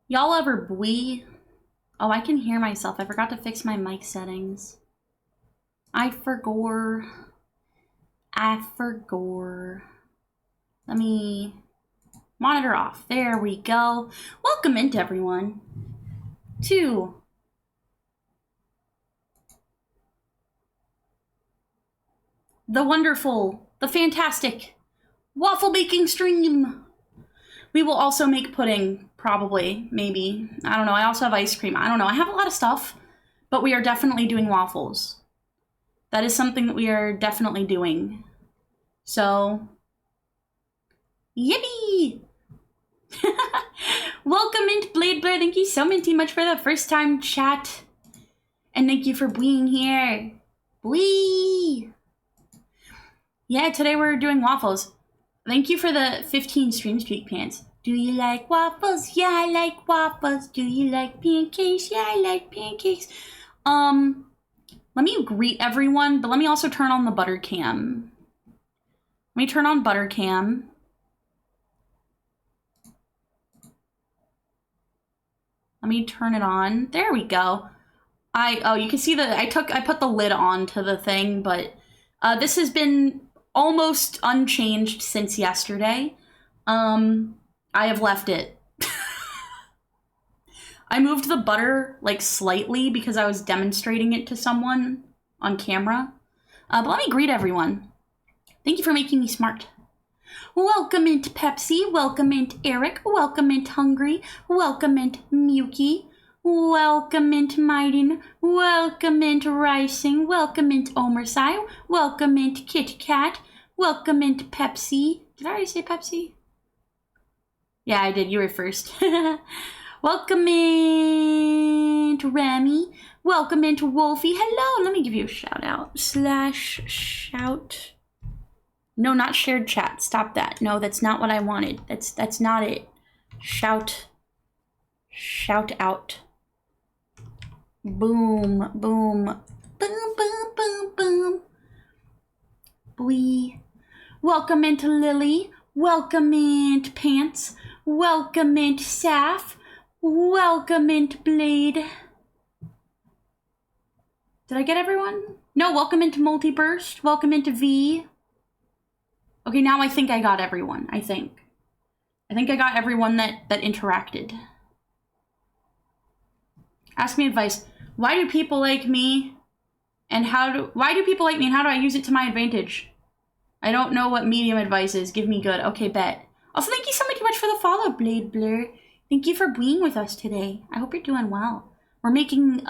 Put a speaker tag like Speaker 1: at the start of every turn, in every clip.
Speaker 1: Y'all ever bwee? Oh, I can hear myself. I forgot to fix my mic settings. I forgot. Let me monitor off. There we go. Welcome into everyone to the wonderful, the fantastic waffle baking stream. We will also make pudding, probably, maybe. I don't know. I also have ice cream. I don't know. I have a lot of stuff, but we are definitely doing waffles. That is something that we are definitely doing. So, yippee! Welcome into Blade Blair. Thank you so much for the first time chat. And thank you for being here. Wee! Yeah, today we're doing waffles. Thank you for the 15 stream speak pants. Do you like waffles? Yeah, I like waffles. Do you like pancakes? Yeah, I like pancakes. Let me greet everyone, but let me also turn on the butter cam. Let me turn on butter cam. Let me turn it on. There we go. Oh, you can see that I put the lid on to the thing, but this has been almost unchanged since yesterday. I have left it. I moved the butter like slightly because I was demonstrating it to someone on camera. But let me greet everyone. Thank you for making me smart. Welcome into Pepsi. Welcome into Eric. Welcome into Hungry. Welcome into Muki. Welcome into Maiden. Welcome into Rising. Welcome into Omersai. Welcome into Kit Kat. Welcome into Pepsi. Did I already say Pepsi? Yeah, I did. You were first. Welcome into Remy. Welcome into Wolfie. Hello. Let me give you a shout out. /shout. No, not shared chat. Stop that. No, that's not what I wanted. That's not it. Shout out. Boom, boom, boom, boom, boom, boom. Bwee. Welcome into Lily. Welcome into Pants. Welcome into Saf. Welcome into Blade. Did I get everyone? No, welcome into Multiburst. Welcome into V. Okay, now I think I got everyone. I think I got everyone that interacted. Ask me advice. Why do people like me? And why do people like me and how do I use it to my advantage? I don't know what medium advice is. Give me good. Okay, bet. Also, thank you so much for the follow, Blade Blur. Thank you for being with us today. I hope you're doing well. We're making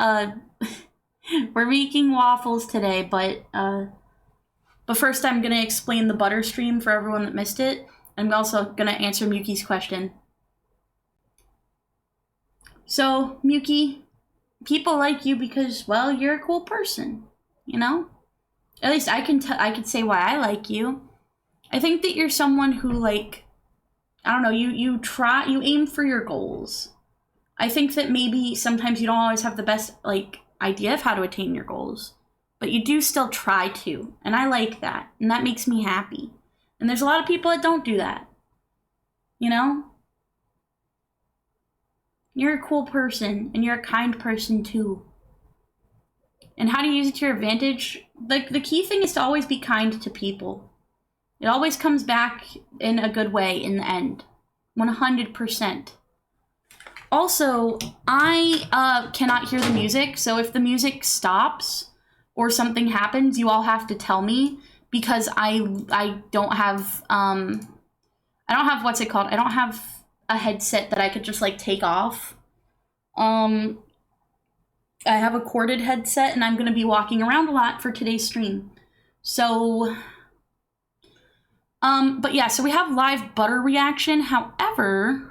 Speaker 1: we're making waffles today, but first I'm gonna explain the butter stream for everyone that missed it. I'm also gonna answer Muki's question. So, Muki, people like you because, well, you're a cool person, you know? At least I can say why I like you. I think that you're someone who, like, I don't know, you aim for your goals. I think that maybe sometimes you don't always have the best, like, idea of how to attain your goals, but you do still try to, and I like that, and that makes me happy. And there's a lot of people that don't do that, you know? You're a cool person, and you're a kind person, too. And how to use it to your advantage? Like, the key thing is to always be kind to people. It always comes back in a good way in the end. 100%. Also, I cannot hear the music, so if the music stops or something happens, you all have to tell me, because I don't have, what's it called? I don't have a headset that I could just, like, take off. I have a corded headset, and I'm going to be walking around a lot for today's stream. So, but yeah, so we have live butter reaction. However,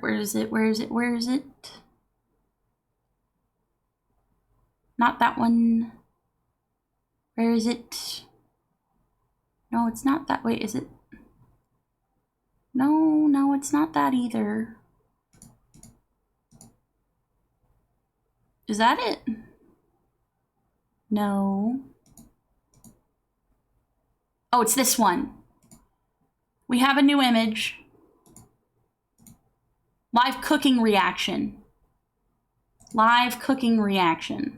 Speaker 1: where is it? Not that one. Where is it? No, it's not that way, is it? No, it's not that either. Is that it? No. Oh, it's this one. We have a new image. Live cooking reaction. Live cooking reaction.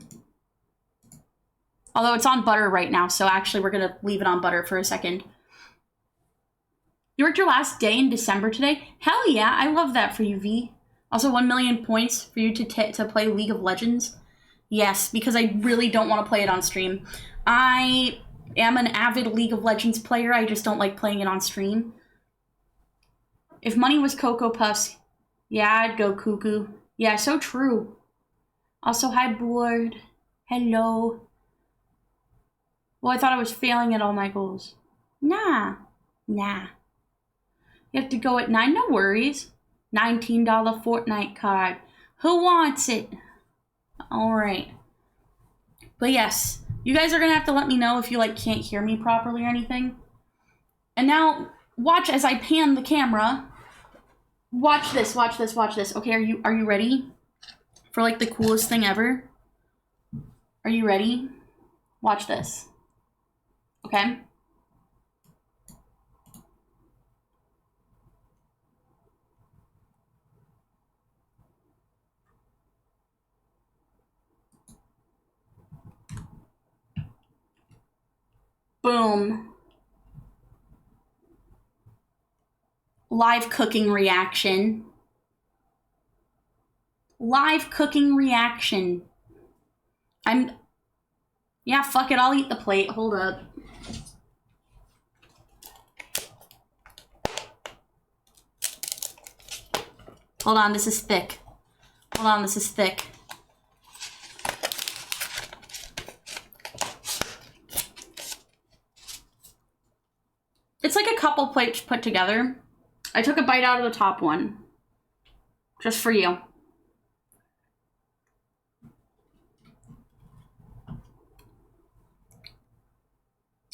Speaker 1: Although it's on butter right now, so actually we're going to leave it on butter for a second. You worked your last day in December today? Hell yeah, I love that for you, V. Also, 1 million points for you to play League of Legends. Yes, because I really don't want to play it on stream. I am an avid League of Legends player. I just don't like playing it on stream. If money was Cocoa Puffs, yeah, I'd go cuckoo. Yeah, so true. Also, hi, Board. Hello. Well, I thought I was failing at all my goals. Nah. Nah. You have to go at 9, no worries. $19 Fortnite card. Who wants it? Alright. But yes, you guys are gonna have to let me know if you like can't hear me properly or anything. And now, watch as I pan the camera. Watch this, watch this, watch this. Okay, are you ready? For like the coolest thing ever? Are you ready? Watch this. Okay? Boom. Live cooking reaction. Live cooking reaction. Yeah, fuck it, I'll eat the plate. Hold up. Hold on, this is thick. Hold on, this is thick. It's like a couple plates put together. I took a bite out of the top one. Just for you.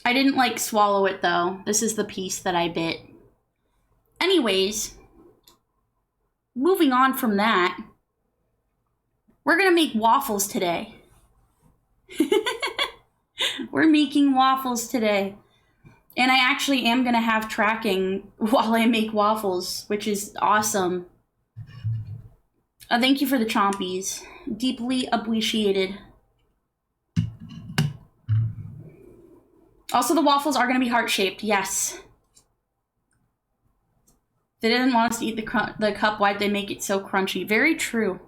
Speaker 1: I didn't like swallow it though. This is the piece that I bit. Anyways, moving on from that, we're gonna make waffles today. We're making waffles today. And I actually am gonna have tracking while I make waffles, which is awesome. Thank you for the chompies. Deeply appreciated. Also, the waffles are gonna be heart-shaped, yes. They didn't want us to eat the cup. Why'd they make it so crunchy? Very true.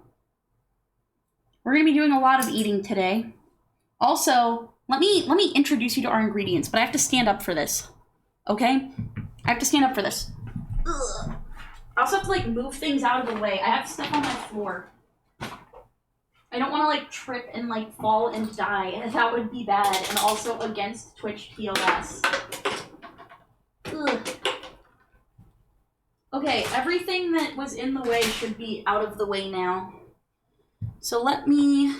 Speaker 1: We're gonna be doing a lot of eating today. Also, let me introduce you to our ingredients, but I have to stand up for this. Okay? I have to stand up for this. Ugh. I also have to like move things out of the way. I have stuff on my floor. I don't want to like trip and like fall and die. That would be bad and also against Twitch TOS. Ugh. Okay, everything that was in the way should be out of the way now. So let me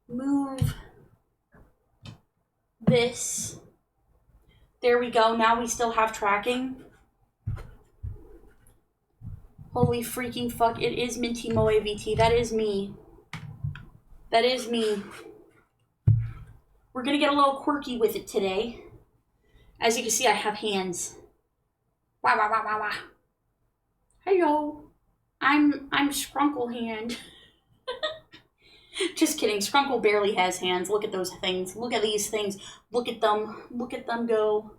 Speaker 1: move this. There we go. Now we still have tracking. Holy freaking fuck. It is Minty Moe VT. That is me. That is me. We're gonna get a little quirky with it today. As you can see, I have hands. Wah, wah, wah, wah, wah. Hello. I'm Scrunkle Hand. Just kidding. Scrunkle barely has hands. Look at those things. Look at these things. Look at them. Look at them go.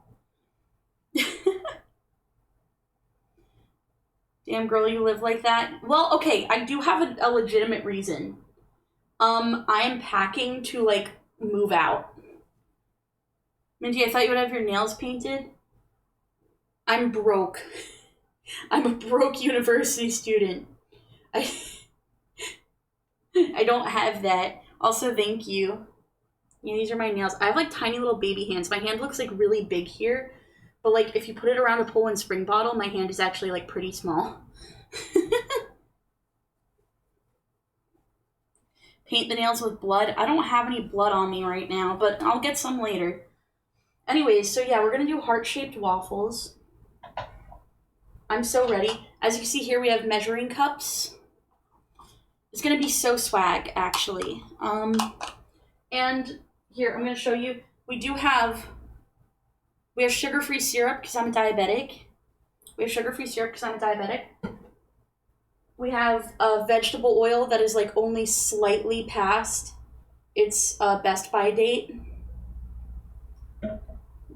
Speaker 1: Damn, girl, you live like that? Well, okay, I do have a legitimate reason. I am packing to, like, move out. Minty, I thought you would have your nails painted. I'm broke. I'm a broke university student. I don't have that. Also, thank you. Yeah, these are my nails. I have, like, tiny little baby hands. My hand looks, like, really big here. But, like, if you put it around a Poland Spring bottle, my hand is actually, like, pretty small. Paint the nails with blood. I don't have any blood on me right now, but I'll get some later. Anyways, so yeah, we're gonna do heart-shaped waffles. I'm so ready. As you see here, we have measuring cups. It's gonna be so swag, actually. And here, I'm gonna show you. We have sugar-free syrup because I'm a diabetic. We have sugar-free syrup because I'm a diabetic. We have vegetable oil that is like only slightly past its best by date.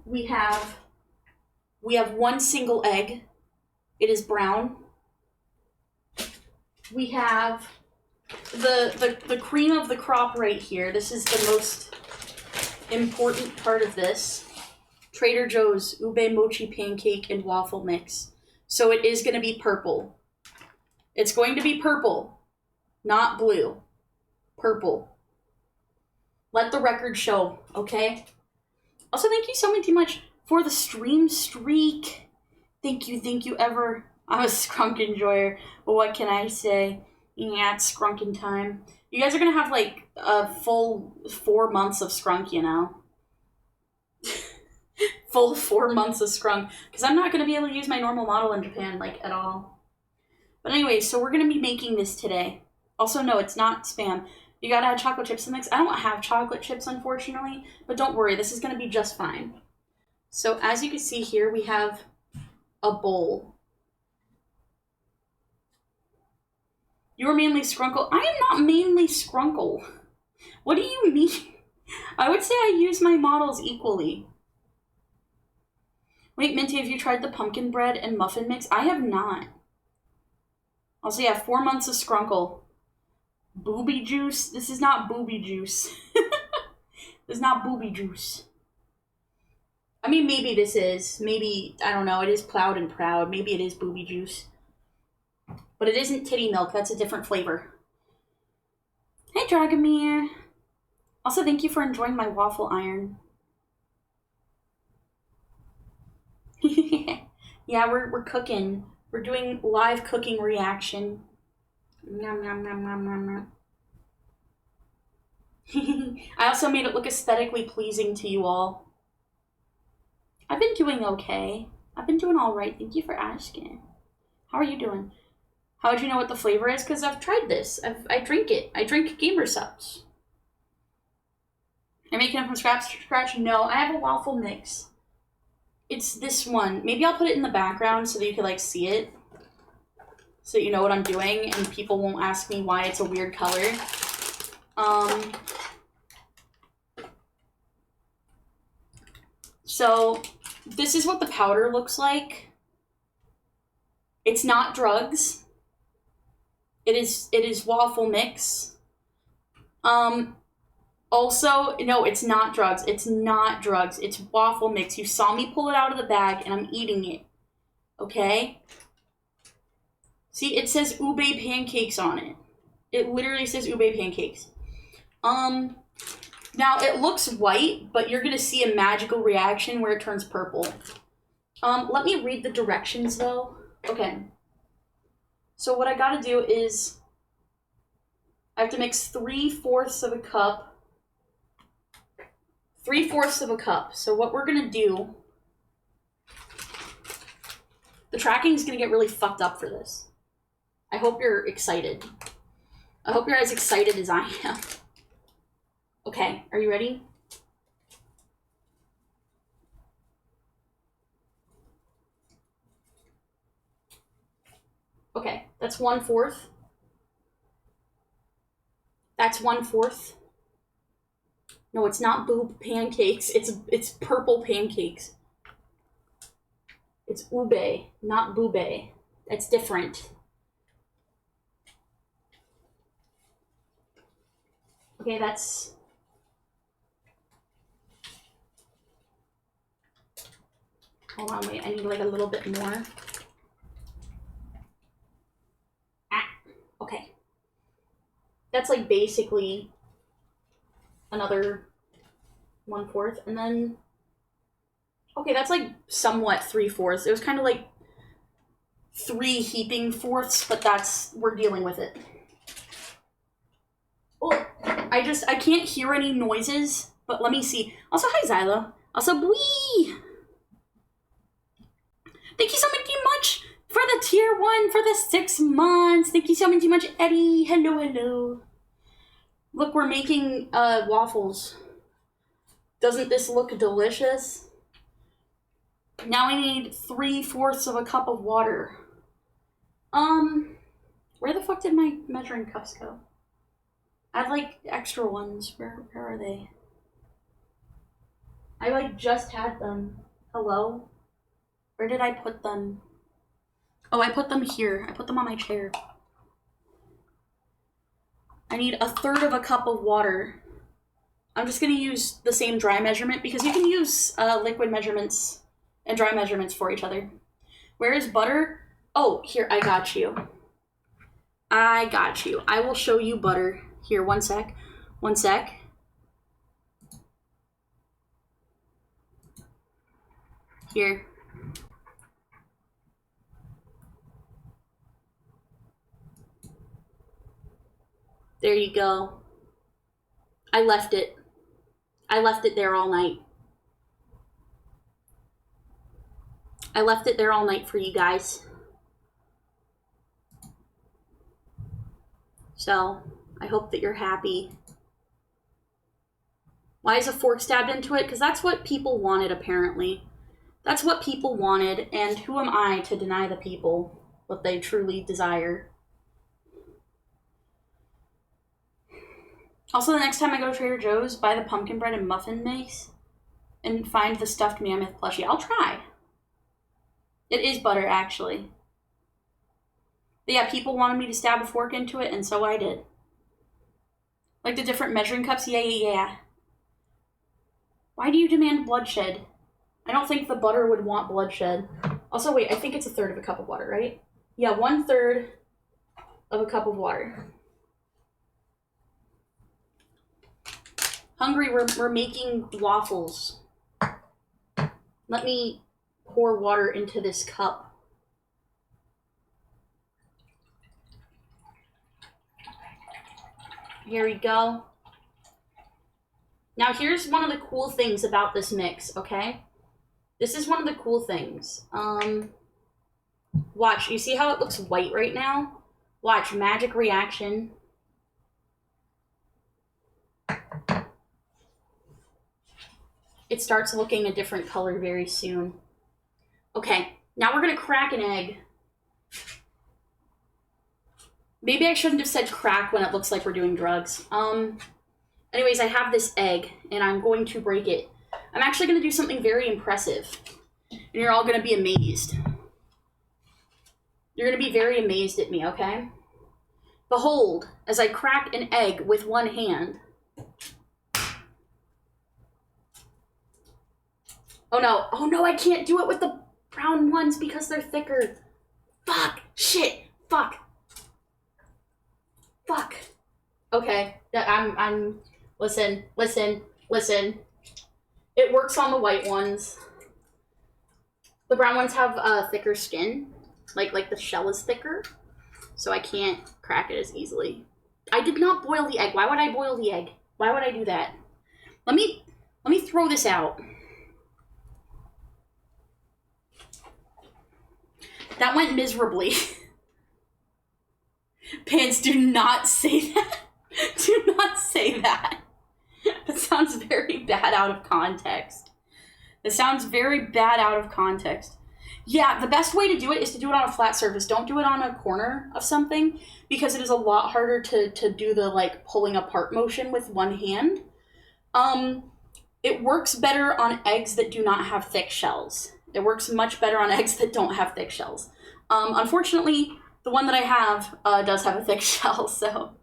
Speaker 1: We have one single egg. It is brown. We have the cream of the crop right here. This is the most important part of this. Trader Joe's ube mochi pancake and waffle mix. So it is going to be purple. It's going to be purple, not blue. Purple. Let the record show, okay? Also, thank you so much for the stream streak. Thank you ever. I'm a Skrunk enjoyer, but what can I say? Yeah, it's Skrunkin' time. You guys are gonna have like a full 4 months of Skrunk, you know? Full 4 months of Skrunk, because I'm not gonna be able to use my normal model in Japan, like, at all. But anyway, so we're gonna be making this today. Also, no, it's not Spam. You gotta add chocolate chips in the mix. I don't have chocolate chips, unfortunately, but don't worry, this is gonna be just fine. So as you can see here, we have a bowl. You're mainly Skrunkle. I am not mainly Skrunkle. What do you mean? I would say I use my models equally. Wait, Minty, have you tried the pumpkin bread and muffin mix? I have not. Also, yeah, 4 months of Skrunkle. Booby juice? This is not booby juice. This is not booby juice. I mean, maybe this is. Maybe, I don't know, it is Plowed and Proud. Maybe it is booby juice. But it isn't titty milk. That's a different flavor. Hey, Dragomir. Also, thank you for enjoying my waffle iron. Yeah, we're cooking. We're doing live cooking reaction. Nom, nom, nom, nom, nom, nom. I also made it look aesthetically pleasing to you all. I've been doing okay. I've been doing all right. Thank you for asking. How are you doing? How would you know what the flavor is? Because I've tried this. I drink it. I drink gamersupps. Am I making it from scratch? No, I have a waffle mix. It's this one. Maybe I'll put it in the background so that you can like see it. So that you know what I'm doing and people won't ask me why it's a weird color. So this is what the powder looks like. It's not drugs. It is waffle mix. Also, no, it's not drugs. It's not drugs. It's waffle mix. You saw me pull it out of the bag and I'm eating it. Okay? See, it says ube pancakes on it. It literally says ube pancakes. Now it looks white, but you're gonna see a magical reaction where it turns purple. Let me read the directions though. Okay. So what I gotta do is I have to mix 3/4 of a cup. 3/4 of a cup. So what we're gonna do, the tracking is gonna get really fucked up for this. I hope you're excited. I hope you're as excited as I am. Okay, are you ready? Okay, that's 1/4. That's 1/4. No, it's not boob pancakes. It's purple pancakes. It's ube, not boobe. That's different. Okay, that's... Hold on, wait, I need like a little bit more. Okay. That's like basically another 1/4. And then, okay, that's like somewhat 3/4. It was kind of like 3 heaping fourths, but we're dealing with it. Oh, I can't hear any noises, but let me see. Also, hi, Zylo. Also, Bwee! Thank you so much for the tier 1 for the 6 months. Thank you so much, Eddie. Hello, hello. Look, we're making waffles. Doesn't this look delicious? Now I need 3/4 of a cup of water. Where the fuck did my measuring cups go? I had like extra ones. Where are they? I like just had them. Hello? Where did I put them? Oh, I put them here. I put them on my chair. I need 1/3 of a cup of water. I'm just gonna use the same dry measurement because you can use liquid measurements and dry measurements for each other. Where is butter? Oh, here, I got you. I got you. I will show you butter. Here, one sec. One sec. Here. There you go. I left it. I left it there all night. I left it there all night for you guys. So, I hope that you're happy. Why is a fork stabbed into it? Because that's what people wanted, apparently. That's what people wanted, and who am I to deny the people what they truly desire? Also, the next time I go to Trader Joe's, buy the pumpkin bread and muffin mix and find the stuffed mammoth plushie. I'll try. It is butter, actually. But yeah, people wanted me to stab a fork into it, and so I did. Like the different measuring cups? Yeah. Why do you demand bloodshed? I don't think the butter would want bloodshed. Also, wait, I think it's 1/3 of a cup of water, right? Yeah, 1/3 of a cup of water. Hungry, we're making waffles. Let me pour water into this cup. Here we go. Now here's one of the cool things about this mix, okay? This is one of the cool things. Watch, you see how it looks white right now? Watch, magic reaction. It starts looking a different color very soon. Okay, now we're gonna crack an egg. Maybe I shouldn't have said crack when it looks like we're doing drugs. Anyways, I have this egg, and I'm going to break it. I'm actually gonna do something very impressive, and you're all gonna be amazed. You're gonna be very amazed at me, okay? Behold, as I crack an egg with one hand. Oh no, I can't do it with the brown ones because they're thicker. Fuck, shit, fuck. Okay, listen. It works on the white ones. The brown ones have thicker skin, like the shell is thicker, so I can't crack it as easily. I did not boil the egg. Why would I boil the egg? Why would I do that? Let me throw this out. That went miserably. Pants, do not say that. Do not say that. That sounds very bad out of context. It sounds very bad out of context. Yeah, the best way to do it is to do it on a flat surface. Don't do it on a corner of something because it is a lot harder to do the like pulling apart motion with one hand. It works better on eggs that do not have thick shells. It works much better on eggs that don't have thick shells. Unfortunately, the one that I have does have a thick shell, so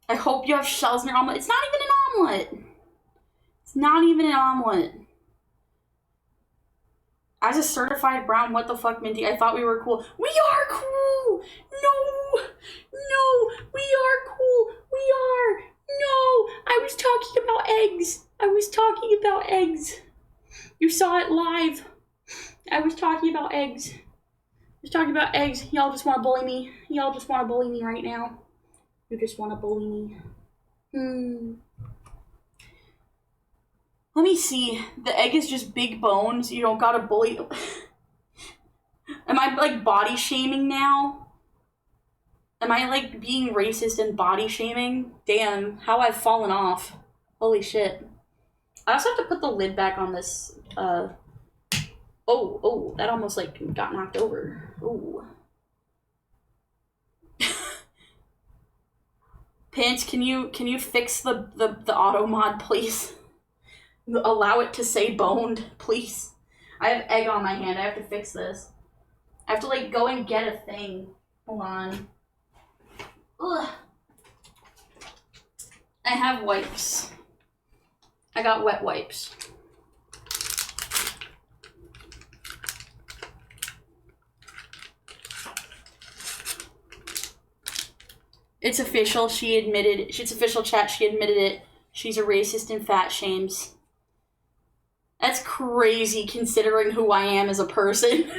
Speaker 1: I hope you have shells in your omelet. It's not even an omelet. It's not even an omelet. As a certified brown, what the fuck, Minty? I thought we were cool. We are cool! No, we are cool. We are. No, I was talking about eggs. You saw it live. I was talking about eggs. Y'all just want to bully me. Y'all just want to bully me right now. You just want to bully me. Let me see. The egg is just big bones. You don't gotta bully. Am I like body shaming now? Am I like being racist and body shaming? Damn, how I've fallen off. Holy shit. I also have to put the lid back on this. Oh, that almost like got knocked over. Oh. Pants, can you fix the auto mod, please? Allow it to say boned, please. I have egg on my hand. I have to fix this. I have to like go and get a thing. Hold on. Ugh. I have wipes. I got wet wipes. It's official. She admitted. It's official, chat. She admitted it. She's a racist and fat shames. That's crazy considering who I am as a person.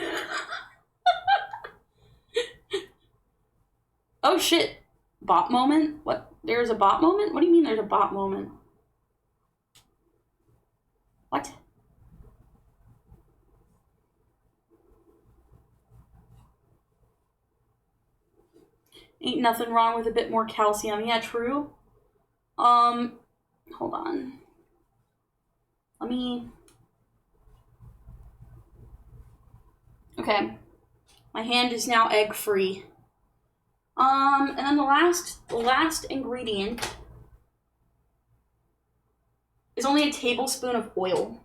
Speaker 1: Oh shit. Bot moment? What? There's a bot moment? What do you mean there's a bot moment? What? Ain't nothing wrong with a bit more calcium. Yeah, true. Hold on. Let me... Okay. My hand is now egg-free. And then the last ingredient is only a tablespoon of oil.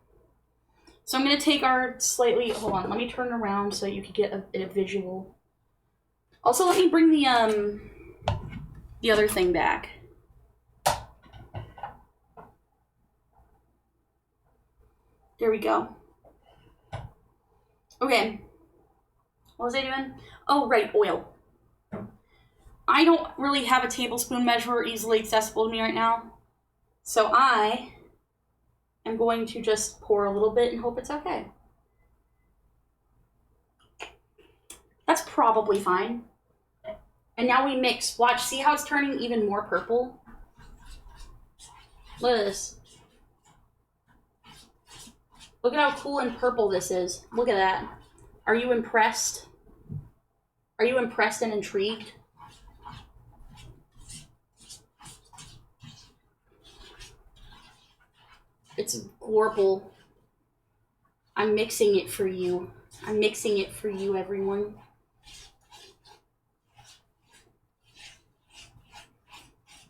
Speaker 1: So I'm gonna take our slightly... Hold on, let me turn it around so you can get a visual. Also, let me bring the other thing back. There we go. Okay. What was I doing? Oh, right, oil. I don't really have a tablespoon measurer easily accessible to me right now. So I am going to just pour a little bit and hope it's okay. That's probably fine. And now we mix. Watch, see how it's turning even more purple? Look at this. Look at how cool and purple this is. Look at that. Are you impressed? Are you impressed and intrigued? It's gorple. I'm mixing it for you. I'm mixing it for you, everyone.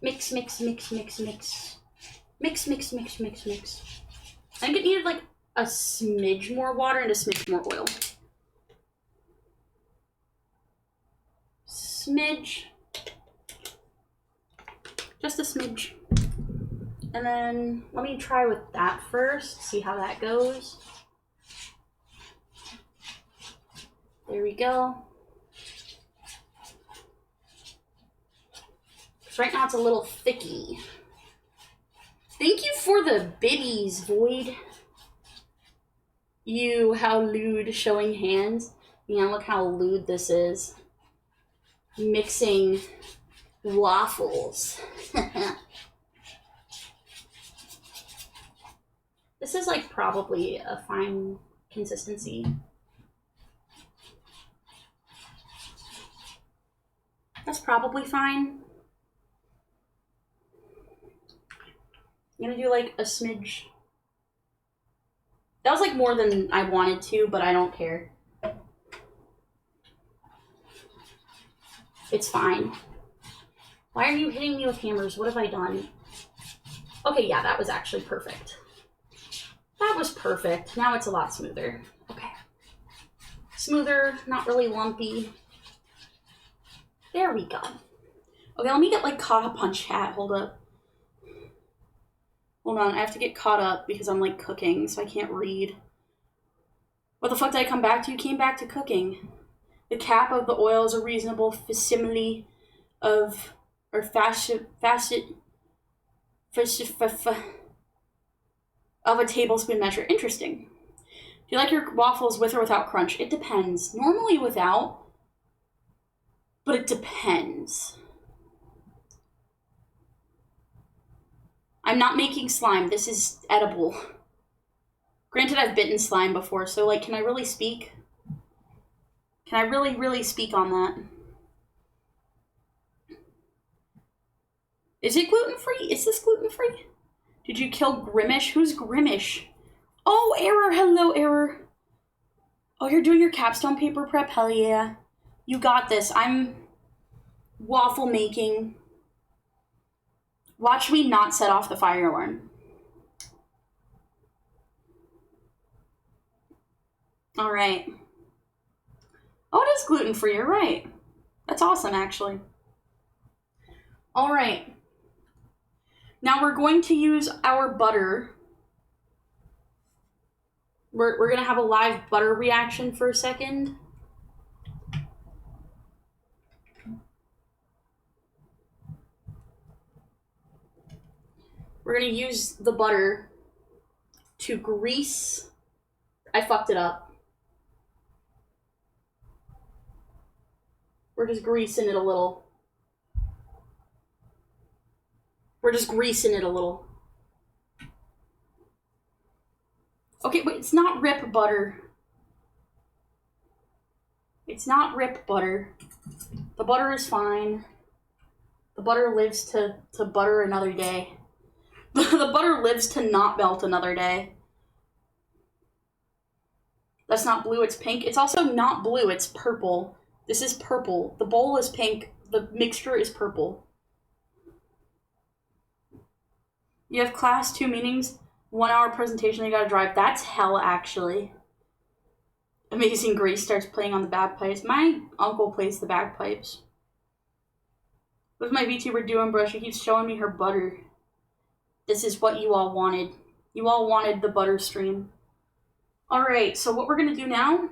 Speaker 1: Mix, mix, mix, mix, mix. Mix, mix, mix, mix, mix. I think it needed like a smidge more water and a smidge more oil. Smidge. Just a smidge. And then let me try with that first, see how that goes. There we go. Right now it's a little thicky. Thank you for the biddies, Void. You, how lewd, showing hands. Yeah, look how lewd this is. Mixing waffles. This is like probably a fine consistency. That's probably fine. I'm gonna do like a smidge. That was like more than I wanted to, but I don't care. It's fine. Why are you hitting me with hammers? What have I done? Okay, yeah, that was actually perfect. That was perfect. Now it's a lot smoother. Okay. Smoother, not really lumpy. There we go. Okay, let me get like caught up on chat. Hold up. Hold on, I have to get caught up because I'm like cooking, so I can't read. What the fuck did I come back to? You came back to cooking. The cap of the oil is a reasonable facsimile of, or facet of a tablespoon measure. Interesting. Do you like your waffles with or without crunch? It depends. Normally without, but it depends. I'm not making slime. This is edible. Granted, I've bitten slime before, so like, can I really speak? Can I really speak on that? Is it gluten-free? Is this gluten-free? Did you kill Grimish? Who's Grimish? Oh, Error. Hello, Error. Oh, you're doing your capstone paper prep? Hell yeah. You got this. I'm waffle making. Watch me not set off the fire alarm. All right. Oh, it is gluten-free, you're right. That's awesome, actually. All right. Now we're going to use our butter. We're going to have a live butter reaction for a second. We're going to use the butter to grease. I fucked it up. We're just greasing it a little. We're just greasing it a little. Okay, wait, it's not rip butter. It's not rip butter. The butter is fine. The butter lives to butter another day. The butter lives to not melt another day. That's not blue, it's pink. It's also not blue, it's purple. This is purple. The bowl is pink. The mixture is purple. You have class 2 meetings, 1 hour presentation, you gotta drive. That's hell, actually. Amazing Grace starts playing on the bagpipes. My uncle plays the bagpipes. What's my VTuber doing, bro? She keeps showing me her butter. This is what you all wanted. You all wanted the butter stream. Alright, so what we're gonna do now...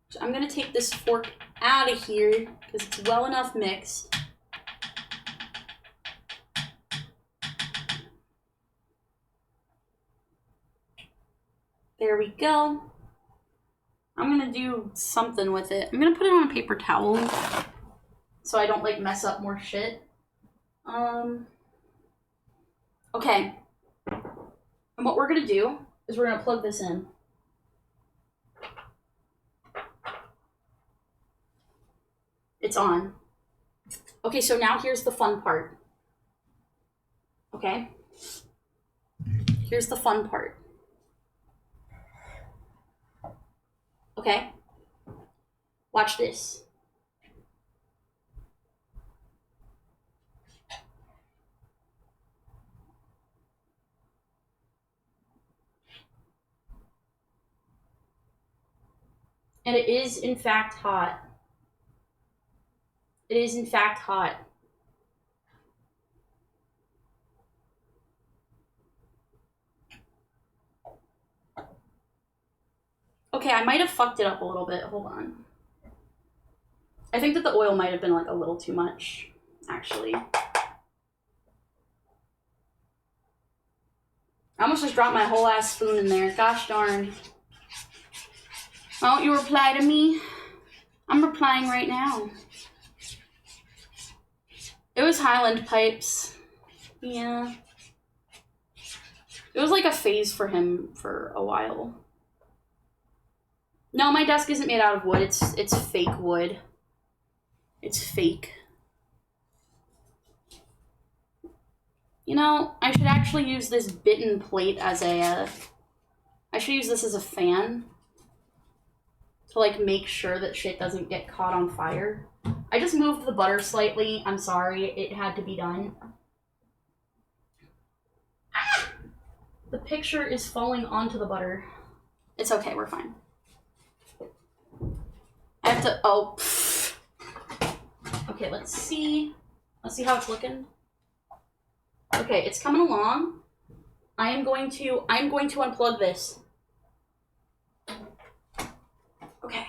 Speaker 1: So I'm gonna take this fork out of here, because it's well enough mixed. There we go. I'm gonna do something with it. I'm gonna put it on a paper towel so I don't like mess up more shit. Okay. And what we're gonna do is we're gonna plug this in. It's on. Okay, so now here's the fun part. Okay? Here's the fun part. Okay? Watch this. And it is, in fact, hot. It is, in fact, hot. Okay, I might have fucked it up a little bit. Hold on. I think that the oil might have been like a little too much, actually. I almost just dropped my whole ass spoon in there. Gosh darn. Why don't you reply to me? I'm replying right now. It was Highland Pipes. Yeah. It was like a phase for him for a while. No, my desk isn't made out of wood. It's fake wood. It's fake. You know, I should actually use this bitten plate as a... I should use this as a fan. To, like, make sure that shit doesn't get caught on fire. I just moved the butter slightly. I'm sorry. It had to be done. Ah! The picture is falling onto the butter. It's okay. We're fine. I have to... Oh. Pfft. Okay, let's see. Let's see how it's looking. Okay, it's coming along. I'm going to unplug this. Okay.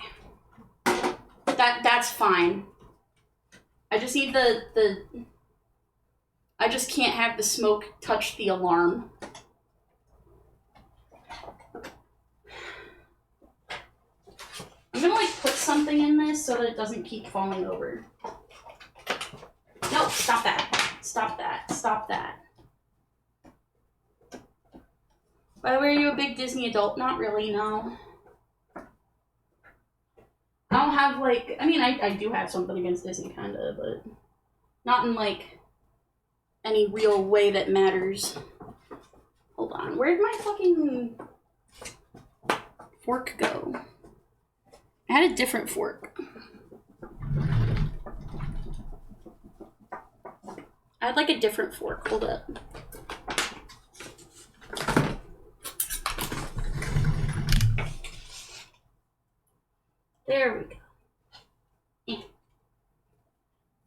Speaker 1: That's fine. I just need I just can't have the smoke touch the alarm. I'm gonna like put something in this so that it doesn't keep falling over. No, stop that. Stop that. Stop that. By the way, are you a big Disney adult? Not really, no. I don't have, like... I mean, I do have something against Disney, kinda, but... Not in, like, any real way that matters. Hold on. Where'd my fucking... fork go? I had a different fork. I'd like a different fork. Hold up. There we go. Yeah.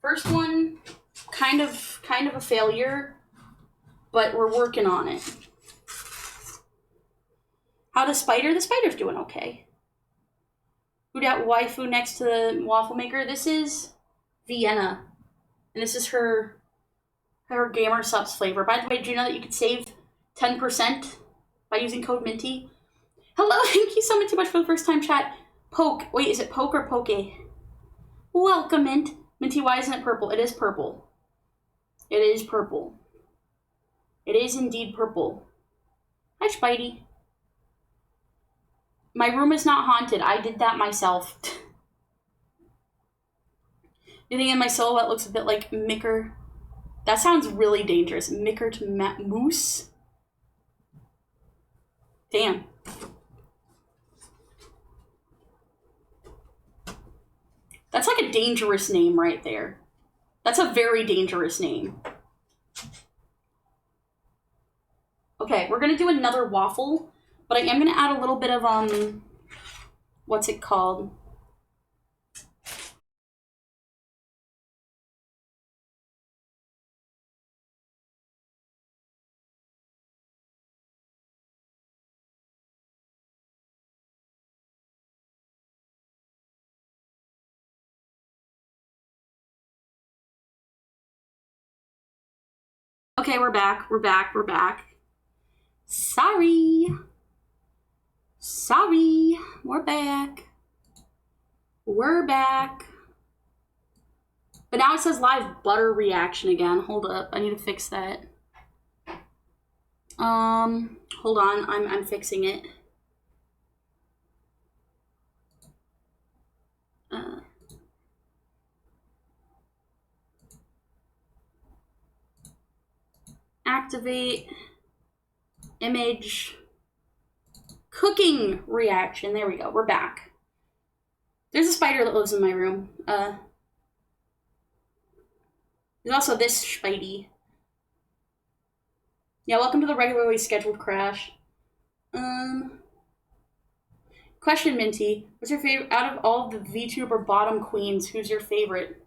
Speaker 1: First one, kind of a failure, but we're working on it. How the spider? The spider's doing okay. Who dat waifu next to the waffle maker? This is Vienna, and this is her gamersupps flavor. By the way, do you know that you could save 10% by using code Minty? Hello, thank you so much for the first time chat. Poke. Wait, is it poke or poke? Welcome, Mint. Minty, why isn't it purple? It is purple. It is purple. It is indeed purple. Hi, Spidey. My room is not haunted. I did that myself. You think my silhouette looks a bit like Micker? That sounds really dangerous. Micker to Moose? Damn. That's like a dangerous name right there. That's a very dangerous name. Okay, we're gonna do another waffle, but I am gonna add a little bit of, what's it called? Okay, we're back. Sorry. We're back. But now it says live butter reaction again. Hold up, I need to fix that. Hold on, I'm fixing it. Activate image cooking reaction. There we go. We're back. There's a spider that lives in my room. There's also this Spidey. Yeah, welcome to the regularly scheduled crash. Question, Minty. What's your favorite out of all of the VTuber bottom queens? Who's your favorite?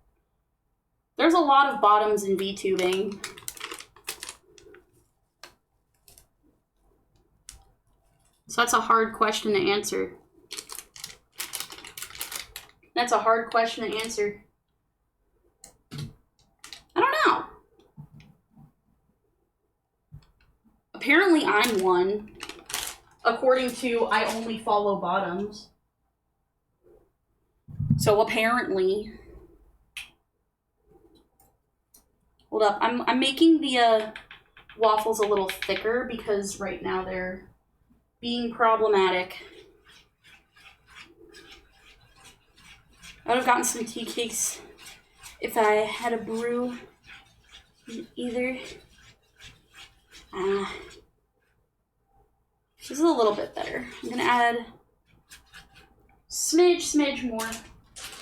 Speaker 1: There's a lot of bottoms in VTubing. So that's a hard question to answer. I don't know. Apparently I'm one, according to I only follow bottoms. So apparently. Hold up, I'm making the waffles a little thicker because right now they're being problematic. I would have gotten some tea cakes if I had a brew either. This is a little bit better. I'm gonna add smidge more.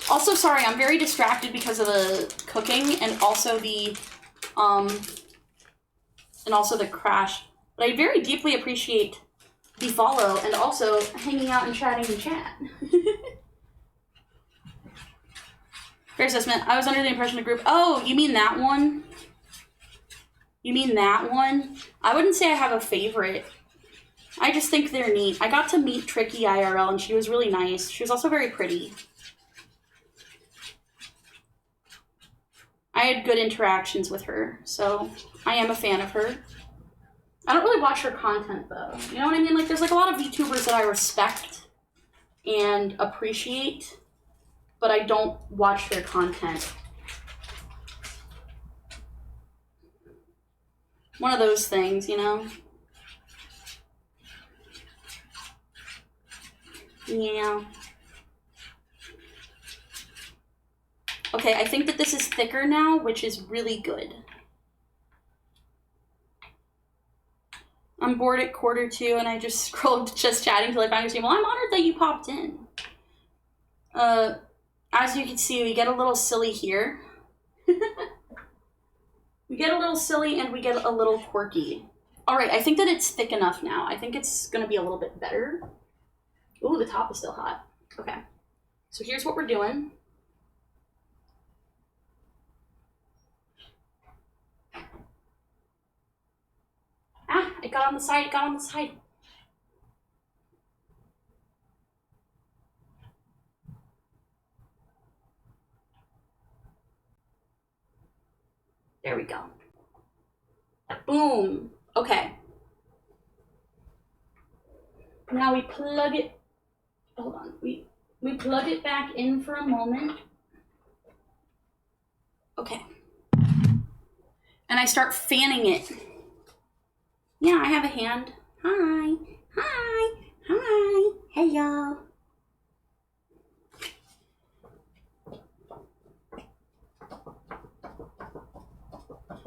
Speaker 1: Also, sorry, I'm very distracted because of the cooking and also the crash. But I very deeply appreciate the follow and also hanging out and chatting in chat. Fair assessment. I was under the impression the group. Oh, you mean that one? I wouldn't say I have a favorite. I just think they're neat. I got to meet Tricky IRL and she was really nice. She was also very pretty. I had good interactions with her, so I am a fan of her. I don't really watch her content though. You know what I mean? Like there's like a lot of VTubers that I respect and appreciate, but I don't watch their content. One of those things, you know? Yeah. Okay, I think that this is thicker now, which is really good. I'm bored at 1:45 and I just scrolled just chatting till I found your stream. Well, I'm honored that you popped in. As you can see, we get a little silly here. We get a little silly and we get a little quirky. All right, I think that it's thick enough now. I think it's gonna be a little bit better. Ooh, the top is still hot. Okay, so here's what we're doing. Ah, it got on the side, it got on the side. There we go. Boom. Okay. Now we plug it, hold on, we plug it back in for a moment. Okay. And I start fanning it. Yeah, I have a hand. Hi, hi, hi, hey y'all.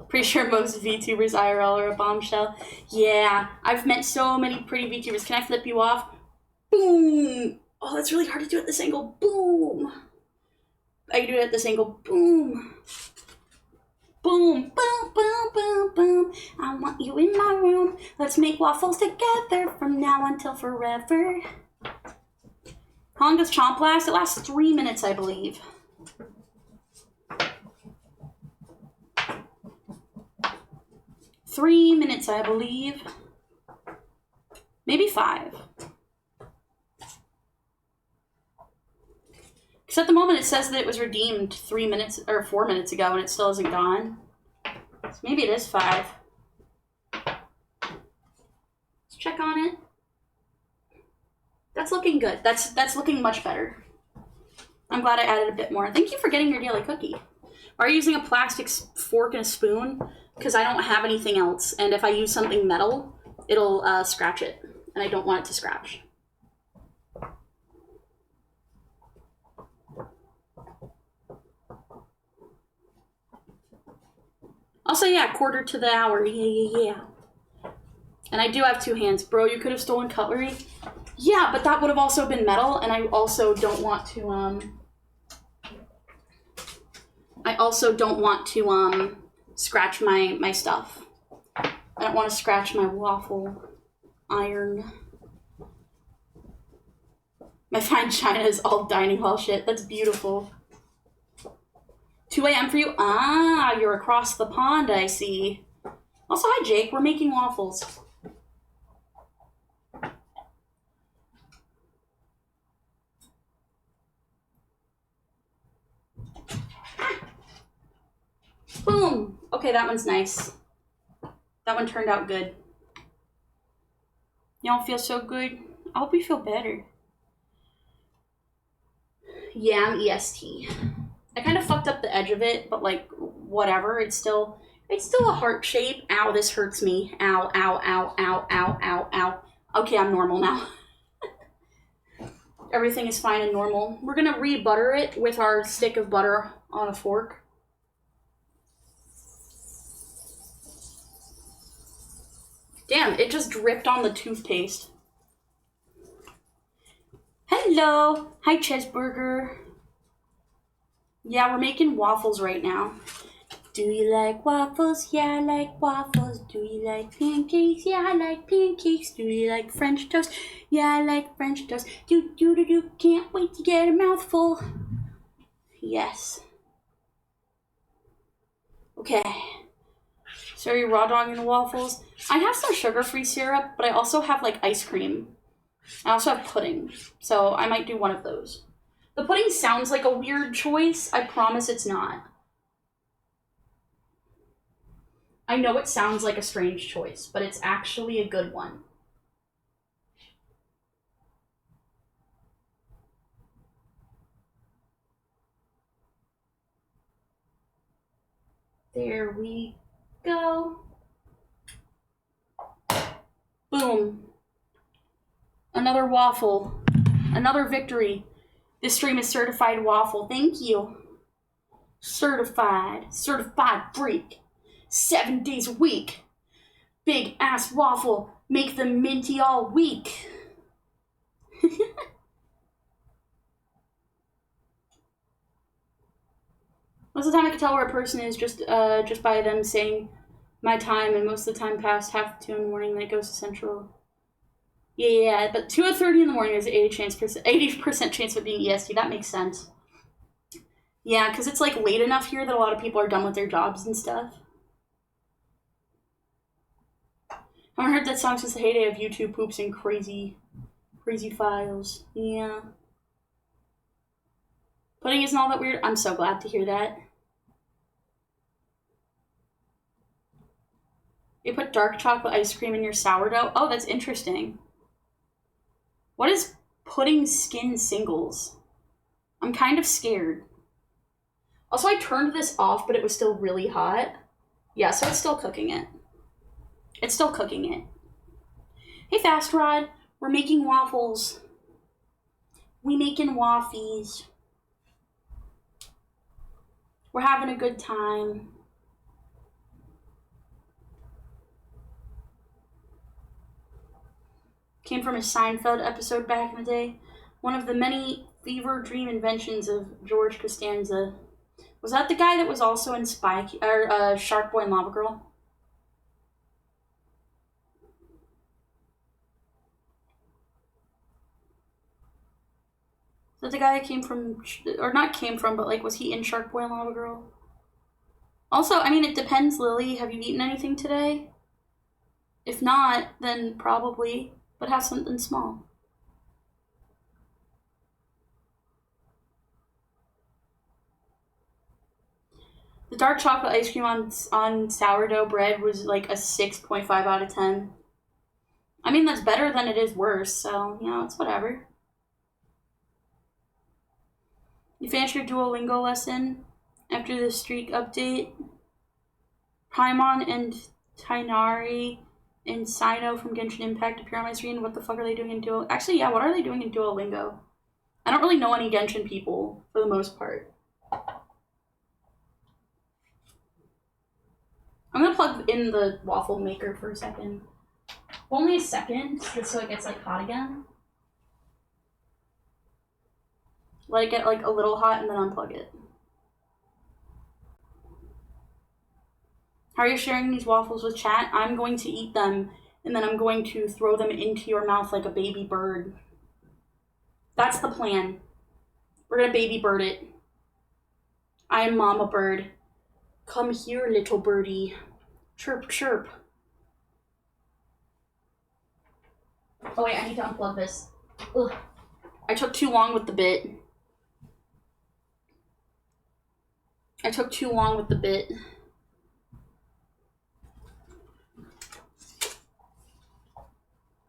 Speaker 1: Pretty sure most VTubers IRL are a bombshell. Yeah, I've met so many pretty VTubers. Can I flip you off? Boom! Oh, that's really hard to do at this angle. Boom! I can do it at this angle. Boom! Boom! Boom! Boom! Boom! Boom! I want you in my room. Let's make waffles together from now until forever. How long does Chomp last? It lasts 3 minutes, I believe. Three minutes, I believe. Maybe 5. Because at the moment it says that it was redeemed 3 minutes or 4 minutes ago and it still isn't gone. So maybe it is 5. Let's check on it. That's looking good. That's looking much better. I'm glad I added a bit more. Thank you for getting your daily cookie. Are you using a plastic fork and a spoon? Because I don't have anything else, and if I use something metal, it'll scratch it, and I don't want it to scratch. Also, yeah, 1/4 to the hour, yeah. And I do have 2 hands. Bro, you could have stolen cutlery? Yeah, but that would have also been metal, and I also don't want to, scratch my stuff. I don't want to scratch my waffle iron. My fine china is all dining hall shit. That's beautiful. 2 a.m. for you? Ah, you're across the pond, I see. Also, hi Jake, we're making waffles. Boom! Okay, that one's nice. That one turned out good. Y'all feel so good? I hope you feel better. Yeah, I'm EST. I kind of fucked up the edge of it, but like, whatever. It's still a heart shape. Ow, this hurts me. Ow, ow, ow, ow, ow, ow, ow. Okay, I'm normal now. Everything is fine and normal. We're gonna re-butter it with our stick of butter on a fork. Damn, it just dripped on the toothpaste. Hello! Hi, Chesburger. Yeah, we're making waffles right now. Do you like waffles? Yeah, I like waffles. Do you like pancakes? Yeah, I like pancakes. Do you like French toast? Yeah, I like French toast. Do. Can't wait to get a mouthful. Yes. Okay. So are you raw dogging the waffles? I have some sugar-free syrup, but I also have like ice cream. I also have pudding, so I might do one of those. The pudding sounds like a weird choice. I promise it's not. I know it sounds like a strange choice, but it's actually a good one. There we go. Boom. Another waffle. Another victory. This stream is certified waffle. Thank you. Certified. Certified freak. 7 days a week. Big ass waffle. Make them minty all week. What's the time I can tell where a person is just by them saying my time, and most of the time past half 2 in the morning, then it goes to Central. Yeah, but 2:30 in the morning is 80% chance of being EST. That makes sense. Yeah, because it's like late enough here that a lot of people are done with their jobs and stuff. I haven't heard that song since the heyday of YouTube poops and crazy files. Yeah. Pudding isn't all that weird. I'm so glad to hear that. You put dark chocolate ice cream in your sourdough? Oh, that's interesting. What is pudding skin singles? I'm kind of scared. Also, I turned this off, but it was still really hot. Yeah, so it's still cooking it. It's still cooking it. Hey, Fast Rod. We're making waffles. We making waffies. We're having a good time. Came from a Seinfeld episode back in the day. One of the many fever dream inventions of George Costanza. Was that the guy that was also in Shark Boy and Lava Girl? Is that the guy that came from, or not came from, but like, was he in Shark Boy and Lava Girl? Also, I mean, it depends, Lily. Have you eaten anything today? If not, then probably, but have something small. The dark chocolate ice cream on sourdough bread was like a 6.5 out of 10. I mean, that's better than it is worse, so, you know, it's whatever. You finished your Duolingo lesson after the streak update? Paimon and Tainari and Sino from Genshin Impact appear on my screen. What the fuck are they doing in Duolingo? Actually, yeah, what are they doing in Duolingo? I don't really know any Genshin people, for the most part. I'm gonna plug in the waffle maker for a second. Only a second, just so it gets like hot again. Let it get like a little hot and then unplug it. How are you sharing these waffles with chat? I'm going to eat them and then I'm going to throw them into your mouth like a baby bird. That's the plan. We're gonna baby bird it. I am Mama Bird. Come here, little birdie. Chirp, chirp. Oh wait, I need to unplug this. Ugh. I took too long with the bit.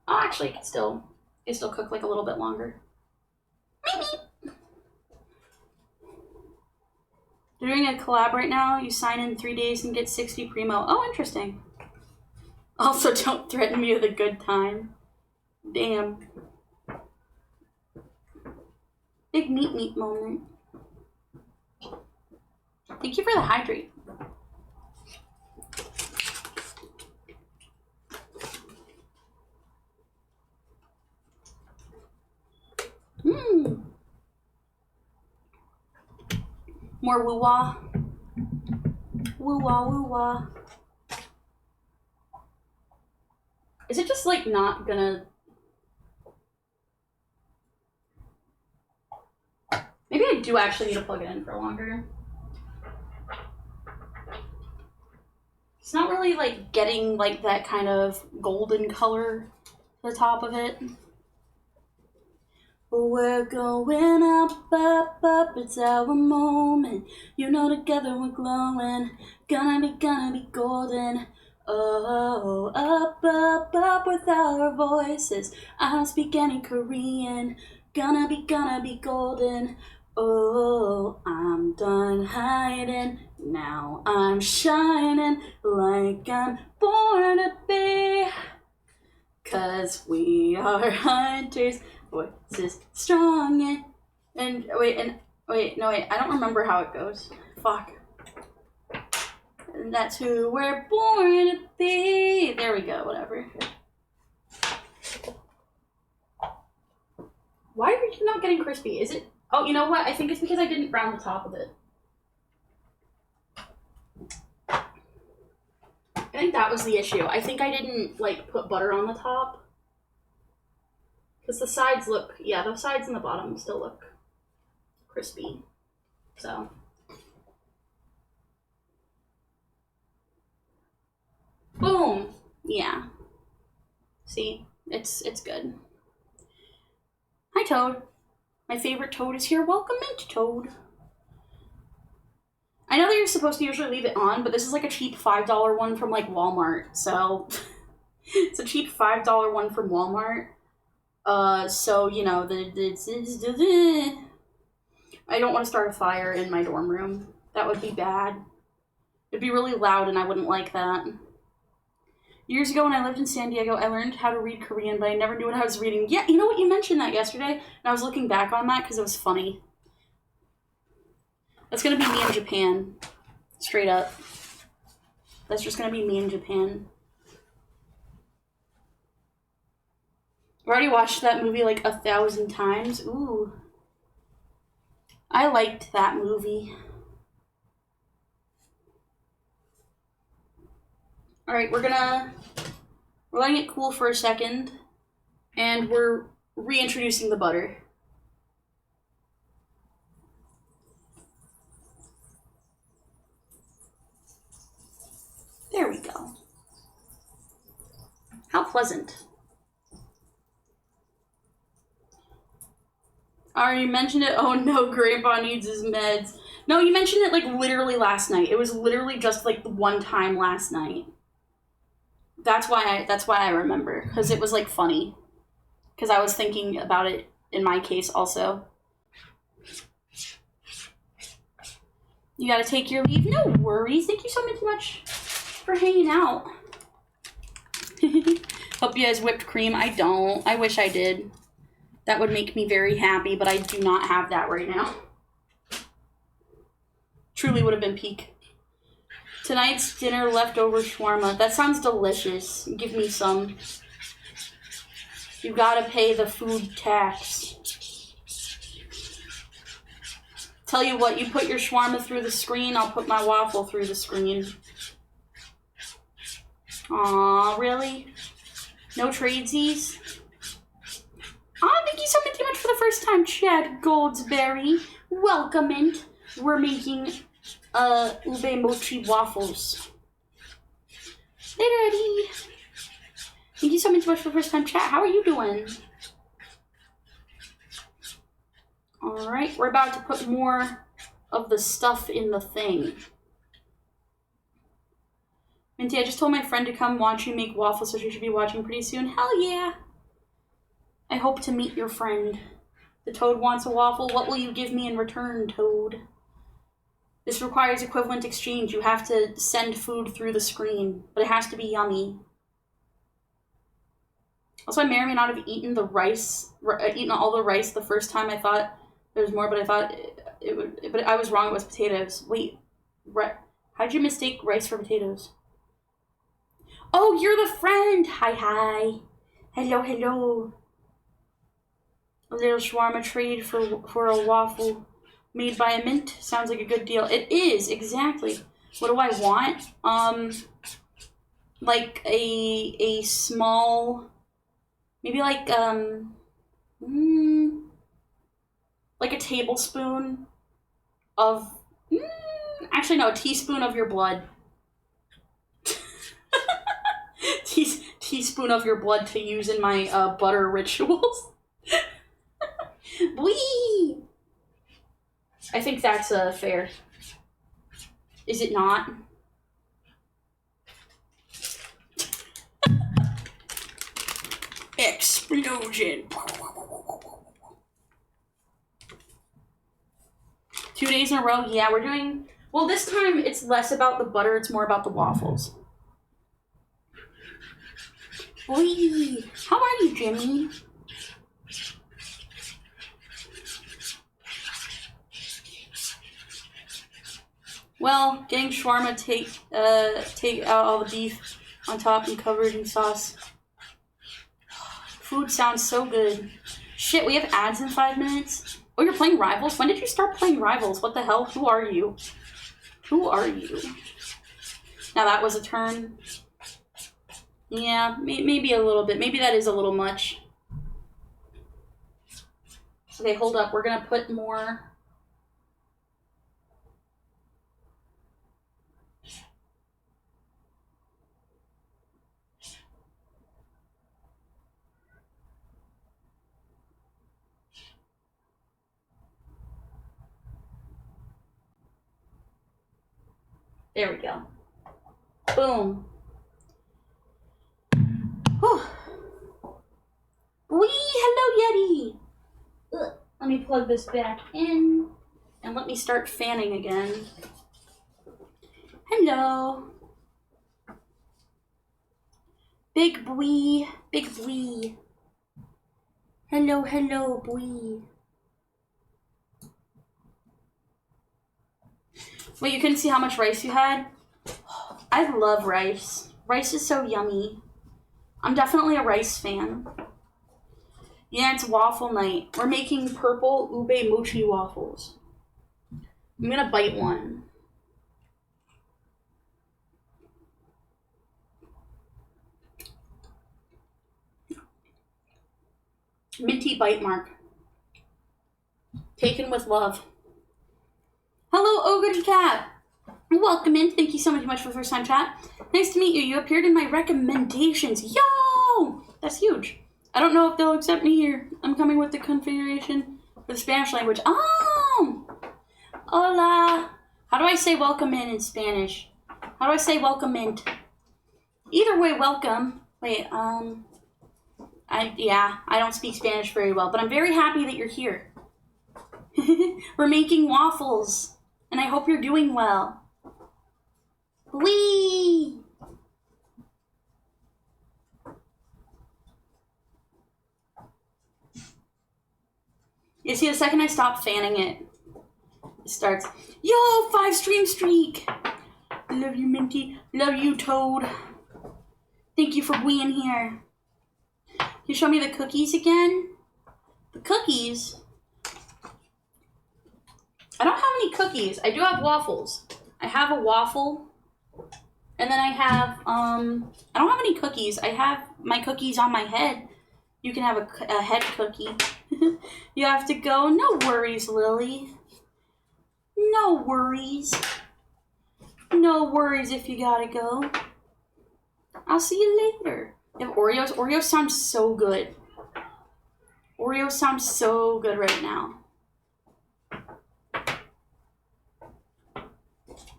Speaker 1: Oh, actually, it still cook like a little bit longer. Maybe. You're doing a collab right now. You sign in 3 days and get 60 primo. Oh, interesting. Also, don't threaten me with a good time. Damn. Big meat moment. Thank you for the hydrate. More woo-wah. Woo-wah, woo-wah. Is it just, like, not gonna... Maybe I do actually need to plug it in for longer. It's not really, like, getting, like, that kind of golden color to the top of it. We're going up, up, up, it's our moment. You know, together we're glowing. Gonna be golden. Oh, up, up, up with our voices. I don't speak any Korean. Gonna be golden. Oh, I'm done hiding. Now I'm shining like I'm born to be. 'Cause we are hunters. Voices strong and wait, I don't remember how it goes. Fuck. And that's who we're born to be. There we go, whatever. Why are you not getting crispy? Is it? Oh, you know what? I think it's because I didn't brown the top of it. I think that was the issue. I think I didn't, like, put butter on the top. Because the sides look, yeah, the sides and the bottom still look crispy. So. Boom! Yeah. See? It's good. Hi, Toad. My favorite Toad is here. Welcome into Toad. I know that you're supposed to usually leave it on, but this is like a cheap $5 one from like Walmart, so it's a cheap $5 one from Walmart. So you know I don't want to start a fire in my dorm room. That would be bad. It'd be really loud, and I wouldn't like that. Years ago, when I lived in San Diego, I learned how to read Korean, but I never knew what I was reading. Yeah, you know what? You mentioned that yesterday, and I was looking back on that because it was funny. That's gonna be me in Japan. Straight up. That's just gonna be me in Japan. I've already watched that movie like 1,000 times. Ooh. I liked that movie. Alright, we're letting it cool for a second, and we're reintroducing the butter. There we go. How pleasant. I already mentioned it. Oh no, Grandpa needs his meds. No, you mentioned it like literally last night. It was literally just like the one time last night. That's why I remember, because it was like funny. Because I was thinking about it in my case also. You gotta take your leave. No worries. Thank you so much for hanging out. Hope you guys whipped cream. I don't. I wish I did. That would make me very happy, but I do not have that right now. Truly would have been peak. Tonight's dinner leftover shawarma. That sounds delicious. Give me some. You gotta pay the food tax. Tell you what, you put your shawarma through the screen, I'll put my waffle through the screen. Aw, really? No tradesies? Aw, thank you so much for the first time, Chad Goldsberry. Welcome in. We're making ube mochi waffles. Later, Eddie. Thank you so much for the first time chat. How are you doing? Alright, we're about to put more of the stuff in the thing. Minty, I just told my friend to come watch you make waffles, so she should be watching pretty soon. Hell yeah! I hope to meet your friend. The Toad wants a waffle. What will you give me in return, Toad? This requires equivalent exchange. You have to send food through the screen, but it has to be yummy. Also, I may or may not have eaten the rice, eaten all the rice the first time. I thought there was more, but I thought it would, but I was wrong. It was potatoes. Wait, how did you mistake rice for potatoes? Oh, you're the friend. Hi. Hello. A little shawarma trade for a waffle made by a mint. Sounds like a good deal. It is, exactly. What do I want? Like a small, maybe like a tablespoon of, actually no, a teaspoon of your blood. Teaspoon of your blood to use in my butter rituals. Whee! I think that's fair. Is it not? Explosion. 2 days in a row? Yeah, we're doing... Well, this time it's less about the butter, it's more about the waffles. Whee! How are you, Jimmy? Well, getting shawarma, take out all the beef on top and covered in sauce. Food sounds so good. Shit, we have ads in 5 minutes? Oh, you're playing Rivals? When did you start playing Rivals? What the hell? Who are you? Who are you? Now that was a turn. Yeah, maybe a little bit. Maybe that is a little much. Okay, hold up. We're gonna put more. There we go. Boom. Whew. Wee, hello, Yeti. Ugh. Let me plug this back in and let me start fanning again. Hello. Big boy, big boy. Hello, hello, boy. Wait, you couldn't see how much rice you had? I love rice. Rice is so yummy. I'm definitely a rice fan. Yeah, it's waffle night. We're making purple ube mochi waffles. I'm gonna bite one. Minty bite mark. Taken with love. Hello, Ogre Cat. Welcome in. Thank you so much for the first time chat. Nice to meet you. You appeared in my recommendations. Yo! That's huge. I don't know if they'll accept me here. I'm coming with the configuration for the Spanish language. Oh! Hola. How do I say welcome in Spanish? How do I say welcome in? Either way, welcome. Wait, I don't speak Spanish very well, but I'm very happy that you're here. We're making waffles, and I hope you're doing well. Whee! You see, the second I stop fanning it, it starts. Yo, 5 stream streak! Love you, Minty. Love you, Toad. Thank you for being here. Can you show me the cookies again? The cookies? I don't have any cookies. I do have waffles. I have a waffle. And then I have, I don't have any cookies. I have my cookies on my head. You can have a head cookie. You have to go. No worries, Lily. No worries. No worries if you gotta go. I'll see you later. You have Oreos? Oreos sound so good. Oreos sound so good right now.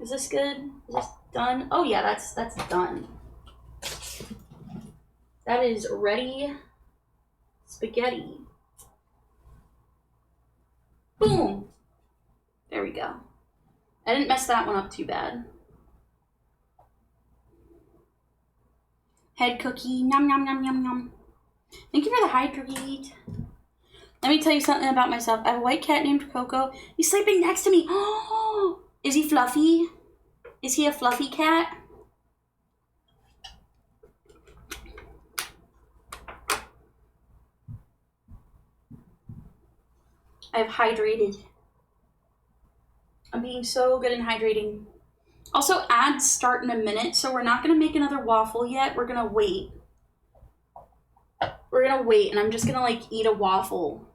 Speaker 1: Is this good? Is this done? Oh yeah, that's done. That is ready spaghetti. Boom! There we go. I didn't mess that one up too bad. Head cookie, nom nom nom nom nom. Thank you for the hydrate. Let me tell you something about myself. I have a white cat named Coco. He's sleeping next to me. Oh, is he fluffy? Is he a fluffy cat? I've hydrated. I'm being so good in hydrating. Also, ads start in a minute, so we're not going to make another waffle yet. We're going to wait. We're going to wait, and I'm just going to, like, eat a waffle.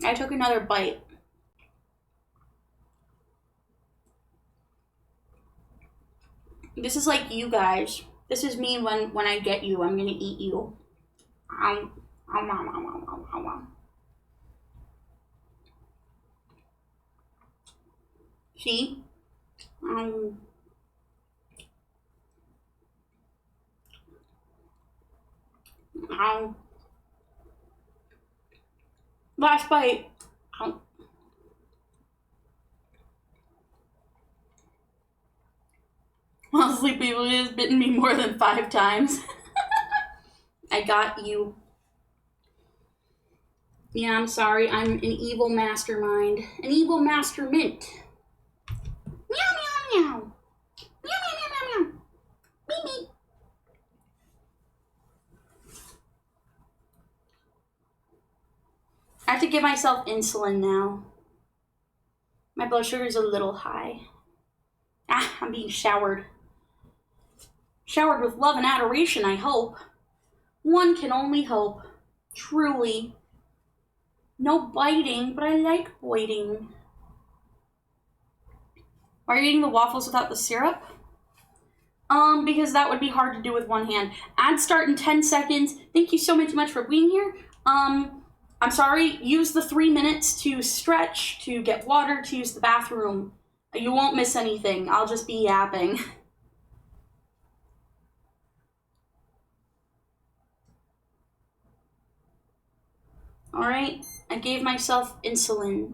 Speaker 1: I took another bite. This is like you guys. This is me when I get you. I'm going to eat you. See? Last bite. Honestly, people, it has bitten me more than 5 times. I got you. Yeah, I'm sorry. I'm an evil mastermind. An evil master mint. Meow, meow, meow. Meow, meow, meow, meow, meow. Beep, beep. I have to give myself insulin now. My blood sugar is a little high. Ah, I'm being showered. Showered with love and adoration, I hope. One can only hope. Truly. No biting, but I like biting. Why are you eating the waffles without the syrup? Because that would be hard to do with one hand. Ad start in 10 seconds. Thank you so much for being here. I'm sorry, use the 3 minutes to stretch, to get water, to use the bathroom. You won't miss anything. I'll just be yapping. Alright, I gave myself insulin.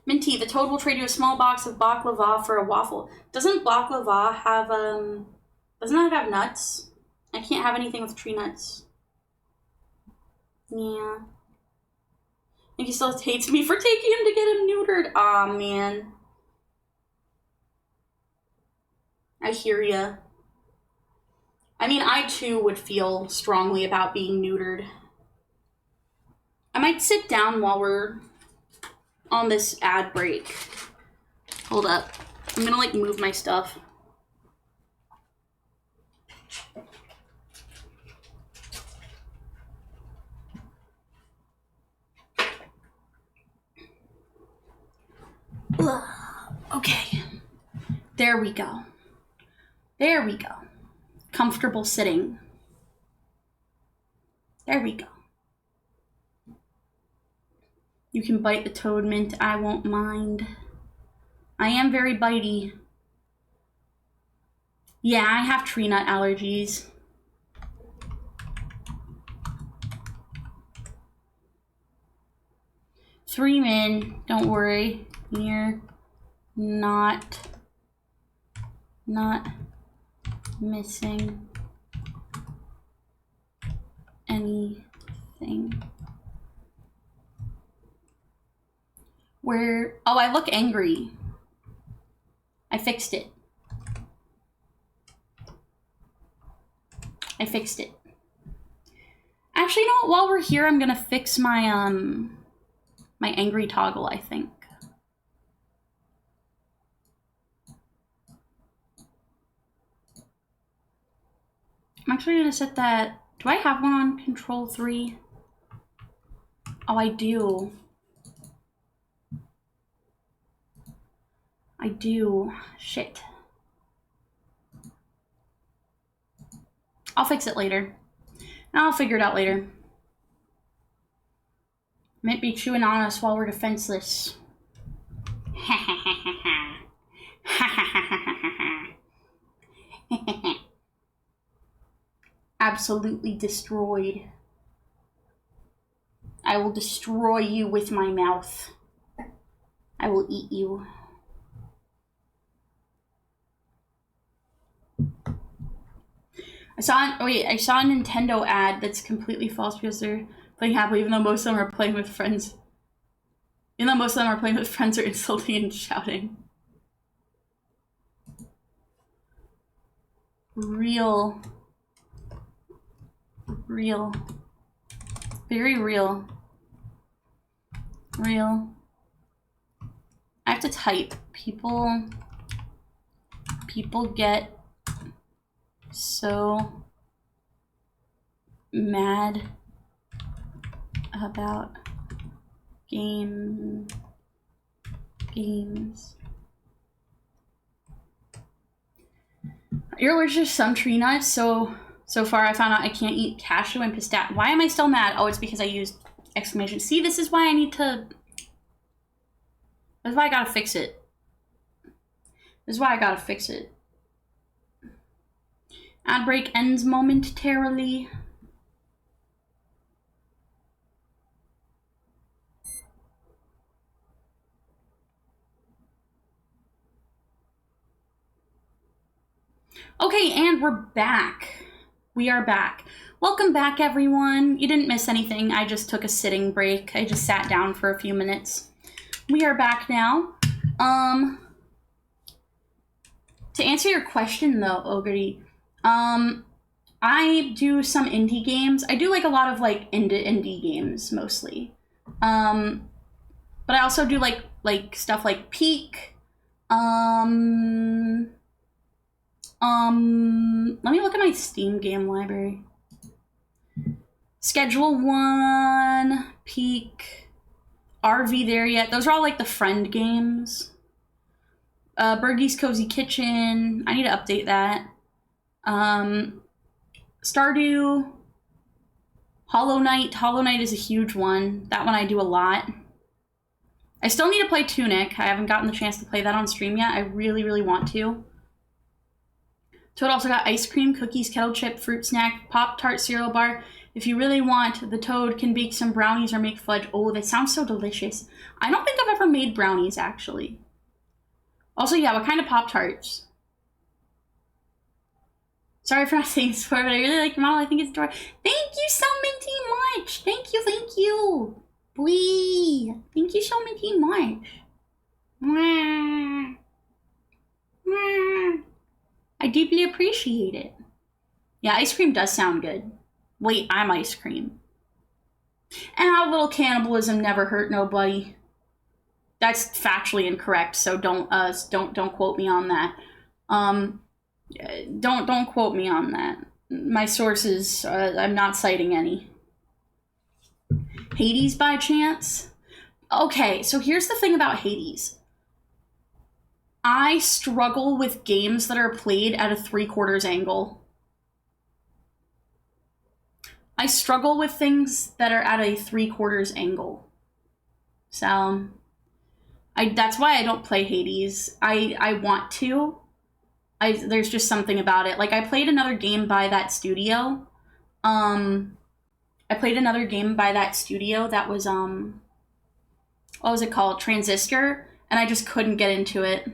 Speaker 1: Minty, the Toad will trade you a small box of baklava for a waffle. Doesn't baklava have, doesn't that have nuts? I can't have anything with tree nuts. Yeah. I think he still hates me for taking him to get him neutered. Aw, man. I hear ya. I mean, I too would feel strongly about being neutered. I might sit down while we're on this ad break. Hold up. I'm gonna like move my stuff. Ugh. Okay. There we go. There we go. Comfortable sitting. There we go. You can bite the toad, Mint. I won't mind. I am very bitey. Yeah, I have tree nut allergies. Three men, don't worry. You're not missing anything. Where, oh, I look angry. I fixed it. I fixed it. Actually, you know what? While we're here, I'm gonna fix my my angry toggle, I think. I'm actually gonna set that. Do I have one on Control 3? Oh, I do. I do. Shit. I'll fix it later. I'll figure it out later. Might be chewing on us while we're defenseless. Absolutely destroyed. I will destroy you with my mouth. I will eat you. I saw a Nintendo ad that's completely false because they're playing happily, even though most of them are playing with friends. Even though most of them are playing with friends or insulting and shouting. Real. Real. Very real. Real. I have to type. People get so mad about games. You're allergic to some tree nuts, so far I found out I can't eat cashew and pistachio. Why am I still mad? Oh, it's because I used exclamation. See, this is why I need to... That's why I gotta fix it. This is why I gotta fix it. Ad break ends momentarily. Okay, and we're back. We are back. Welcome back, everyone. You didn't miss anything. I just took a sitting break. I just sat down for a few minutes. We are back now. To answer your question, though, Ogre, I do some indie games. I do like a lot of like indie games mostly. But I also do like stuff like peak. Let me look at my Steam game library. Schedule 1, peak, RV there yet. Those are all like the friend games. Bergie's Cozy Kitchen. I need to update that. Stardew. Hollow Knight. Hollow Knight is a huge one. That one I do a lot. I still need to play Tunic. I haven't gotten the chance to play that on stream yet. I really, really want to. Toad also got ice cream, cookies, kettle chip, fruit snack, Pop-Tart cereal bar. If you really want, the Toad can bake some brownies or make fudge. Oh, that sounds so delicious. I don't think I've ever made brownies, actually. Also, yeah, what kind of Pop-Tarts? Sorry for not saying this before, but I really like your model. I think it's adorable. Thank you so minty much. Thank you, thank you. Boy, thank you so minty much. Mwah. Mwah. I deeply appreciate it. Yeah, ice cream does sound good. Wait, I'm ice cream. And a little cannibalism never hurt nobody. That's factually incorrect, so don't quote me on that. Don't quote me on that. My sources, I'm not citing any. Hades by chance? Okay, so here's the thing about Hades. I struggle with games that are played at a 3/4 angle. I struggle with things that are at a 3/4 angle. So, that's why I don't play Hades. I want to. There's just something about it. Like, I played another game by that studio. That was, what was it called? Transistor. And I just couldn't get into it.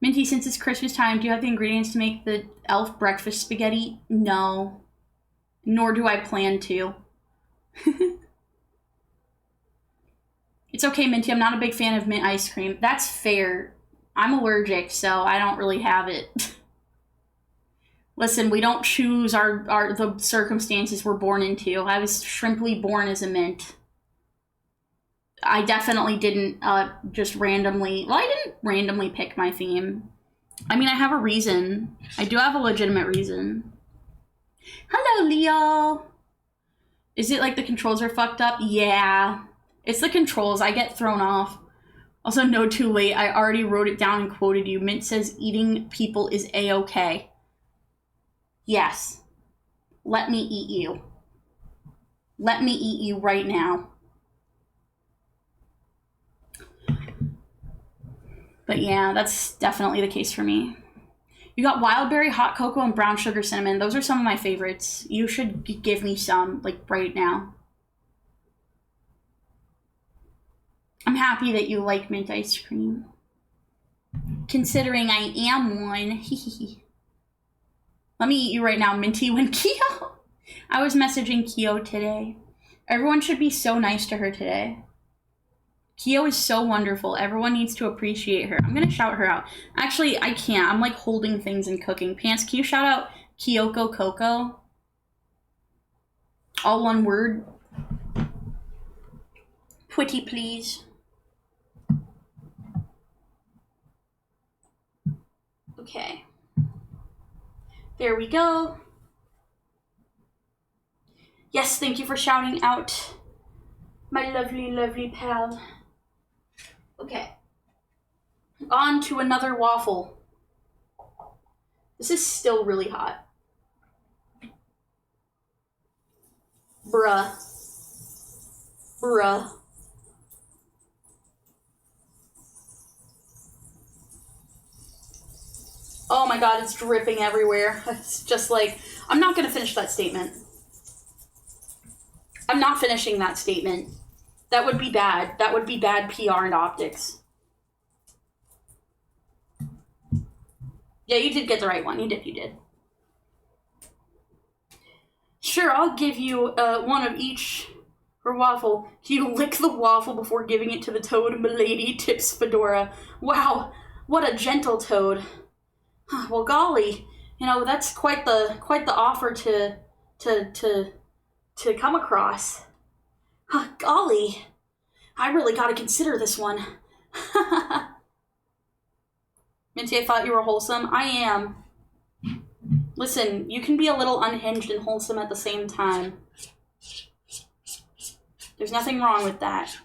Speaker 1: Minty, since it's Christmas time, do you have the ingredients to make the elf breakfast spaghetti? No. Nor do I plan to. It's okay, Minty. I'm not a big fan of mint ice cream. That's fair. I'm allergic, so I don't really have it. Listen, we don't choose the circumstances we're born into. I was shrimply born as a mint. I definitely didn't just randomly... Well, I didn't randomly pick my theme. I mean, I have a reason. I do have a legitimate reason. Hello, Leo! Is it like the controls are fucked up? Yeah. It's the controls. I get thrown off. Also, no, too late. I already wrote it down and quoted you. Mint says eating people is A-okay. Yes. Let me eat you. Let me eat you right now. But yeah, that's definitely the case for me. You got wild berry, hot cocoa, and brown sugar cinnamon. Those are some of my favorites. You should give me some, like, right now. I'm happy that you like mint ice cream. Considering I am one. Let me eat you right now, Minty. When Kyo... I was messaging Kyo today. Everyone should be so nice to her today. Kyo is so wonderful. Everyone needs to appreciate her. I'm going to shout her out. Actually, I can't. I'm like holding things and cooking. Pants, can you shout out Kyoko Coco? All one word. Pretty please. Okay. There we go. Yes, thank you for shouting out my lovely, lovely pal. Okay. On to another waffle. This is still really hot. Bruh. Bruh. Oh my god, it's dripping everywhere. It's just like, I'm not gonna finish that statement. I'm not finishing that statement. That would be bad. That would be bad PR and optics. Yeah, you did get the right one. You did. Sure, I'll give you one of each for waffle. You lick the waffle before giving it to the toad, milady, tips Fedora. Wow, what a gentle toad. Well, golly, you know, that's quite the offer to come across. Golly, I really gotta consider this one. Minty, I thought you were wholesome. I am. Listen, you can be a little unhinged and wholesome at the same time. There's nothing wrong with that.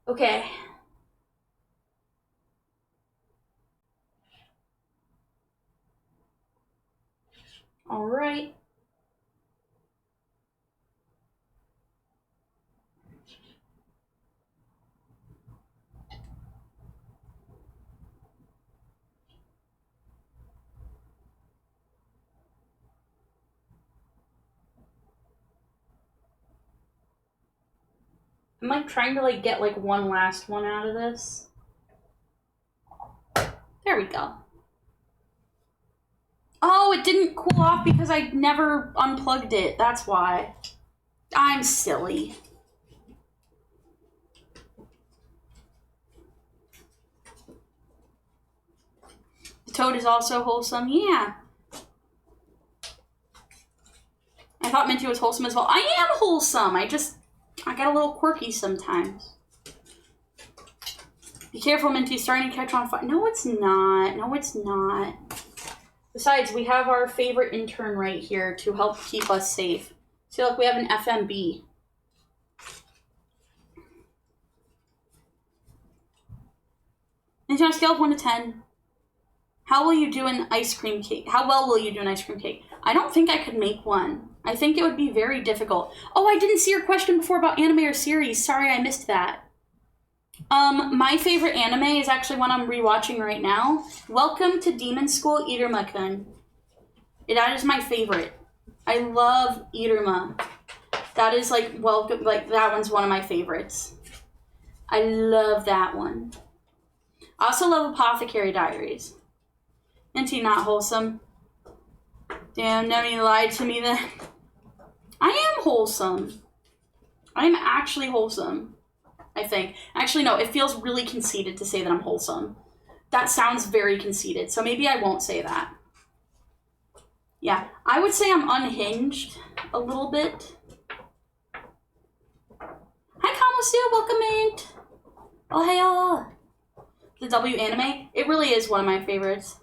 Speaker 1: Okay. All right. I'm like trying to like get like one last one out of this. There we go. Oh, it didn't cool off because I never unplugged it. That's why. I'm silly. The toad is also wholesome. Yeah. I thought Minty was wholesome as well. I am wholesome. I get a little quirky sometimes. Be careful, Minty. Starting to catch on fire. No, it's not. No, it's not. Besides, we have our favorite intern right here to help keep us safe. See, look, we have an FMB. Minty, on a scale of 1 to 10, how will you do an ice cream cake? How well will you do an ice cream cake? I don't think I could make one. I think it would be very difficult. Oh, I didn't see your question before about anime or series. Sorry, I missed that. My favorite anime is actually one I'm rewatching right now. Welcome to Demon School, Iruma-kun. That is my favorite. I love Iruma. That is like, welcome, like that one's one of my favorites. I love that one. I also love Apothecary Diaries. Minty, not wholesome. Damn, Nemi lied to me then. I am wholesome. I am actually wholesome, I think. Actually, no, it feels really conceited to say that I'm wholesome. That sounds very conceited, so maybe I won't say that. Yeah, I would say I'm unhinged a little bit. Hi, Kamosu, welcome in. Oh, hey, the W anime, it really is one of my favorites.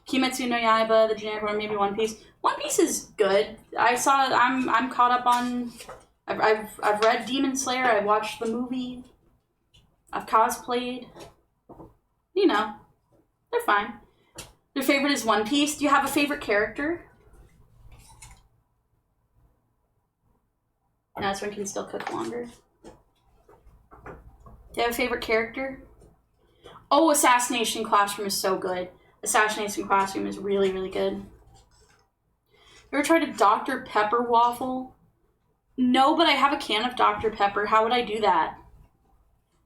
Speaker 1: Kimetsu no Yaiba, the generic one, maybe One Piece. One Piece is good. I'm caught up on. I've read Demon Slayer. I watched the movie. I've cosplayed. You know, they're fine. Your favorite is One Piece. Do you have a favorite character? No, this one can still cook longer. Do you have a favorite character? Oh, Assassination Classroom is so good. Assassination Classroom is really, really good. You ever tried a Dr. Pepper waffle? No, but I have a can of Dr. Pepper. How would I do that?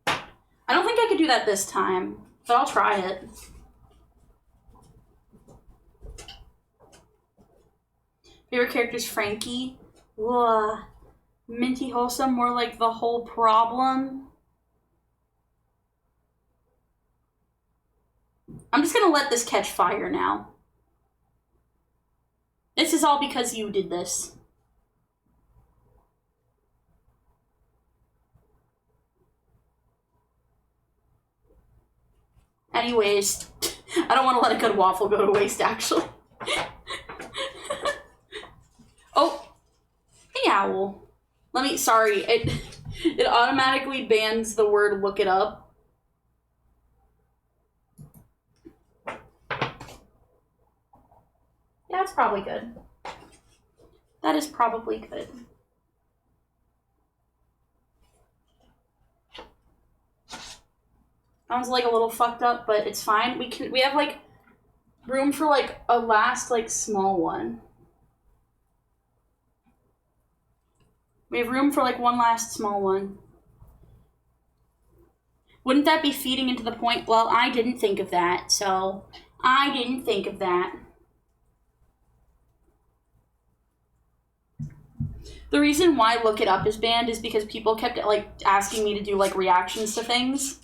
Speaker 1: I don't think I could do that this time, but I'll try it. Favorite character is Frankie. Ugh. Minty wholesome, more like the whole problem. I'm just gonna let this catch fire now. This is all because you did this. Anyways, I don't want to let a good waffle go to waste, actually. Oh, hey, Owl. Sorry, it automatically bans the word look it up. Yeah, that's probably good. That is probably good. Sounds like a little fucked up, but it's fine. We have like room for like a last like small one. We have room for like one last small one. Wouldn't that be feeding into the point? Well, I didn't think of that, so I didn't think of that. The reason why Look It Up is banned is because people kept like asking me to do like reactions to things,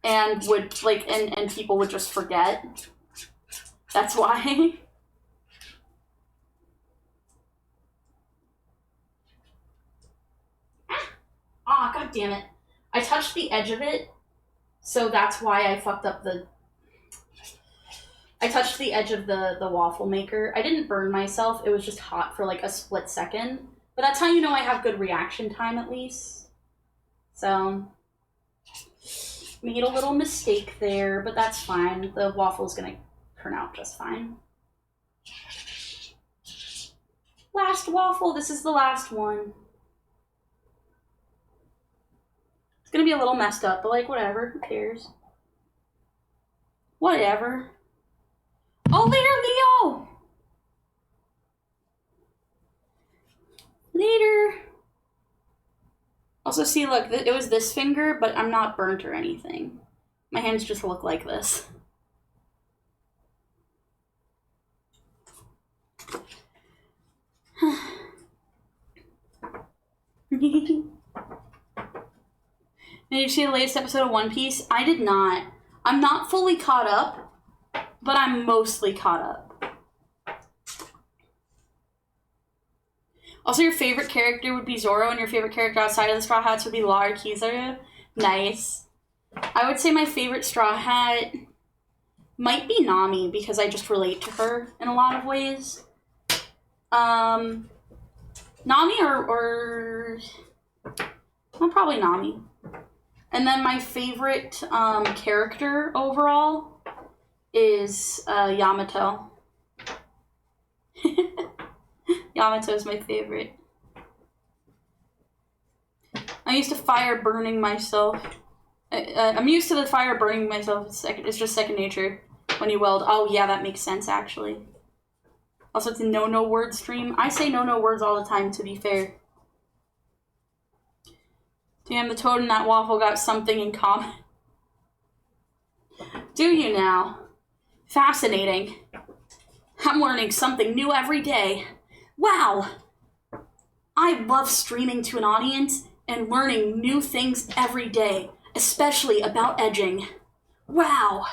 Speaker 1: and would like and people would just forget. That's why. God damn it. I touched the edge of it, so that's why I fucked up the... I touched the edge of the waffle maker. I didn't burn myself. It was just hot for like a split second. But that's how you know I have good reaction time, at least. So, made a little mistake there, but that's fine. The waffle's gonna turn out just fine. Last waffle. This is the last one. It's gonna be a little messed up, but like, whatever. Who cares? Whatever. Oh, later, Leo! Later. Also, see, look, it was this finger, but I'm not burnt or anything. My hands just look like this. Did you see the latest episode of One Piece? I did not. I'm not fully caught up, but I'm mostly caught up. Also, your favorite character would be Zoro, and your favorite character outside of the Straw Hats would be Lara Kizaru. Nice. I would say my favorite Straw Hat might be Nami, because I just relate to her in a lot of ways. Nami or well, probably Nami. And then my favorite character overall is Yamato. Yamato is my favorite. I'm used to fire burning myself. I'm used to the fire burning myself. It's just second nature when you weld. Oh yeah, that makes sense actually. Also, it's a no word stream. I say no words all the time, to be fair. Damn, the toad and that waffle got something in common. Do you now? Fascinating. I'm learning something new every day. Wow! I love streaming to an audience and learning new things every day, especially about edging. Wow!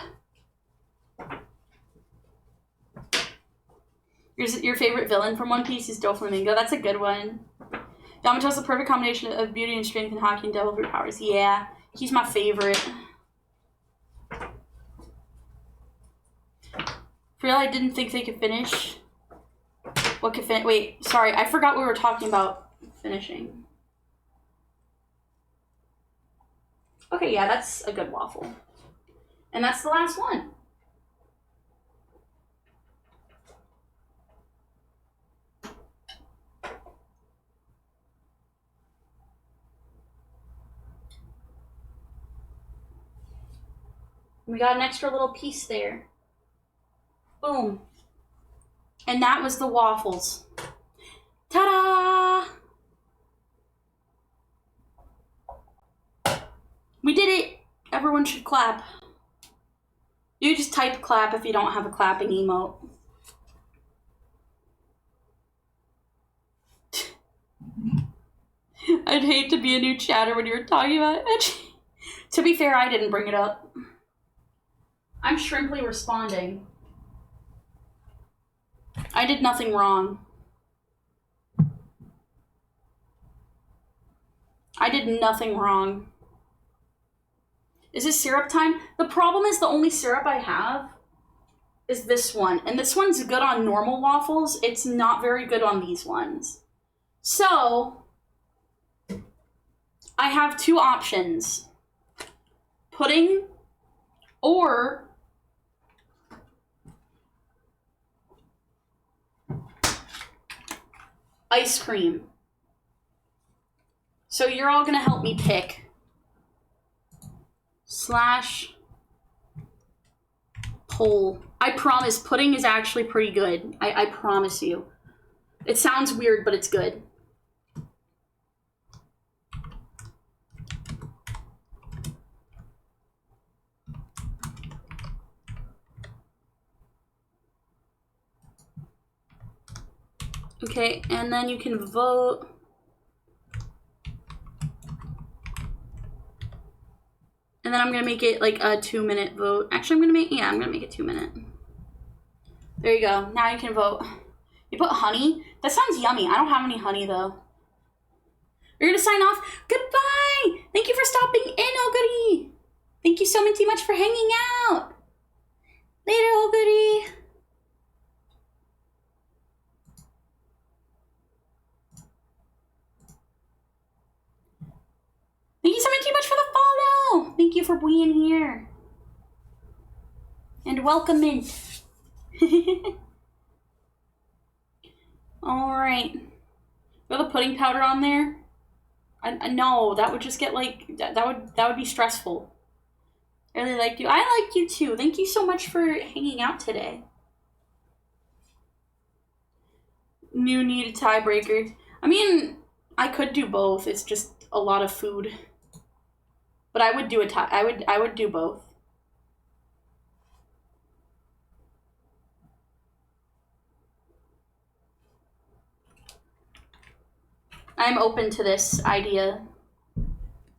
Speaker 1: Your favorite villain from One Piece is Doflamingo. That's a good one. Yamato's the perfect combination of beauty and strength and hockey and devil fruit powers. Yeah, he's my favorite. For real, I didn't think they could finish. What could finish? Wait, sorry, I forgot we were talking about finishing. Okay, yeah, that's a good waffle. And that's the last one. We got an extra little piece there. Boom. And that was the waffles. Ta-da! We did it! Everyone should clap. You just type clap if you don't have a clapping emote. I'd hate to be a new chatter when you were talking about it. To be fair, I didn't bring it up. I'm shrimply responding. I did nothing wrong. I did nothing wrong. Is this syrup time? The problem is the only syrup I have is this one. And this one's good on normal waffles. It's not very good on these ones. So, I have two options. Pudding or ice cream. So you're all gonna help me pick. /poll. I promise, pudding is actually pretty good. I promise you. It sounds weird, but it's good. Okay, and then you can vote. And then I'm gonna make it like a 2-minute vote. Actually, I'm gonna make it 2 minute. There you go. Now you can vote. You put honey? That sounds yummy. I don't have any honey though. You're gonna sign off? Goodbye! Thank you for stopping in, oh goody. Thank you so much for hanging out. Later, oh goody. Thank you so much for the follow. Thank you for being here. And welcome in. Alright. Throw the pudding powder on there. I know, that would just get like, that would be stressful. I really liked you. I liked you too. Thank you so much for hanging out today. New need a tiebreaker. I mean, I could do both. It's just a lot of food. But I would do a tie. I would do both. I'm open to this idea,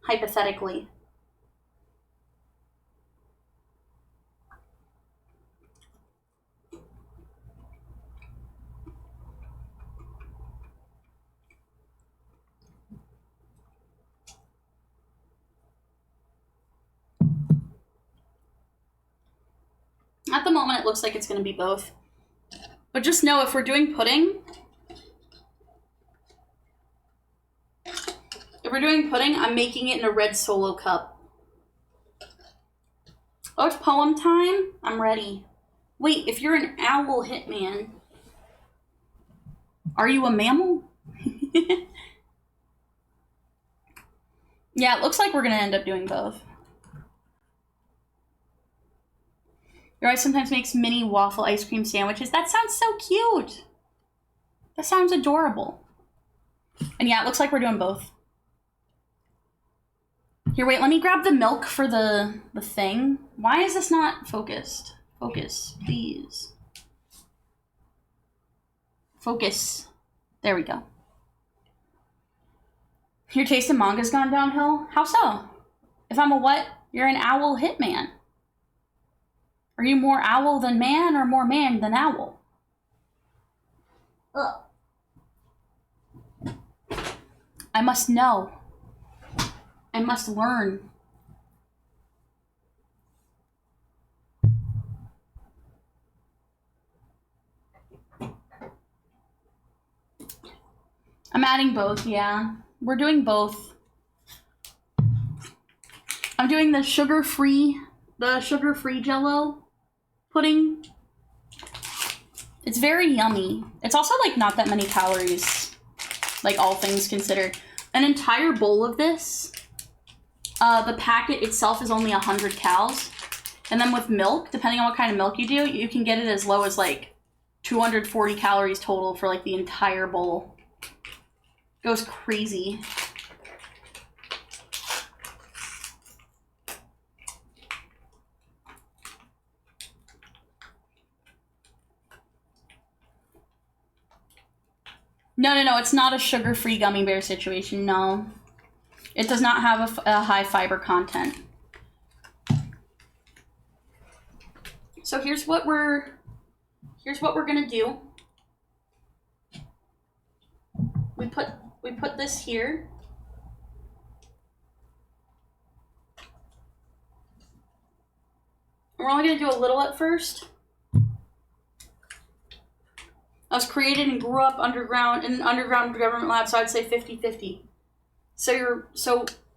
Speaker 1: hypothetically. At the moment, it looks like it's going to be both. But just know, if we're doing pudding, I'm making it in a red Solo cup. Oh, it's poem time? I'm ready. Wait, if you're an owl hitman, are you a mammal? Yeah, it looks like we're going to end up doing both. Your wife sometimes makes mini waffle ice cream sandwiches. That sounds so cute. That sounds adorable. And yeah, it looks like we're doing both. Here, wait, let me grab the milk for the thing. Why is this not focused? Focus, please. Focus. There we go. Your taste in manga's gone downhill? How so? If I'm a what? You're an owl hitman. Are you more owl than man or more man than owl? Ugh. I must know. I must learn. I'm adding both, yeah. We're doing both. I'm doing the sugar-free Jell-O pudding. It's very yummy. It's also like not that many calories, like all things considered. An entire bowl of this, the packet itself is only 100 calories. And then with milk, depending on what kind of milk you do, you can get it as low as like 240 calories total for like the entire bowl. Goes crazy. No, it's not a sugar-free gummy bear situation, no. It does not have a high fiber content. So here's what we're gonna do. We put this here. We're only gonna do a little at first. I was created and grew up underground in an underground government lab, so I'd say 50-50. So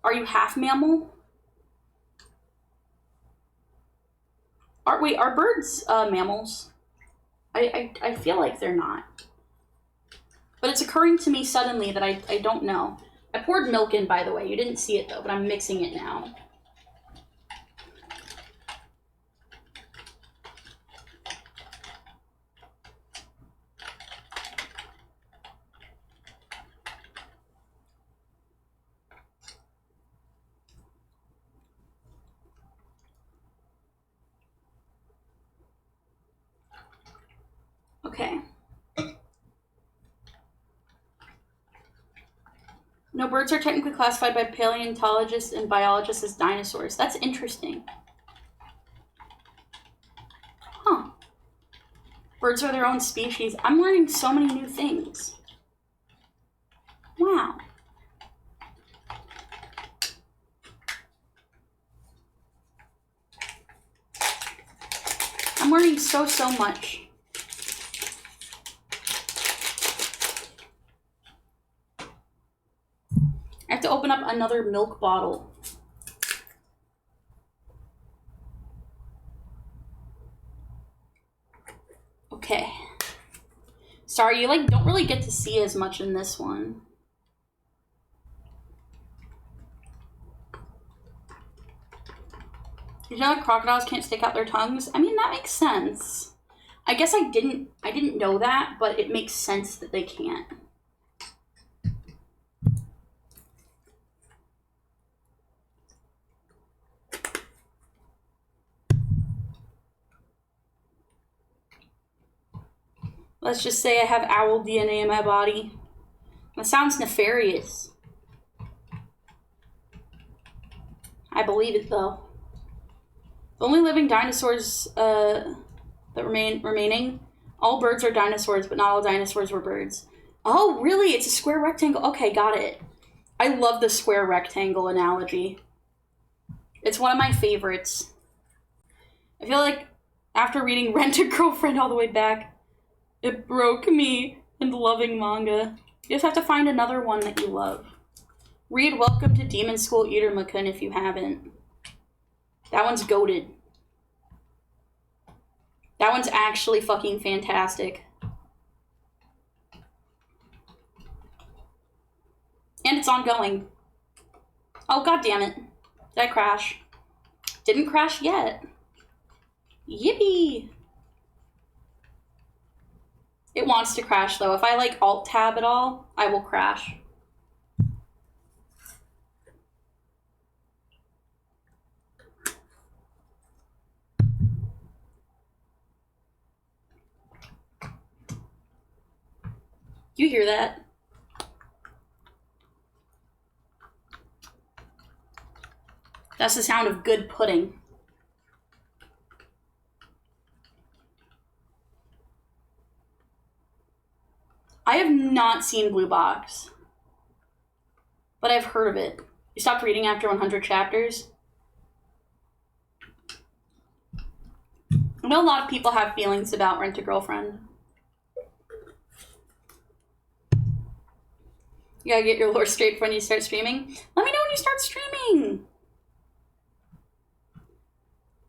Speaker 1: are you half mammal? Are birds mammals? I feel like they're not. But it's occurring to me suddenly that I don't know. I poured milk in, by the way. You didn't see it though, but I'm mixing it now. Okay. No, birds are technically classified by paleontologists and biologists as dinosaurs. That's interesting. Huh. Birds are their own species. I'm learning so many new things. Wow. I'm learning so much. I have to open up another milk bottle. Okay. Sorry, you like don't really get to see as much in this one. You know like crocodiles can't stick out their tongues? I mean, that makes sense. I guess I didn't know that, but it makes sense that they can't. Let's just say I have owl DNA in my body. That sounds nefarious. I believe it though. The only living dinosaurs that remaining, all birds are dinosaurs, but not all dinosaurs were birds. Oh, really? It's a square rectangle. Okay, got it. I love the square rectangle analogy. It's one of my favorites. I feel like after reading Rent-A-Girlfriend all the way back, it broke me into loving manga. You just have to find another one that you love. Read Welcome to Demon School Itermakun if you haven't. That one's goated. That one's actually fucking fantastic. And it's ongoing. Oh, god damn it. Did I crash? Didn't crash yet. Yippee! It wants to crash though. If I like alt-tab it all, I will crash. You hear that? That's the sound of good pudding. I have not seen Blue Box, but I've heard of it. You stopped reading after 100 chapters? I know a lot of people have feelings about Rent-A-Girlfriend. You gotta get your lore straight when you start streaming. Let me know when you start streaming.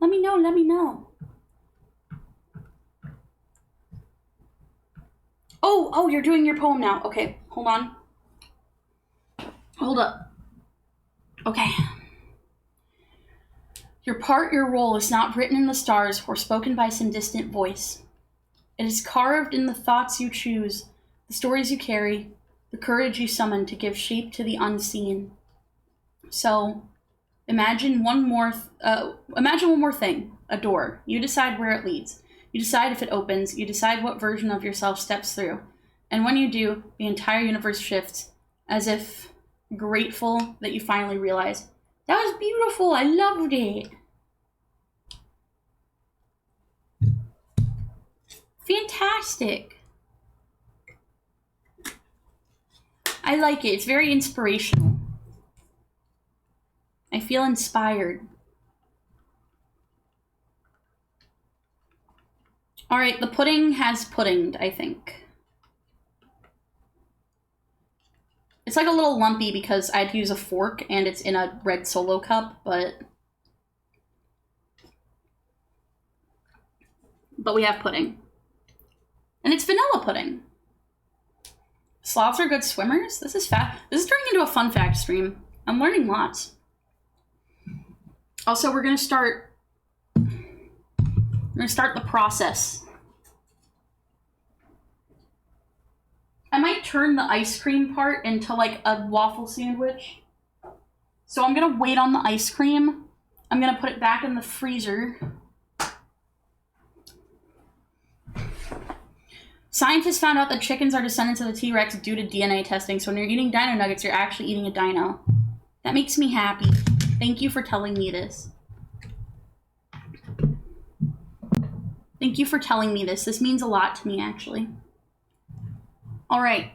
Speaker 1: Let me know. Oh, you're doing your poem now. Okay, hold on. Hold up. Okay. Your part, your role is not written in the stars or spoken by some distant voice. It is carved in the thoughts you choose, the stories you carry, the courage you summon to give shape to the unseen. So, imagine one more thing, a door. You decide where it leads. You decide if it opens. You decide what version of yourself steps through. And when you do, the entire universe shifts, as if grateful that you finally realize, that was beautiful, I loved it. Fantastic. I like it. It's very inspirational. I feel inspired. All right, the pudding has puddinged, I think. It's like a little lumpy because I had to use a fork and it's in a red Solo cup, but we have pudding. And it's vanilla pudding. Sloths are good swimmers? This is fast. This is turning into a fun fact stream. I'm learning lots. Also, we're gonna start the process. I might turn the ice cream part into like a waffle sandwich. So I'm gonna wait on the ice cream. I'm gonna put it back in the freezer. Scientists found out that chickens are descendants of the T-Rex due to DNA testing. So when you're eating dino nuggets, you're actually eating a dino. That makes me happy. Thank you for telling me this. Thank you for telling me this. This means a lot to me, actually. All right.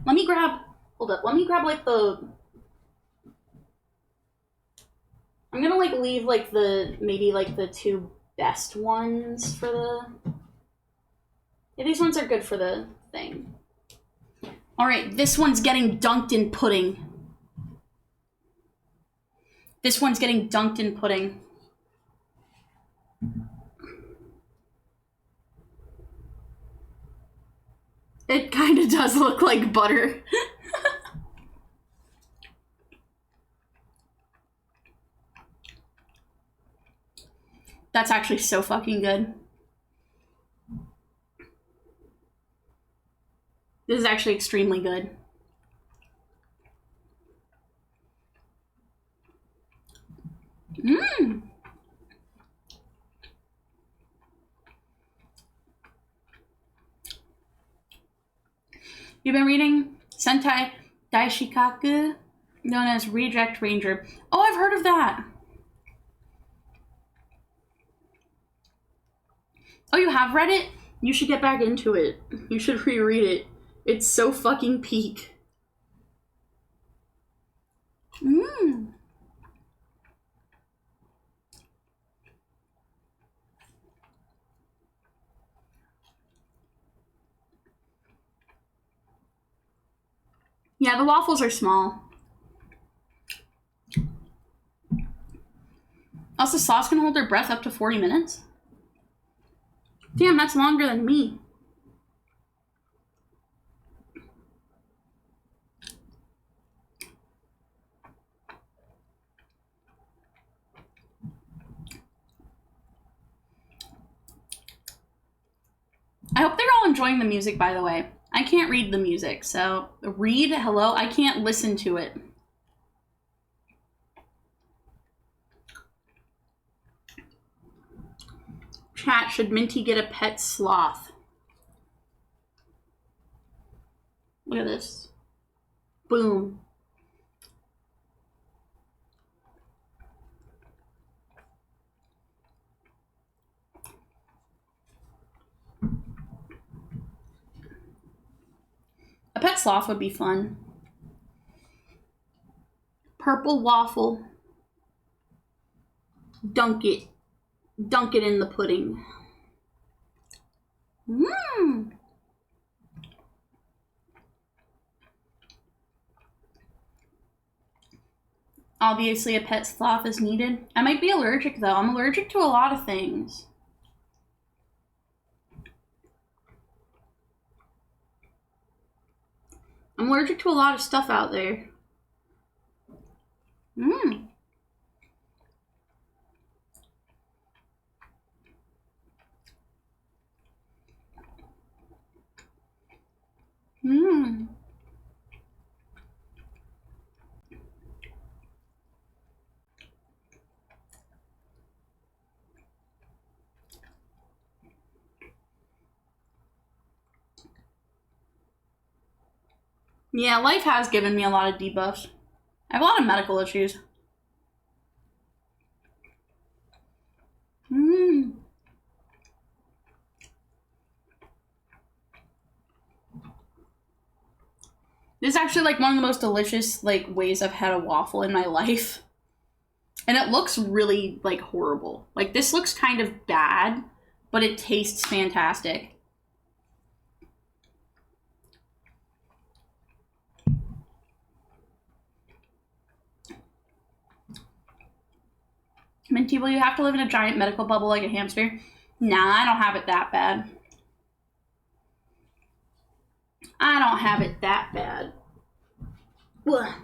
Speaker 1: Let me grab like the... I'm gonna like leave like maybe like the 2 best ones for the... Yeah, these ones are good for the thing. All right, this one's getting dunked in pudding. This one's getting dunked in pudding. It kind of does look like butter. That's actually so fucking good. This is actually extremely good. Mmm. You've been reading Sentai Daishikaku, known as Reject Ranger. Oh, I've heard of that. Oh, you have read it? You should get back into it. You should reread it. It's so fucking peak. Mmm. Yeah, the waffles are small. Also, sloths can hold their breath up to 40 minutes. Damn, that's longer than me. I hope they're all enjoying the music, by the way. I can't read the music, so read, hello, I can't listen to it. Chat, should Minty get a pet sloth? Look at this. Boom. A pet sloth would be fun. Purple waffle. Dunk it. Dunk it in the pudding. Mmm. Obviously, a pet sloth is needed. I might be allergic, though. I'm allergic to a lot of things. I'm allergic to a lot of stuff out there. Mmm. Mmm. Yeah, life has given me a lot of debuffs. I have a lot of medical issues. Mmm. This is actually like one of the most delicious like ways I've had a waffle in my life. And it looks really like horrible. Like this looks kind of bad, but it tastes fantastic. Minty, will you have to live in a giant medical bubble like a hamster? Nah, I don't have it that bad. I don't have it that bad. Ugh.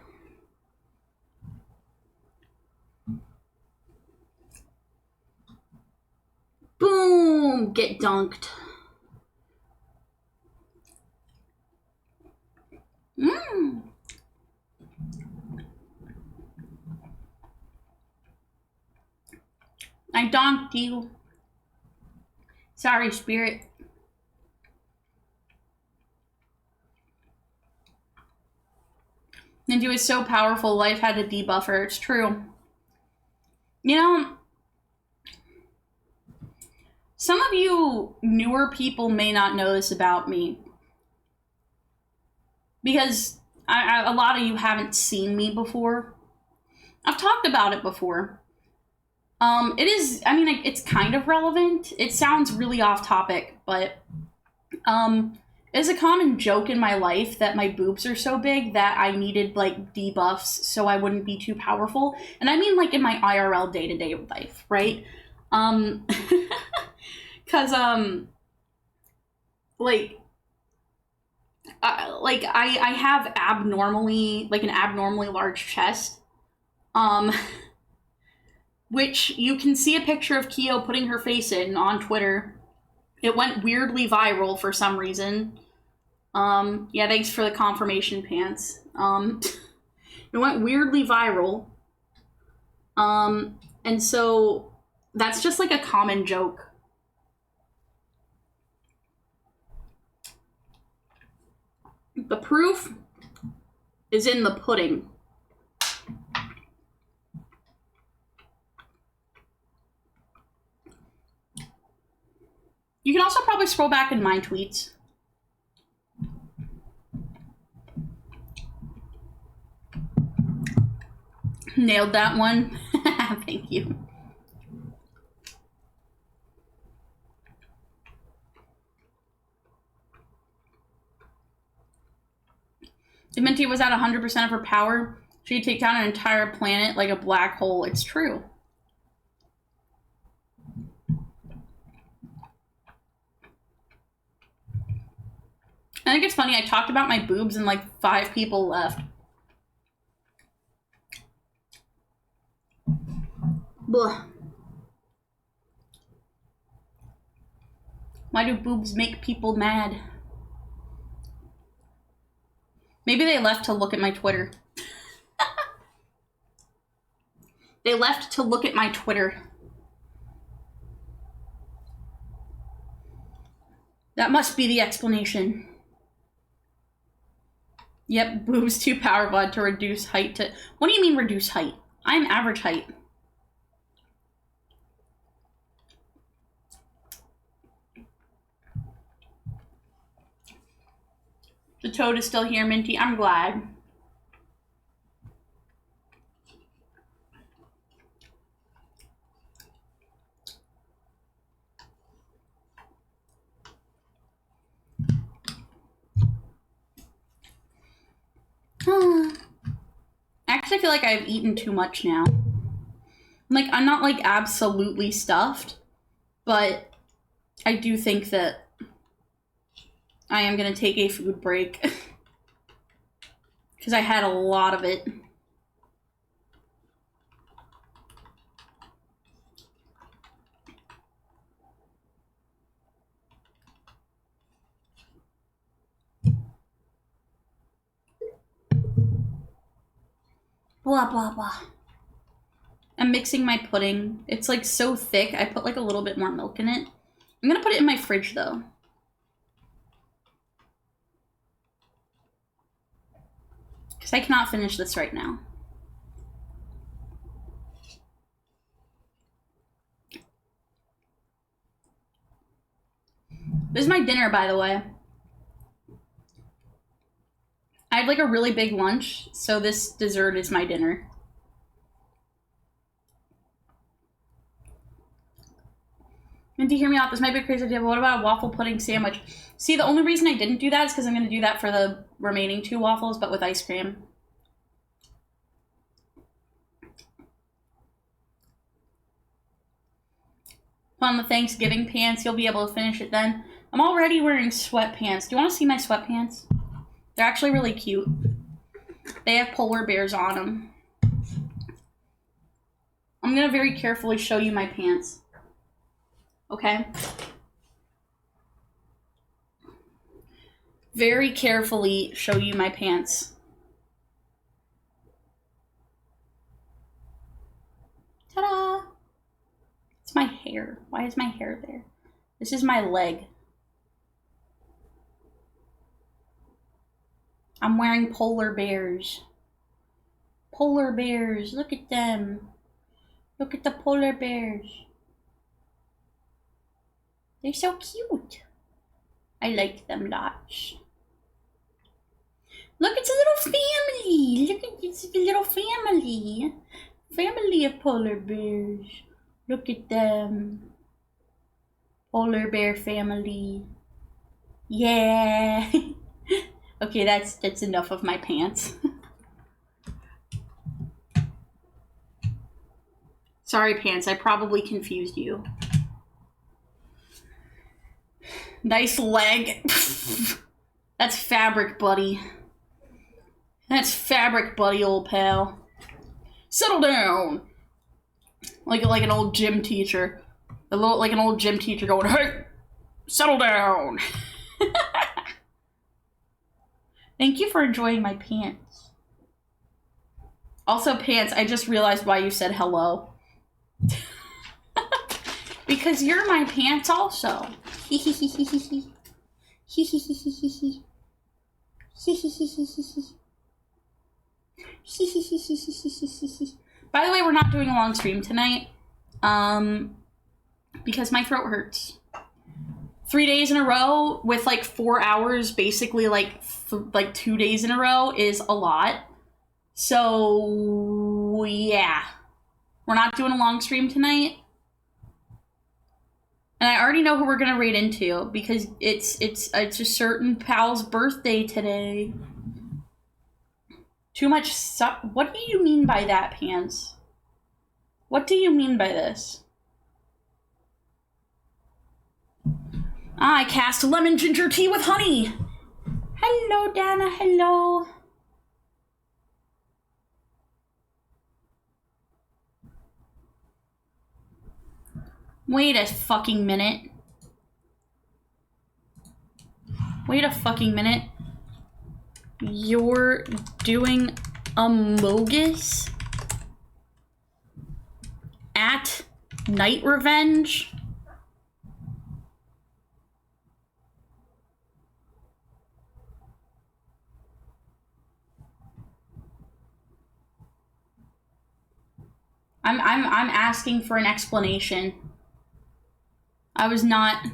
Speaker 1: Boom! Get dunked. Mmm. I donked you. Sorry, spirit. Ninja was so powerful, life had to debuff her. It's true. You know, some of you newer people may not know this about me. Because a lot of you haven't seen me before. I've talked about it before. It is, I mean, it's kind of relevant. It sounds really off topic, but it's a common joke in my life that my boobs are so big that I needed, like, debuffs so I wouldn't be too powerful. And I mean, like, in my IRL day-to-day life, right? Because, I have abnormally, like, an abnormally large chest. Which you can see a picture of Keo putting her face in on Twitter. It went weirdly viral for some reason. Yeah, thanks for the confirmation, Pants. It went weirdly viral. And so that's just like a common joke. The proof is in the pudding. You can also probably scroll back in my tweets. Nailed that one. Thank you. If Minty was at 100% of her power, she'd take down an entire planet like a black hole. It's true. I think it's funny, I talked about my boobs and like 5 people left. Blah. Why do boobs make people mad? Maybe they left to look at my Twitter. They left to look at my Twitter. That must be the explanation. Yep, boobs too powerful to reduce height to... What do you mean reduce height? I'm average height. The toad is still here, Minty. I'm glad. Actually, I feel like I've eaten too much now. Like, I'm not, like, absolutely stuffed, but I do think that I am going to take a food break. Because I had a lot of it. Blah, blah, blah. I'm mixing my pudding. It's, like, so thick. I put, like, a little bit more milk in it. I'm gonna put it in my fridge, though. Because I cannot finish this right now. This is my dinner, by the way. I had, like, a really big lunch, so this dessert is my dinner. And to hear me out, this might be a crazy idea, but what about a waffle pudding sandwich? See, the only reason I didn't do that is because I'm going to do that for the remaining 2 waffles, but with ice cream. On the Thanksgiving pants, you'll be able to finish it then. I'm already wearing sweatpants. Do you want to see my sweatpants? They're actually really cute. They have polar bears on them. I'm going to very carefully show you my pants. Okay? Very carefully show you my pants. Ta-da! It's my hair. Why is my hair there? This is my leg. I'm wearing polar bears. Polar bears. Look at them. Look at the polar bears. They're so cute. I like them lots. Look, it's a little family. Look at it's a little family. Family of polar bears. Look at them. Polar bear family. Yeah. Okay, that's enough of my pants. Sorry, pants, I probably confused you. Nice leg. That's fabric, buddy. That's fabric, buddy, old pal. Settle down. Like an old gym teacher. Like an old gym teacher going, hey, settle down. Thank you for enjoying my pants. Also, pants, I just realized why you said hello. Because you're my pants also. By the way, we're not doing a long stream tonight. Because my throat hurts. 3 days in a row with like 4 hours, basically like 2 days in a row is a lot. So yeah, we're not doing a long stream tonight. And I already know who we're gonna raid into because it's a certain pal's birthday today. Too much what do you mean by that, Pants? What do you mean by this? I cast lemon ginger tea with honey. Hello, Dana. Hello. Wait a fucking minute. Wait a fucking minute. You're doing a Mogus at Night Revenge? I'm asking for an explanation. I was not.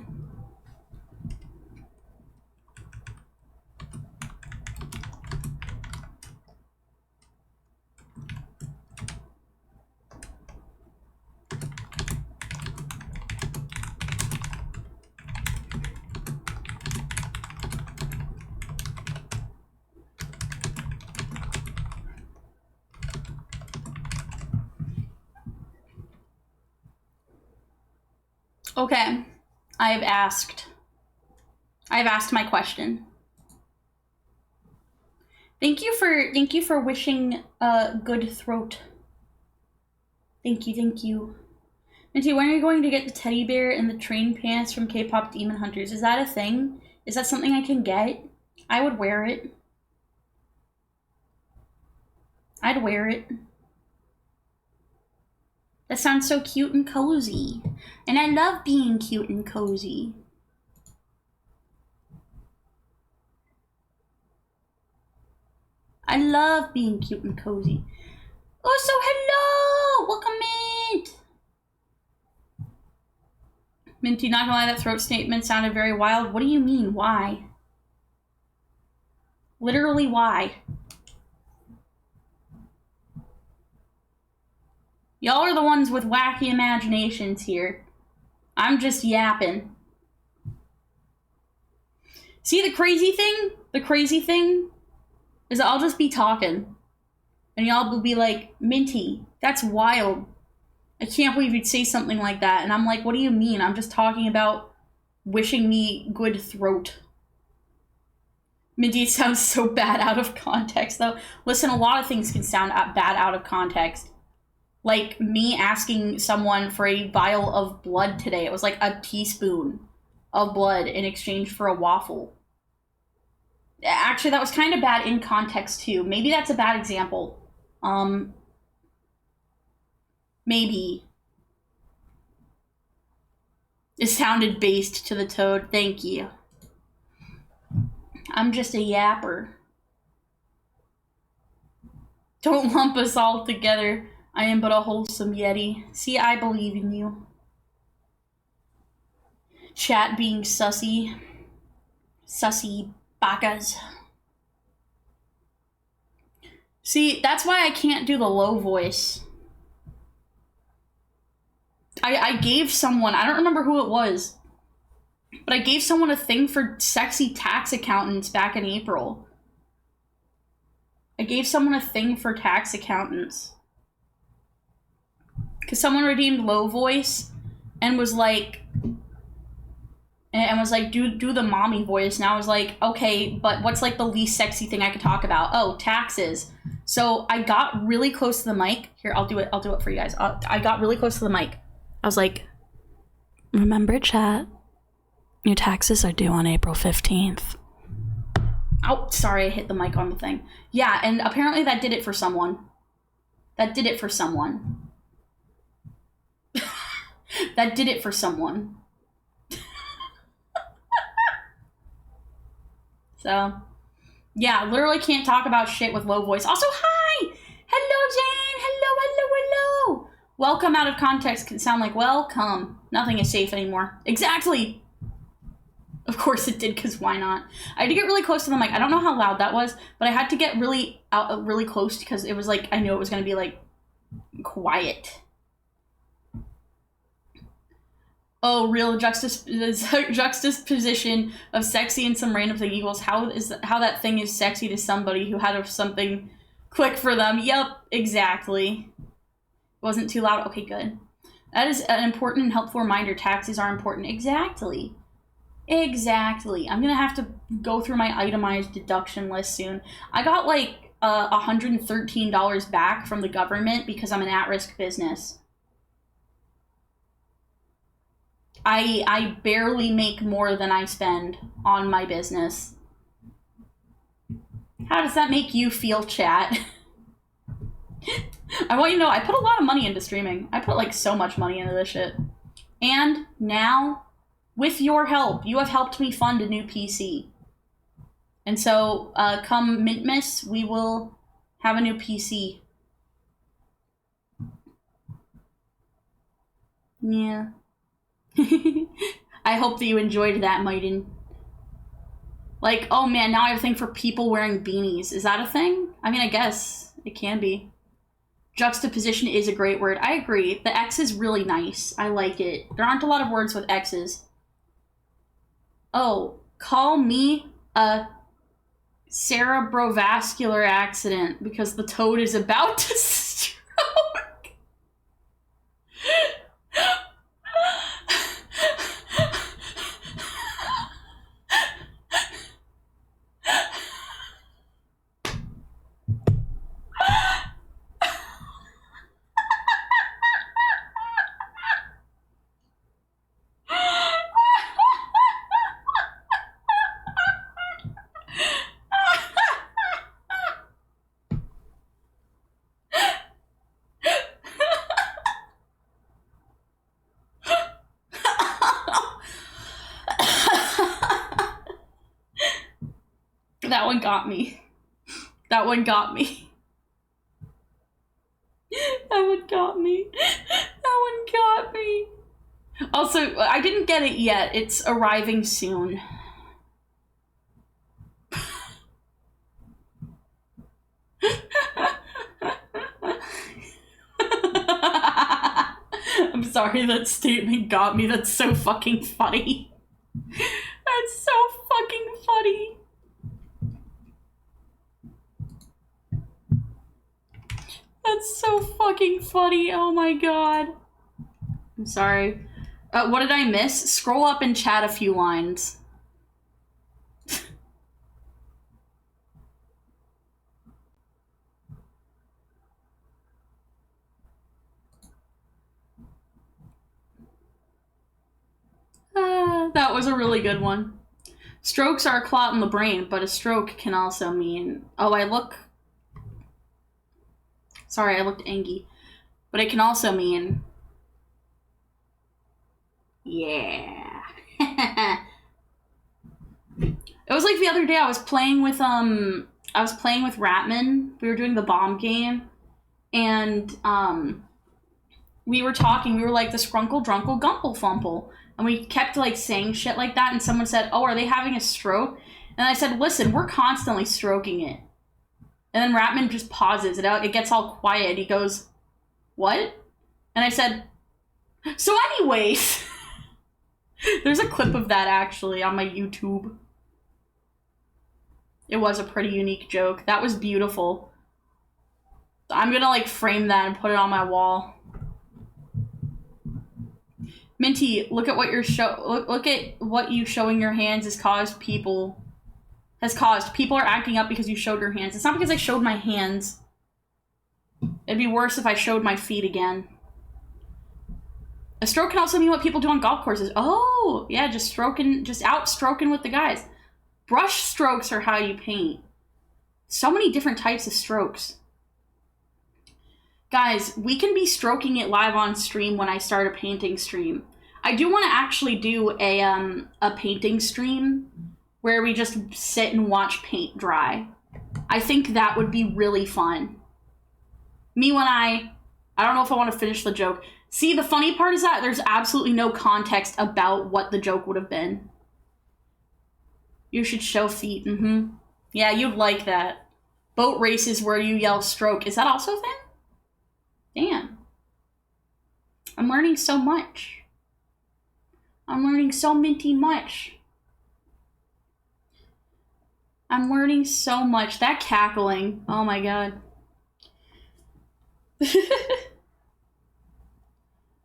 Speaker 1: Okay, I've asked my question. Thank you for wishing a good throat. Thank you. Minty, when are you going to get the teddy bear and the train pants from K-pop Demon Hunters? Is that a thing? Is that something I can get? I would wear it. I'd wear it. That sounds so cute and cozy. And I love being cute and cozy. I love being cute and cozy. Oh, so hello! Welcome in! Minty, not gonna lie, that throat statement sounded very wild. What do you mean? Why? Literally, why? Y'all are the ones with wacky imaginations here. I'm just yapping. See, the crazy thing? The crazy thing is I'll just be talking. And y'all will be like, Minty, that's wild. I can't believe you'd say something like that. And I'm like, what do you mean? I'm just talking about wishing me good throat. Minty, it sounds so bad out of context, though. Listen, a lot of things can sound bad out of context. Like me asking someone for a vial of blood today. It was like a teaspoon of blood in exchange for a waffle. Actually, that was kind of bad in context, too. Maybe that's a bad example. Maybe. It sounded based to the toad. Thank you. I'm just a yapper. Don't lump us all together. I am but a wholesome yeti. See, I believe in you. Chat being sussy. Sussy bakas. See, that's why I can't do the low voice. I gave someone, I don't remember who it was, but I gave someone a thing for sexy tax accountants back in April. I gave someone a thing for tax accountants. Because someone redeemed low voice and was like, do the mommy voice. And I was like, okay, but what's like the least sexy thing I could talk about? Oh, taxes. So I got really close to the mic. Here, I'll do it for you guys. I got really close to the mic. I was like, remember, chat, your taxes are due on April 15th. Oh, sorry, I hit the mic on the thing. Yeah, and apparently that did it for someone. That did it for someone. That did it for someone. So, yeah, literally can't talk about shit with low voice. Also, hi! Hello, Jane! Hello! Welcome out of context can sound like welcome. Nothing is safe anymore. Exactly! Of course it did, because why not? I had to get really close to the mic. I don't know how loud that was, but I had to get really close because it was like, I knew it was going to be like quiet. Oh, real juxtaposition of sexy and some random thing equals how that thing is sexy to somebody who had something quick for them. Yup, exactly. Wasn't too loud. Okay, good. That is an important and helpful reminder. Taxes are important. Exactly. I'm gonna have to go through my itemized deduction list soon. I got like $113 back from the government because I'm an at-risk business. I barely make more than I spend on my business. How does that make you feel, chat? I want you to know, I put a lot of money into streaming. I put like so much money into this shit. And now, with your help, you have helped me fund a new PC. And so, come Mintmas, we will have a new PC. Yeah. I hope that you enjoyed that, Maiden. Like, oh man, now I have a thing for people wearing beanies. Is that a thing? I mean, I guess it can be. Juxtaposition is a great word. I agree. The X is really nice. I like it. There aren't a lot of words with X's. Oh, call me a cerebrovascular accident because the toad is about to stroke. That one got me. That one got me. That one got me. That one got me. Also, I didn't get it yet. It's arriving soon. I'm sorry, that statement got me. That's so fucking funny. That's so fucking funny. That's so fucking funny. Oh my god. I'm sorry. What did I miss? Scroll up and chat a few lines. That was a really good one. Strokes are a clot in the brain, but a stroke can also mean... Oh, I look... Sorry, I looked angy. But it can also mean... Yeah. It was like the other day I was playing with Ratman. We were doing the bomb game. And we were talking, we were like the Scrunkle Drunkle Gumple Fumple. And we kept like saying shit like that, and someone said, oh, are they having a stroke? And I said, listen, we're constantly stroking it. And then Ratman just pauses, it gets all quiet. He goes, what? And I said, So anyways, there's a clip of that actually on my YouTube. It was a pretty unique joke. That was beautiful. I'm gonna like frame that and put it on my wall. Minty, look at what you're look at what you showing your hands has caused. People are acting up because you showed your hands. It's not because I showed my hands. It'd be worse if I showed my feet again. A stroke can also mean what people do on golf courses. Oh, yeah, just out stroking with the guys. Brush strokes are how you paint. So many different types of strokes. Guys, we can be stroking it live on stream when I start a painting stream. I do want to actually do a painting stream where we just sit and watch paint dry. I think that would be really fun. I don't know if I want to finish the joke. See, the funny part is that there's absolutely no context about what the joke would have been. You should show feet. Yeah, you'd like that. Boat races where you yell stroke. Is that also a thing? Damn. I'm learning so much. I'm learning so minty much. I'm learning so much. That cackling. Oh my god.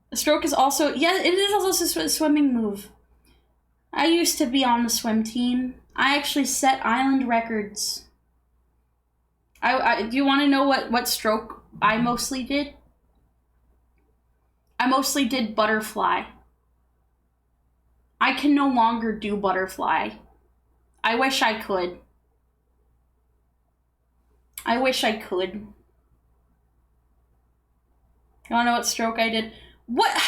Speaker 1: A stroke is also... Yeah, it is also a swimming move. I used to be on the swim team. I actually set island records. Do you want to know what stroke I mostly did? I mostly did butterfly. I can no longer do butterfly. I wish I could. I wish I could. You wanna know what stroke I did? What?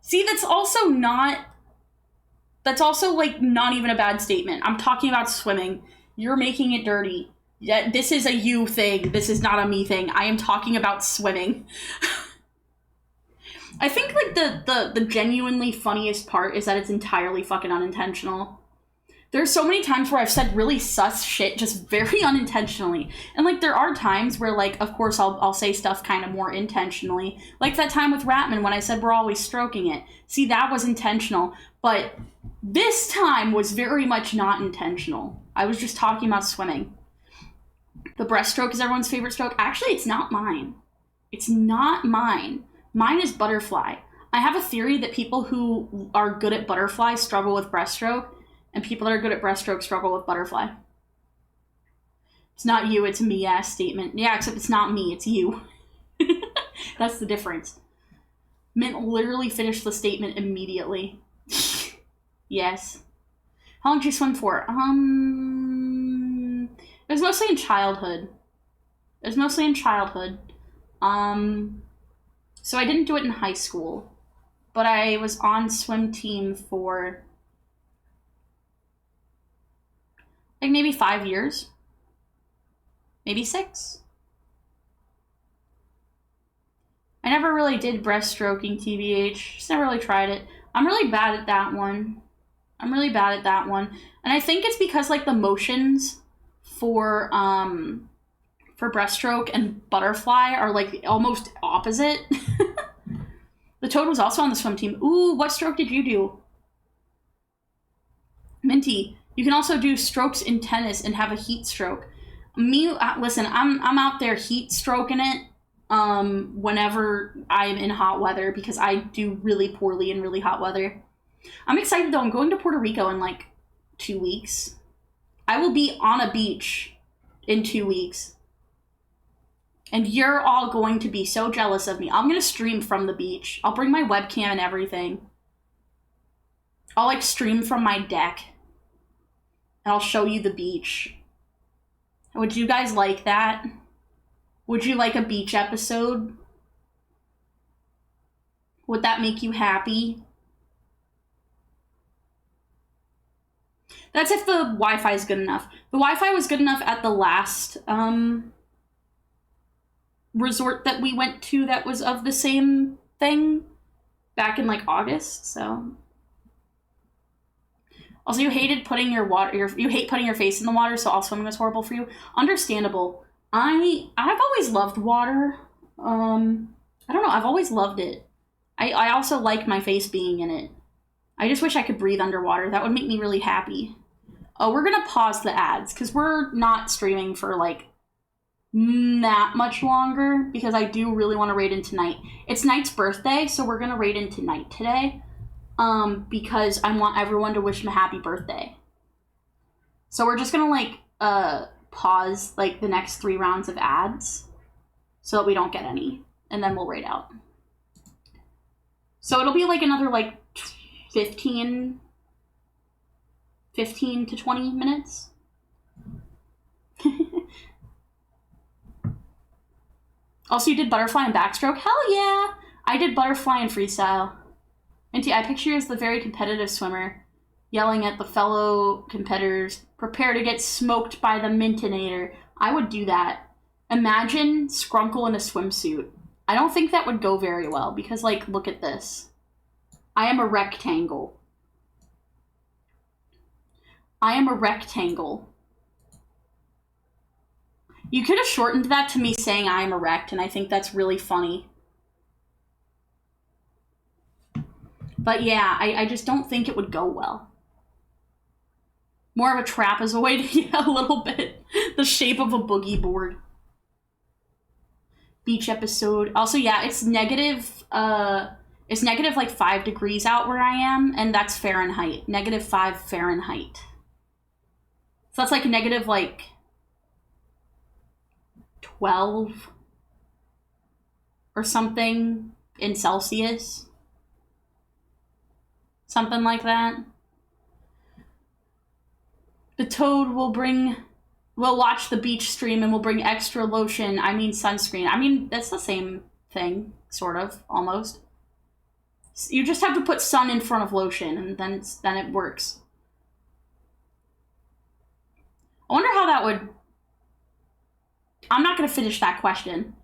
Speaker 1: See, that's also like not even a bad statement. I'm talking about swimming. You're making it dirty. Yeah, this is a you thing. This is not a me thing. I am talking about swimming. I think like the genuinely funniest part is that it's entirely fucking unintentional. There's so many times where I've said really sus shit just very unintentionally. And like there are times where like of course I'll say stuff kind of more intentionally. Like that time with Ratman when I said we're always stroking it. See, that was intentional. But this time was very much not intentional. I was just talking about swimming. The breaststroke is everyone's favorite stroke. Actually, it's not mine. It's not mine. Mine is butterfly. I have a theory that people who are good at butterfly struggle with breaststroke, and people that are good at breaststroke struggle with butterfly. It's not you, it's a me-ass statement. Yeah, except it's not me, it's you. That's the difference. Mint literally finished the statement immediately. Yes. How long did you swim for? It was mostly in childhood. So I didn't do it in high school, but I was on swim team for like maybe 5 years, maybe 6. I never really did breaststroking, TBH, just never really tried it. I'm really bad at that one. And I think it's because like the motions for breaststroke and butterfly are like almost opposite. The Toad was also on the swim team. Ooh, what stroke did you do? Minty, you can also do strokes in tennis and have a heat stroke. Listen, I'm out there heat stroking it whenever I'm in hot weather because I do really poorly in really hot weather. I'm excited though. I'm going to Puerto Rico in like 2 weeks. I will be on a beach in 2 weeks. And you're all going to be so jealous of me. I'm going to stream from the beach. I'll bring my webcam and everything. I'll like stream from my deck. And I'll show you the beach. Would you guys like that? Would you like a beach episode? Would that make you happy? That's if the Wi-Fi is good enough. The Wi-Fi was good enough at the last resort that we went to that was of the same thing back in like August, so. Also, you hated putting you hate putting your face in the water, so all swimming was horrible for you. Understandable. I've always loved water. I don't know, I've always loved it. I also like my face being in it. I just wish I could breathe underwater. That would make me really happy. Oh, we're gonna pause the ads because we're not streaming for like that much longer because I do really want to raid into Night. It's Night's birthday, so we're gonna raid into Night today. Because I want everyone to wish him a happy birthday. So we're just gonna like pause like the next 3 rounds of ads so that we don't get any, and then we'll raid out. So it'll be like another like 15 to 20 minutes. Also, you did butterfly and backstroke? Hell yeah! I did butterfly and freestyle. Minty, I picture you as the very competitive swimmer, yelling at the fellow competitors, prepare to get smoked by the Mintinator. I would do that. Imagine Skrunkle in a swimsuit. I don't think that would go very well, because, like, look at this. I am a rectangle. I am a rectangle. You could have shortened that to me saying I am erect, and I think that's really funny. But yeah, I just don't think it would go well. More of a trapezoid, yeah, a little bit. The shape of a boogie board. Beach episode. Also, yeah, it's negative like 5 degrees out where I am, and that's Fahrenheit. -5 Fahrenheit. So that's like negative like 12 or something in Celsius. Something like that. The toad will watch the beach stream and will bring extra lotion. I mean sunscreen. I mean, that's the same thing, sort of, almost. You just have to put sun in front of lotion, and then it works. I wonder how that would... I'm not going to finish that question.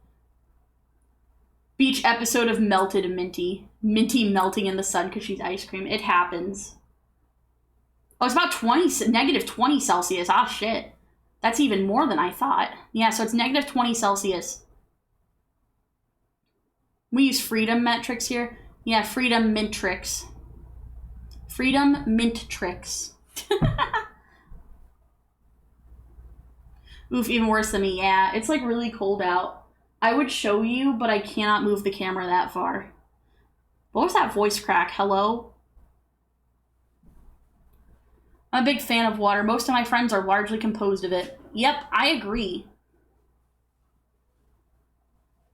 Speaker 1: Beach episode of Melted and Minty. Minty melting in the sun because she's ice cream. It happens. Oh, it's about -20 Celsius. Ah, shit. That's even more than I thought. Yeah, so it's -20 Celsius. We use freedom metrics here. Yeah, freedom mint tricks. Freedom mint tricks. Oof, even worse than me. Yeah, it's like really cold out. I would show you, but I cannot move the camera that far. What was that voice crack? Hello? I'm a big fan of water. Most of my friends are largely composed of it. Yep, I agree.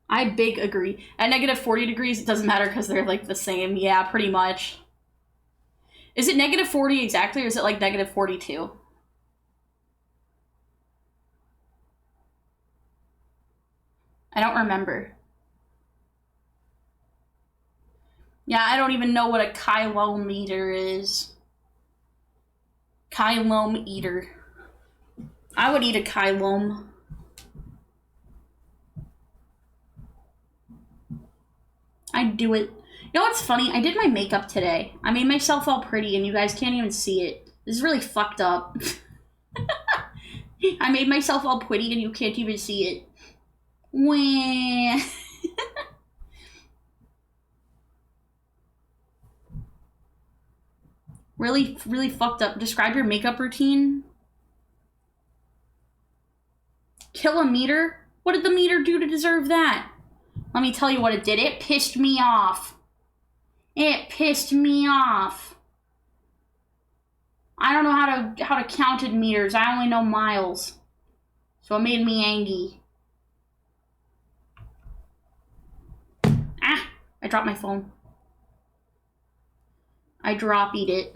Speaker 1: I big agree. At -40 degrees, it doesn't matter because they're like the same. Yeah, pretty much. Is it -40 exactly, or is it like -42? I don't remember. Yeah, I don't even know what a kilometer is. Kilometer. I would eat a kilome. I'd do it. You know what's funny? I did my makeup today. I made myself all pretty and you guys can't even see it. This is really fucked up. I made myself all pretty and you can't even see it. Wah. Really, really fucked up. Describe your makeup routine. Kill a meter? What did the meter do to deserve that? Let me tell you what it did. It pissed me off. It pissed me off. I don't know how to count in meters. I only know miles. So it made me angry. Ah! I dropped my phone. I drop-eat it.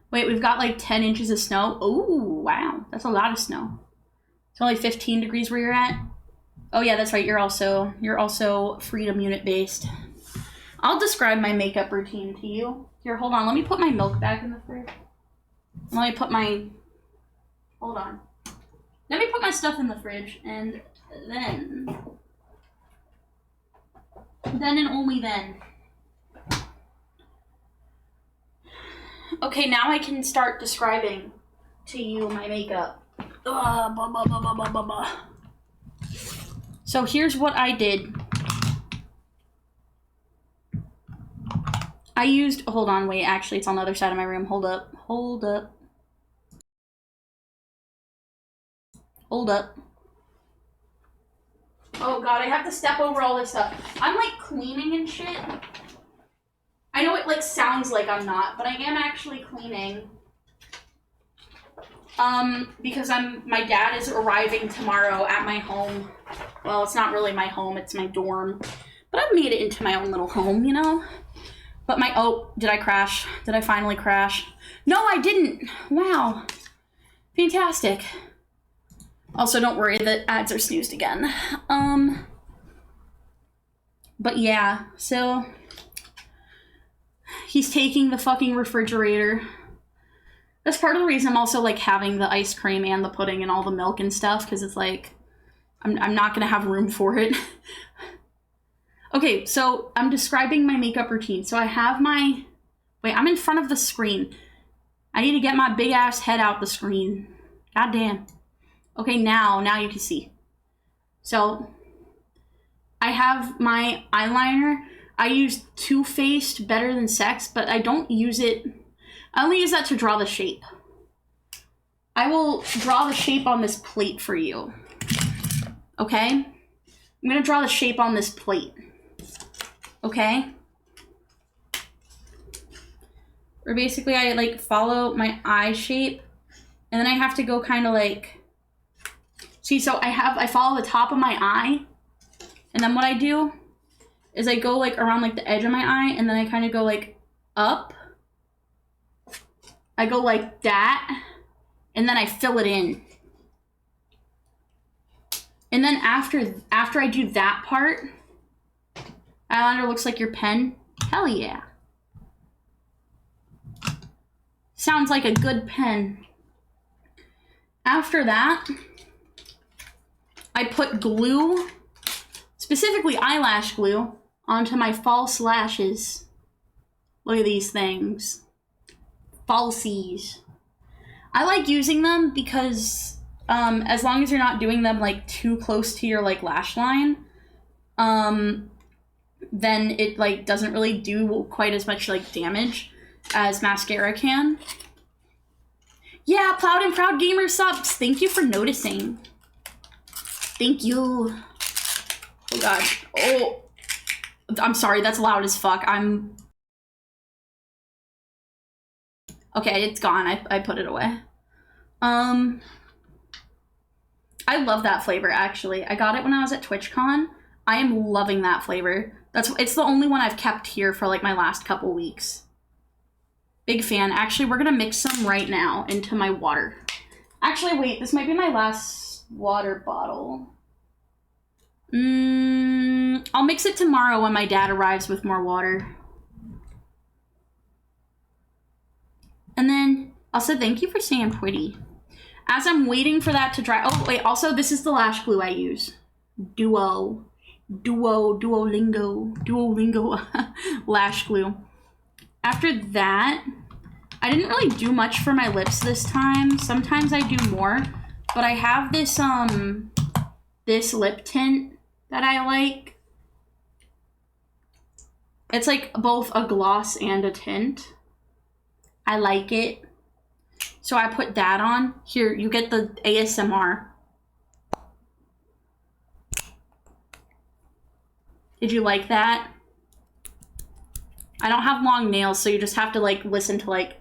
Speaker 1: Wait, we've got like 10 inches of snow. Oh, wow. That's a lot of snow. It's only 15 degrees where you're at. Oh yeah, that's right. You're also freedom unit based. I'll describe my makeup routine to you. Here, hold on. Let me put my milk back in the fridge. Let me put my... Hold on. Let me put my stuff in the fridge, and then and only then. Okay, now I can start describing to you my makeup. So here's what I did. I used, hold on, wait, actually it's on the other side of my room. Hold up. Hold up. Hold up. Oh god, I have to step over all this stuff. I'm like cleaning and shit. I know it like sounds like I'm not, but I am actually cleaning. Because my dad is arriving tomorrow at my home. Well, it's not really my home, it's my dorm. But I've made it into my own little home, you know? But oh, did I crash? Did I finally crash? No, I didn't. Wow. Fantastic. Also, don't worry, the ads are snoozed again. But yeah, so he's taking the fucking refrigerator. That's part of the reason I'm also like having the ice cream and the pudding and all the milk and stuff, because it's like I'm not gonna have room for it. Okay, so I'm describing my makeup routine. So I have my, wait, I'm in front of the screen. I need to get my big ass head out the screen. God damn. Okay, now you can see. So I have my eyeliner. I use Too Faced Better Than Sex, but I don't use it. I only use that to draw the shape. I will draw the shape on this plate for you. Okay? I'm gonna draw the shape on this plate. Okay? Or basically I like follow my eye shape, and then I have to go kind of like, see, so I follow the top of my eye, and then what I do is I go like around like the edge of my eye, and then I kind of go like up. I go like that, and then I fill it in. And then after I do that part, eyeliner looks like your pen. Hell yeah. Sounds like a good pen. After that, I put glue, specifically eyelash glue, onto my false lashes. Look at these things. Falsies. I like using them because as long as you're not doing them like too close to your like lash line, then it like doesn't really do quite as much like damage as mascara can. Yeah, Plowed and Proud Gamersupps, thank you for noticing. Thank you. Oh god. Oh, I'm sorry, that's loud as fuck. Okay, it's gone. I put it away. I love that flavor, actually. I got it when I was at TwitchCon. I am loving that flavor. It's the only one I've kept here for like my last couple weeks. Big fan. Actually, we're gonna mix some right now into my water. Actually, wait, this might be my last water bottle. I'll mix it tomorrow when my dad arrives with more water. And then, also, thank you for saying pretty. As I'm waiting for that to dry, oh wait, also this is the lash glue I use. Duolingo lash glue. After that, I didn't really do much for my lips this time. Sometimes I do more, but I have this this lip tint that I like. It's like both a gloss and a tint. I like it. So I put that on. Here, you get the ASMR. Did you like that? I don't have long nails, so you just have to like listen to like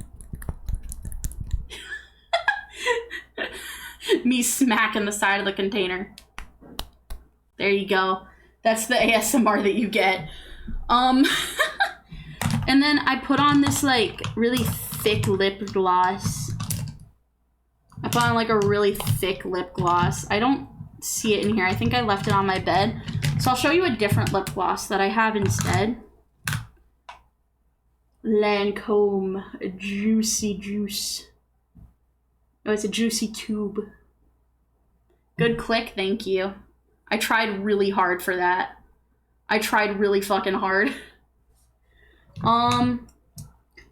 Speaker 1: me smacking the side of the container. There you go. That's the ASMR that you get. And then I put on this like really thick lip gloss. I put on like a really thick lip gloss. I don't see it in here. I think I left it on my bed. So I'll show you a different lip gloss that I have instead. Lancome Juicy Juice. Oh, it's a Juicy Tube. Good click, thank you. I tried really hard for that. I tried really fucking hard. And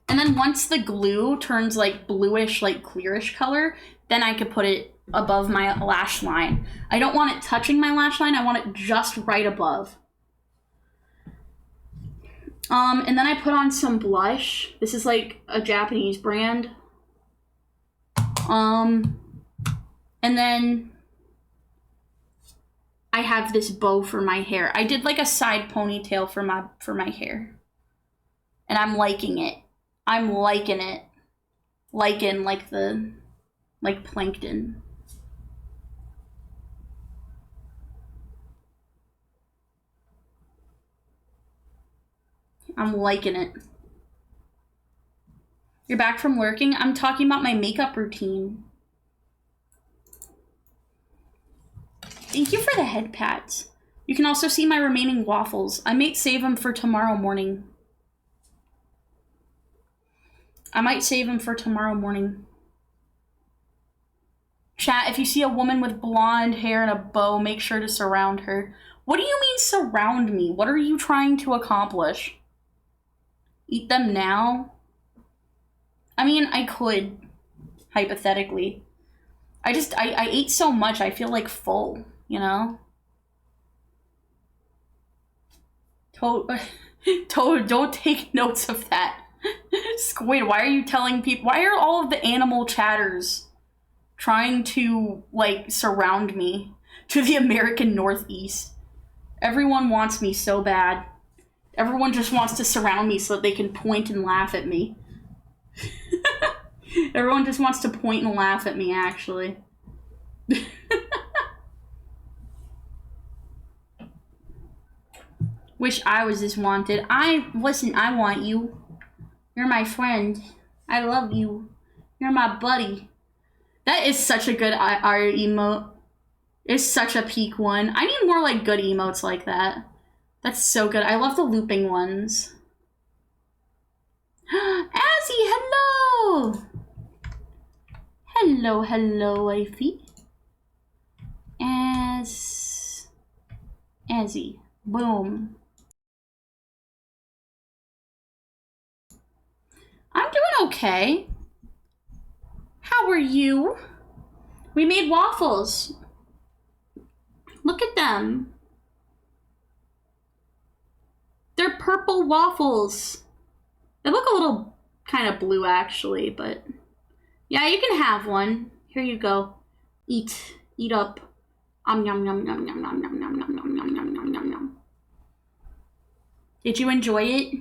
Speaker 1: then once the glue turns like bluish, like clearish color, then I could put it above my lash line. I don't want it touching my lash line. I want it just right above. And then I put on some blush. This is like a Japanese brand. And then I have this bow for my hair. I did like a side ponytail for my hair. And I'm liking it. I'm liking it. Liking like plankton. I'm liking it. You're back from lurking? I'm talking about my makeup routine. Thank you for the head pats. You can also see my remaining waffles. I might save them for tomorrow morning. Chat, if you see a woman with blonde hair and a bow, make sure to surround her. What do you mean surround me? What are you trying to accomplish? Eat them now? I mean, I could, hypothetically. I ate so much, I feel like full, you know? Toad, don't take notes of that. Squid, why are you telling people? Why are all of the animal chatters trying to, like, surround me to the American Northeast? Everyone wants me so bad. Everyone just wants to surround me so that they can point and laugh at me. Everyone just wants to point and laugh at me, actually. Wish I was as wanted. Listen, I want you. You're my friend. I love you. You're my buddy. That is such a good art emote. It's such a peak one. I need more like good emotes like that. That's so good. I love the looping ones. Azzy, hello! Hello, hello, wifey. Azzy. Boom. I'm doing okay. How are you? We made waffles. Look at them. They're purple waffles. They look a little kind of blue, actually, but yeah, you can have one. Here you go. Eat. Eat up. Yum, yum, yum, yum, yum, yum, yum, yum, yum, yum, yum, yum, yum, yum, yum. Did you enjoy it?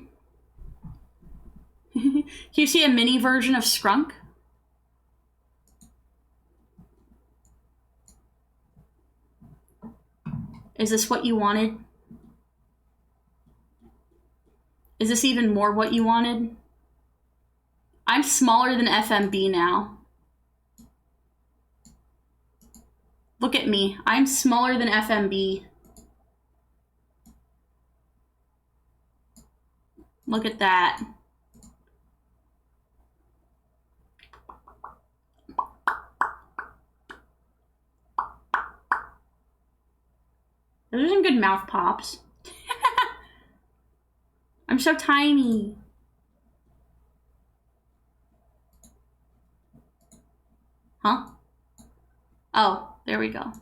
Speaker 1: Can you see a mini version of Skrunk? Is this what you wanted? Is this even more what you wanted? I'm smaller than FMB now. Look at me. I'm smaller than FMB. Look at that. Those are some good mouth pops. I'm so tiny. Huh? Oh, there we go.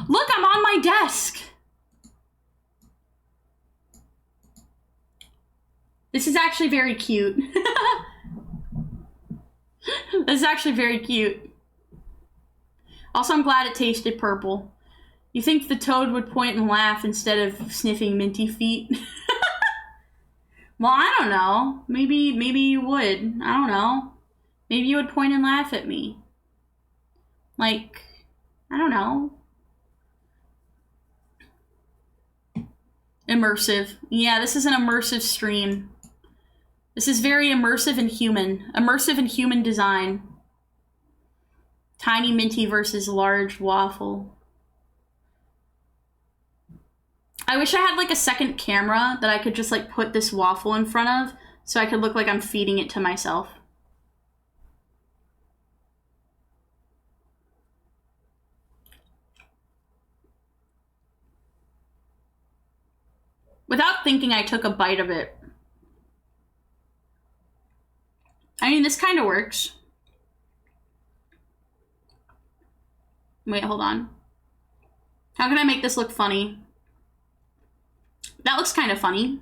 Speaker 1: Look, I'm on my desk. This is actually very cute. This is actually very cute. Also, I'm glad it tasted purple. You think the toad would point and laugh instead of sniffing minty feet? Well, I don't know. Maybe you would. I don't know. Maybe you would point and laugh at me. Like, I don't know. Immersive. Yeah, this is an immersive stream. This is very immersive and human. Immersive and human design. Tiny minty versus large waffle. I wish I had like a second camera that I could just like put this waffle in front of so I could look like I'm feeding it to myself. Without thinking, I took a bite of it. I mean, this kind of works. Wait, hold on. How can I make this look funny? That looks kind of funny.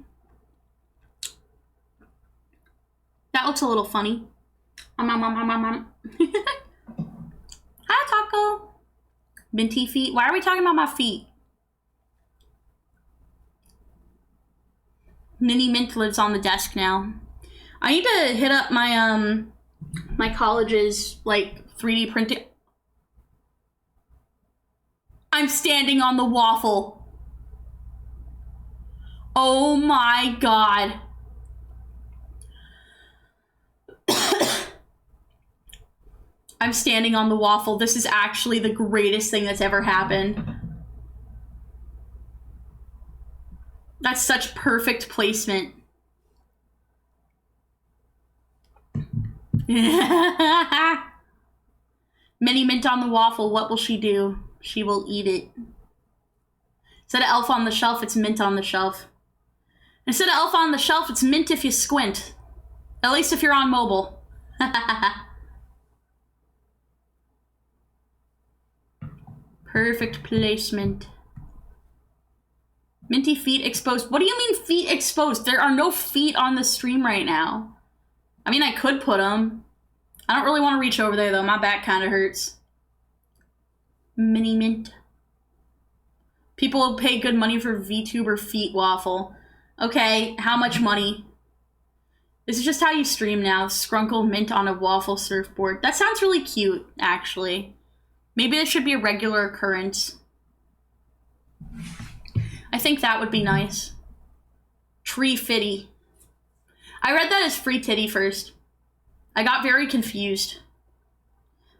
Speaker 1: That looks a little funny. Hi, Taco. Minty feet. Why are we talking about my feet? Mini Mint lives on the desk now. I need to hit up my my college's like 3D printing. I'm standing on the waffle. Oh my god. I'm standing on the waffle. This is actually the greatest thing that's ever happened. That's such perfect placement. Mini Mint on the waffle. What will she do? She will eat it. Instead of elf on the shelf, it's mint on the shelf. Instead of elf on the shelf, it's mint if you squint. At least if you're on mobile. Perfect placement. Minty feet exposed. What do you mean feet exposed? There are no feet on the stream right now. I mean, I could put them. I don't really want to reach over there, though. My back kind of hurts. Mini Mint. People will pay good money for VTuber feet waffle. Okay, how much money? This is just how you stream now. Scrunkle mint on a waffle surfboard. That sounds really cute, actually. Maybe this should be a regular occurrence. I think that would be nice. Tree fitty. I read that as free titty first. I got very confused.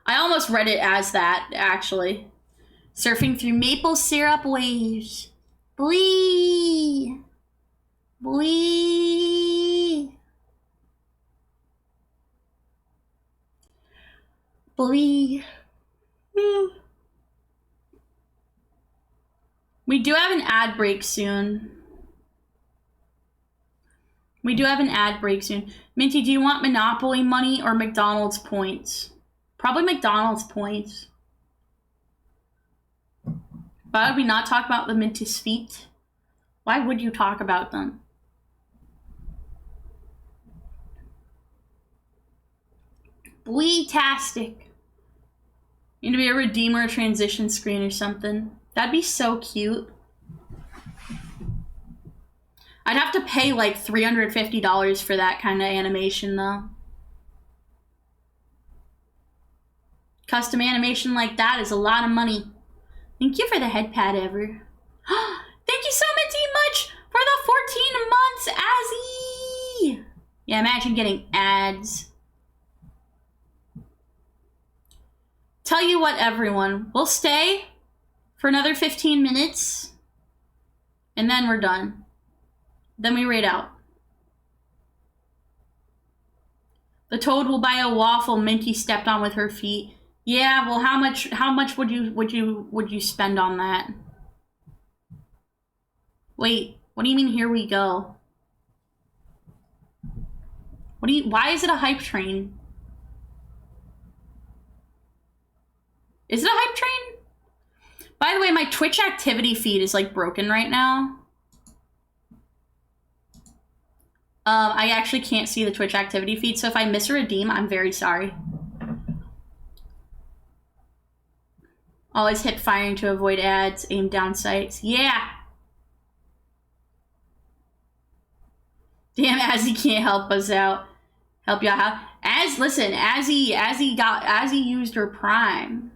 Speaker 1: I almost read it as that, actually. Surfing through maple syrup waves. Blee. Blee. Blee. We do have an ad break soon. Minty, do you want Monopoly money or McDonald's points? Probably McDonald's points. Why would we not talk about the Minty's feet? Why would you talk about them? Blee-tastic. You need to be a redeemer transition screen or something. That'd be so cute. I'd have to pay like $350 for that kind of animation, though. Custom animation like that is a lot of money. Thank you for the head pad ever. Thank you so much for the 14 months, Azzy! Yeah, imagine getting ads. Tell you what, everyone. We'll stay for another 15 minutes. And then we're done. Then we raid out. The toad will buy a waffle Minty stepped on with her feet. Yeah, well, how much would you spend on that? Wait, what do you mean here we go? Why is it a hype train? Is it a hype train? By the way, my Twitch activity feed is like broken right now. I actually can't see the Twitch activity feed, so if I miss a redeem, I'm very sorry. Always hip firing to avoid ads, aim down sights. Yeah! Damn, Azzy can't help us out. Help you out. Listen, Azzy used her prime.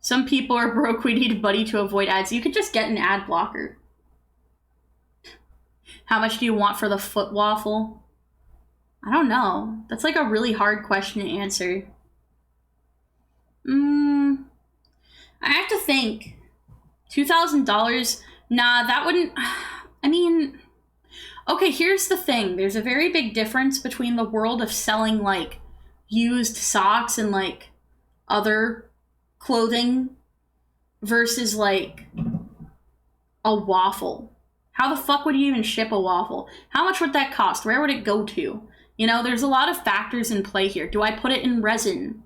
Speaker 1: Some people are broke, we need a buddy to avoid ads. You could just get an ad blocker. How much do you want for the foot waffle? I don't know. That's like a really hard question to answer. I have to think. $2,000? Nah, that wouldn't... I mean... Okay, here's the thing. There's a very big difference between the world of selling, like, used socks and, like, other clothing versus like a waffle. How the fuck would you even ship a waffle? How much would that cost? Where would it go to? You know, there's a lot of factors in play here. Do I put it in resin?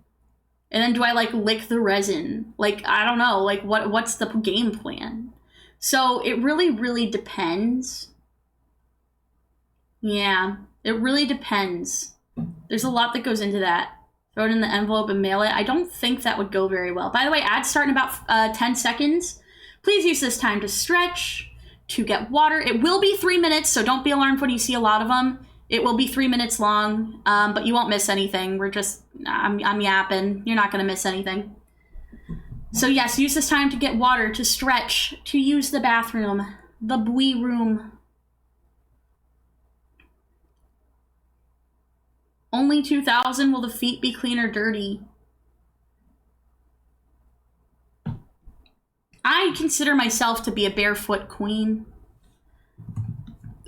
Speaker 1: And then do I like lick the resin? Like, I don't know, like what's the game plan? So it really, really depends. Yeah, it really depends. There's a lot that goes into that. Throw it in the envelope and mail it. I don't think that would go very well. By the way, ads start in about 10 seconds. Please use this time to stretch, to get water. It will be 3 minutes, so don't be alarmed when you see a lot of them. It will be 3 minutes long, but you won't miss anything. We're just, I'm yapping. You're not gonna miss anything. So yes, use this time to get water, to stretch, to use the bathroom, the wee room. Only 2,000. Will the feet be clean or dirty? I consider myself to be a barefoot queen.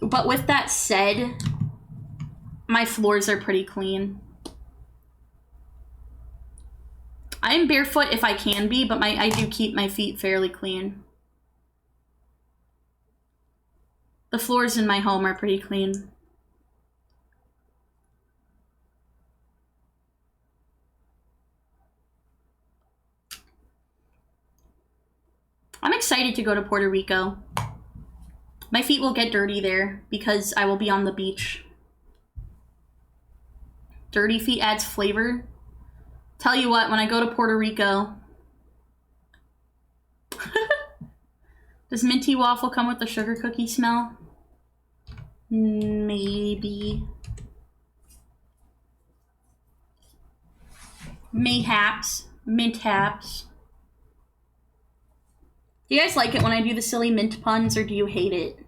Speaker 1: But with that said, my floors are pretty clean. I am barefoot if I can be, but I do keep my feet fairly clean. The floors in my home are pretty clean. I'm excited to go to Puerto Rico. My feet will get dirty there because I will be on the beach. Dirty feet adds flavor. Tell you what, when I go to Puerto Rico... Does minty waffle come with the sugar cookie smell? Maybe. Mayhaps. Minthaps. Do you guys like it when I do the silly mint puns, or do you hate it?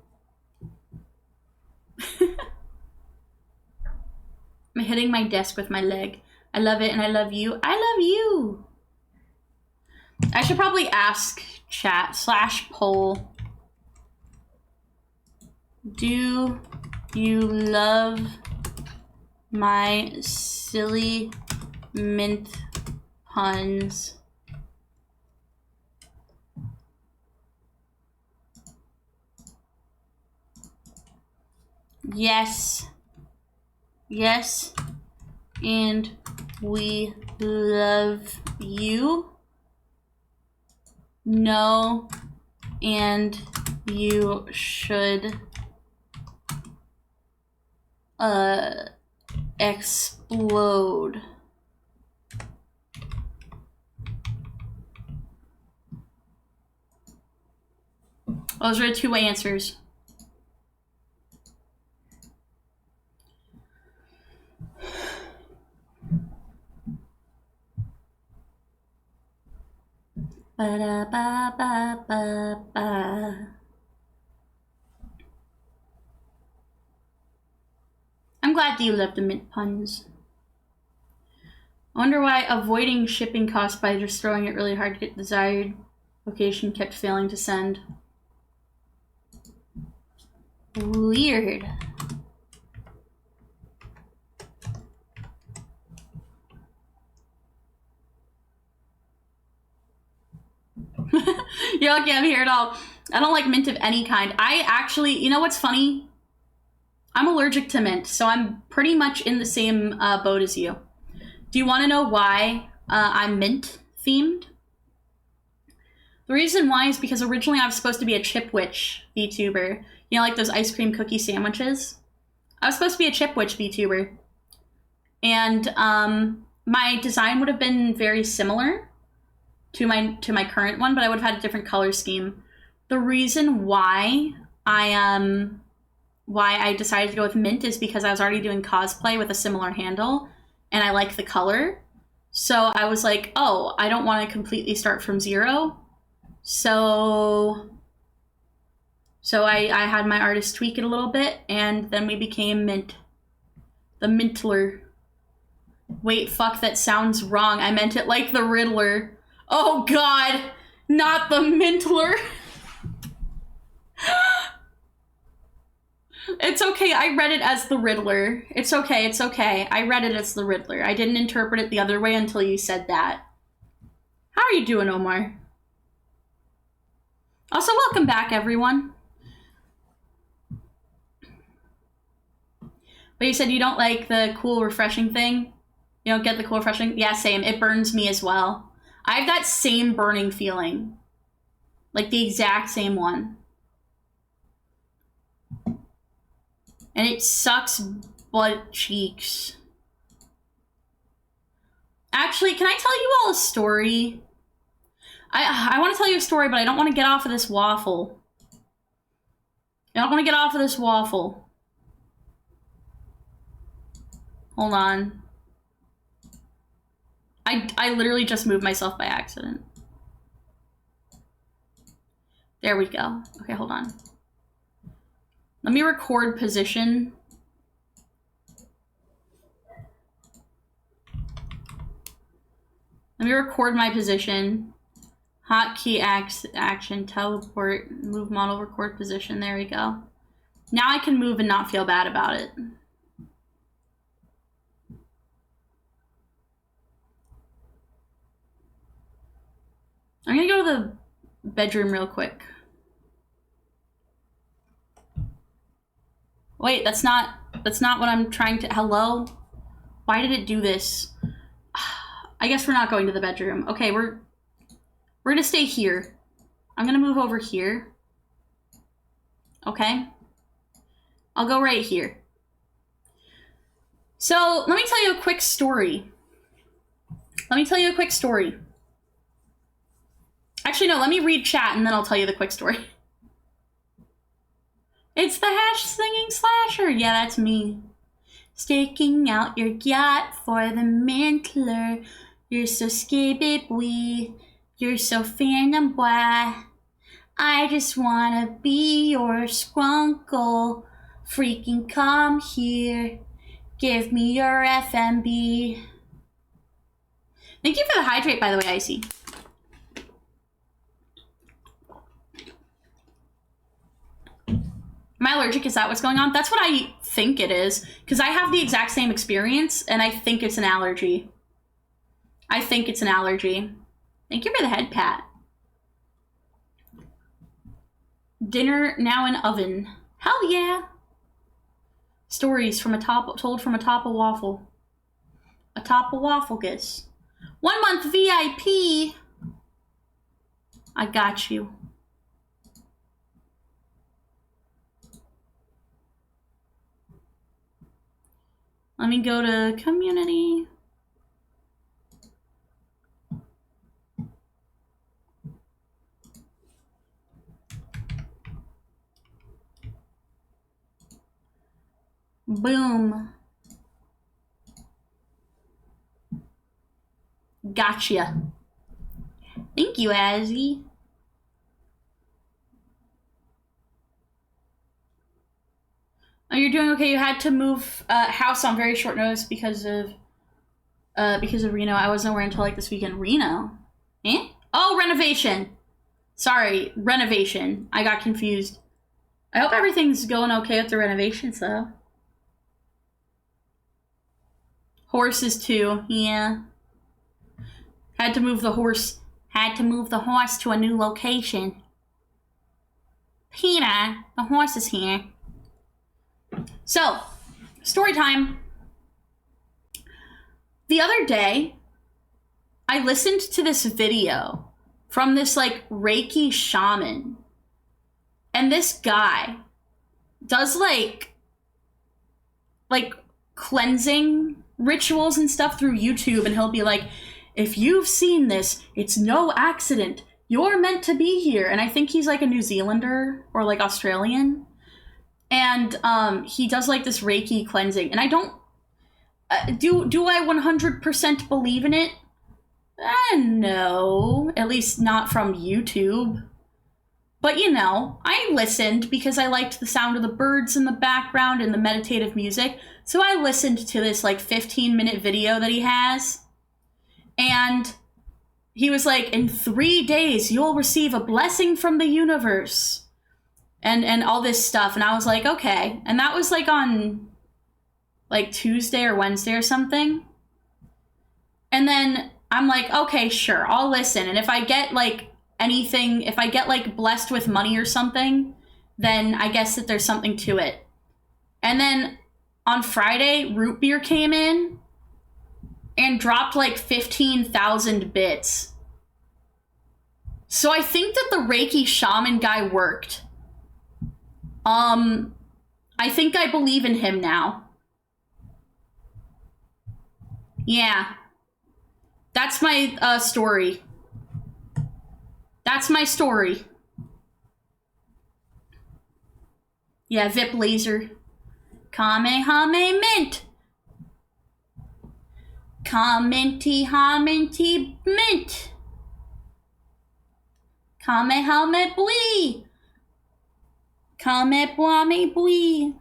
Speaker 1: I'm hitting my desk with my leg. I love it and I love you. I love you! I should probably ask chat / poll. Do you love my silly mint puns? Yes. Yes. And we love you. No. And you should explode. Those are the two answers. Ba-da-ba-ba-ba-ba. I'm glad you love the mint puns. I wonder why avoiding shipping costs by just throwing it really hard to get desired location kept failing to send. Weird. You're lucky I'm here at all. I don't like mint of any kind. I actually, you know what's funny? I'm allergic to mint, so I'm pretty much in the same boat as you. Do you want to know why I'm mint themed? The reason why is because originally I was supposed to be a chip witch VTuber. You know, like those ice cream cookie sandwiches? I was supposed to be a chip witch VTuber. And my design would have been very similar to my current one, but I would have had a different color scheme. The reason why I decided to go with mint is because I was already doing cosplay with a similar handle, and I like the color. So I was like, oh, I don't want to completely start from zero. So I had my artist tweak it a little bit, and then we became mint. The Mintler. Wait, fuck, that sounds wrong. I meant it like the Riddler. Oh god, not the Mintler. It's okay, I read it as the Riddler. It's okay, it's okay. I read it as the Riddler. I didn't interpret it the other way until you said that. How are you doing, Omar? Also, welcome back, everyone. But you said you don't like the cool, refreshing thing? You don't get the cool refreshing? Yeah, same. It burns me as well. I have that same burning feeling. Like the exact same one. And it sucks butt cheeks. Actually, can I tell you all a story? I want to tell you a story, but I don't want to get off of this waffle. I don't want to get off of this waffle. Hold on. I literally just moved myself by accident. There we go. Okay, hold on. Let me record position. Let me record my position. Hotkey action, teleport, move model, record position. There we go. Now I can move and not feel bad about it. I'm gonna go to the bedroom real quick. Wait, that's not what I'm trying to, hello? Why did it do this? I guess we're not going to the bedroom. Okay, we're gonna stay here. I'm gonna move over here. Okay? I'll go right here. So, let me tell you a quick story. Actually, no, let me read chat and then I'll tell you the quick story. It's the hash singing slasher. Yeah, that's me. Staking out your yacht for the mantler. You're so skibby boy. You're so phantom boy. I just wanna be your skrunkle. Freaking come here. Give me your FMB. Thank you for the hydrate, by the way, Icy. Am I allergic? Is that what's going on? That's what I think it is. Because I have the exact same experience, and I think it's an allergy. Thank you for the head pat. Dinner now in oven. Hell yeah. Stories from told from atop a waffle. Atop a waffle, guess. 1 month VIP. I got you. Let me go to community. Boom. Gotcha. Thank you, Azzy. Oh, you're doing okay. You had to move house on very short notice because of Reno. I wasn't aware until like this weekend. Reno? Eh? Oh, renovation. Sorry, renovation. I got confused. I hope everything's going okay with the renovations though. Horses too, yeah. Had to move the horse to a new location. Peter, the horse is here. So, story time. The other day, I listened to this video from this like Reiki shaman. And this guy does like cleansing rituals and stuff through YouTube, and he'll be like, if you've seen this, it's no accident. You're meant to be here. And I think he's like a New Zealander or like Australian. And he does like this Reiki cleansing. And I don't, do I 100% believe in it? No, at least not from YouTube. But you know, I listened because I liked the sound of the birds in the background and the meditative music. So I listened to this like 15-minute video that he has. And he was like, in 3 days, you'll receive a blessing from the universe. And all this stuff. And I was like, okay. And that was like on like Tuesday or Wednesday or something. And then I'm like, okay, sure, I'll listen. And if I get like anything, if I get like blessed with money or something, then I guess that there's something to it. And then on Friday, root beer came in. and dropped like 15,000 bits. So I think that the Reiki shaman guy worked. I think I believe in him now. Yeah. That's my story. That's my story. Yeah, Vip Laser. Kamehame Mint. Commenty Haminty Mint. Kamehame Bui. Kame Bwame Bui.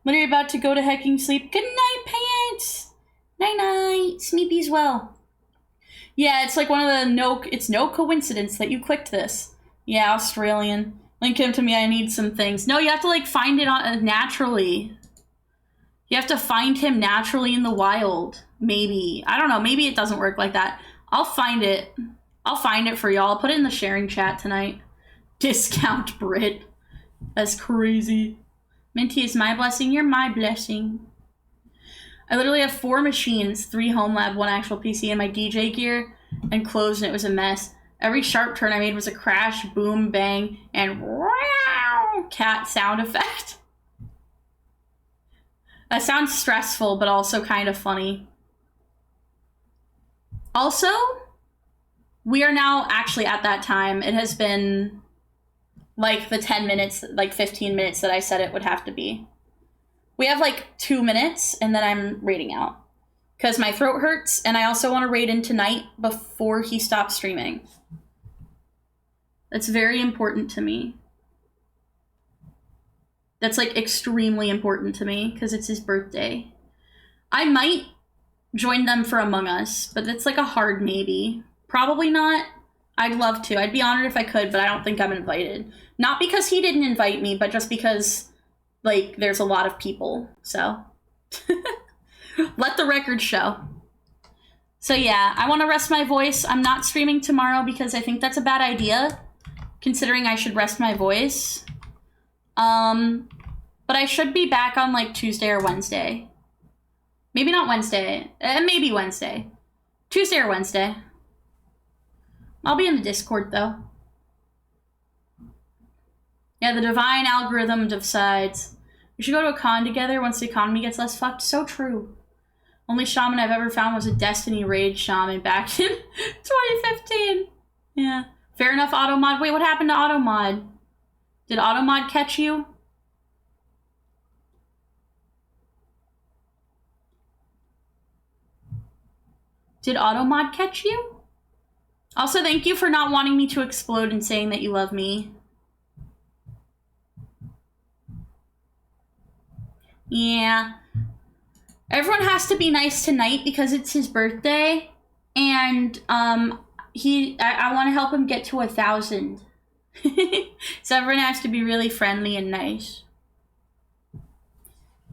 Speaker 1: When are you about to go to hecking sleep? Good night, pants. Night night. Sleepy's well. Yeah, it's like one of the it's no coincidence that you clicked this. Yeah, Australian. Link him to me, I need some things. No, you have to like find it naturally. You have to find him naturally in the wild. Maybe. I don't know, maybe it doesn't work like that. I'll find it. I'll find it for y'all. I'll put it in the sharing chat tonight. Discount Brit. That's crazy. Minty is my blessing, you're my blessing. I literally have 4 machines, 3 home lab, 1 actual PC, and my DJ gear, and clothes, and it was a mess. Every sharp turn I made was a crash, boom, bang, and wow, cat sound effect. That sounds stressful, but also kind of funny. Also, we are now actually at that time. It has been like the 10 minutes, like 15 minutes that I said it would have to be. We have like 2 minutes, and then I'm raiding out. Because my throat hurts, and I also want to raid in tonight before he stops streaming. That's very important to me. That's like extremely important to me, because it's his birthday. I might join them for Among Us, but it's like a hard maybe. Probably not. I'd love to. I'd be honored if I could, but I don't think I'm invited. Not because he didn't invite me, but just because, like, there's a lot of people, so. Let the record show. So yeah, I want to rest my voice. I'm not streaming tomorrow because I think that's a bad idea, considering I should rest my voice. But I should be back on, like, Tuesday or Wednesday. Maybe not Wednesday. Maybe Wednesday. Tuesday or Wednesday. I'll be in the Discord, though. Yeah, the divine algorithm decides. We should go to a con together once the economy gets less fucked. So true. Only shaman I've ever found was a Destiny raid shaman back in 2015. Yeah. Fair enough, Automod. Wait, what happened to Automod? Did Automod catch you? Did Automod catch you? Also, thank you for not wanting me to explode and saying that you love me. Yeah. Everyone has to be nice tonight because it's his birthday. And, I want to help him get to 1,000. So everyone has to be really friendly and nice.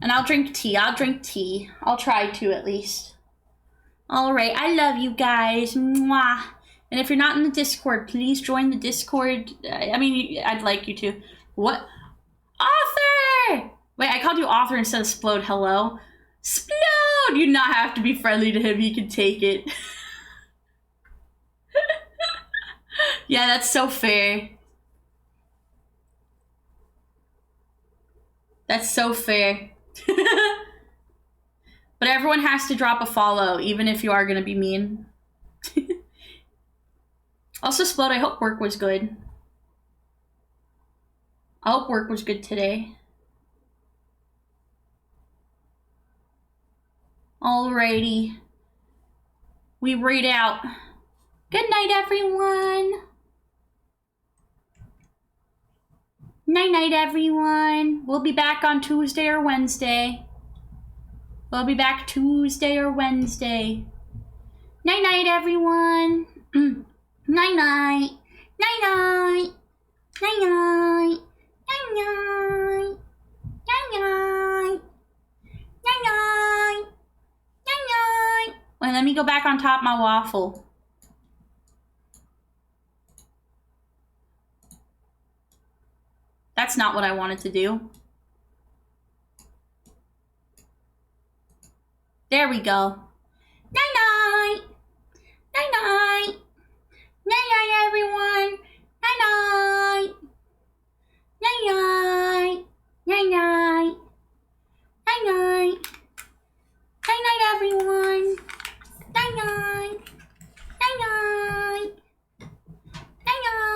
Speaker 1: And I'll drink tea. I'll try to, at least. Alright, I love you guys. Mwah. And if you're not in the Discord, please join the Discord. I mean, I'd like you to. What? Author! Wait, I called you Author instead of Splode. Hello? Splode! You do not have to be friendly to him. He can take it. Yeah, that's so fair. That's so fair. But everyone has to drop a follow, even if you are going to be mean. Also, Splode, I hope work was good. I hope work was good today. Alrighty. We read out. Good night, everyone. Night-night, everyone. We'll be back on Tuesday or Wednesday. We'll be back Tuesday or Wednesday. Night-night, everyone. Night-night. Night-night. Night-night. Night-night. Night-night. Night-night. Night-night. Wait, let me go back on top of my waffle. That's not what I wanted to do. There we go. Night-night. Night-night. Night-night, everyone. Night-night. Night-night. Night-night. Night-night. Night-night, everyone.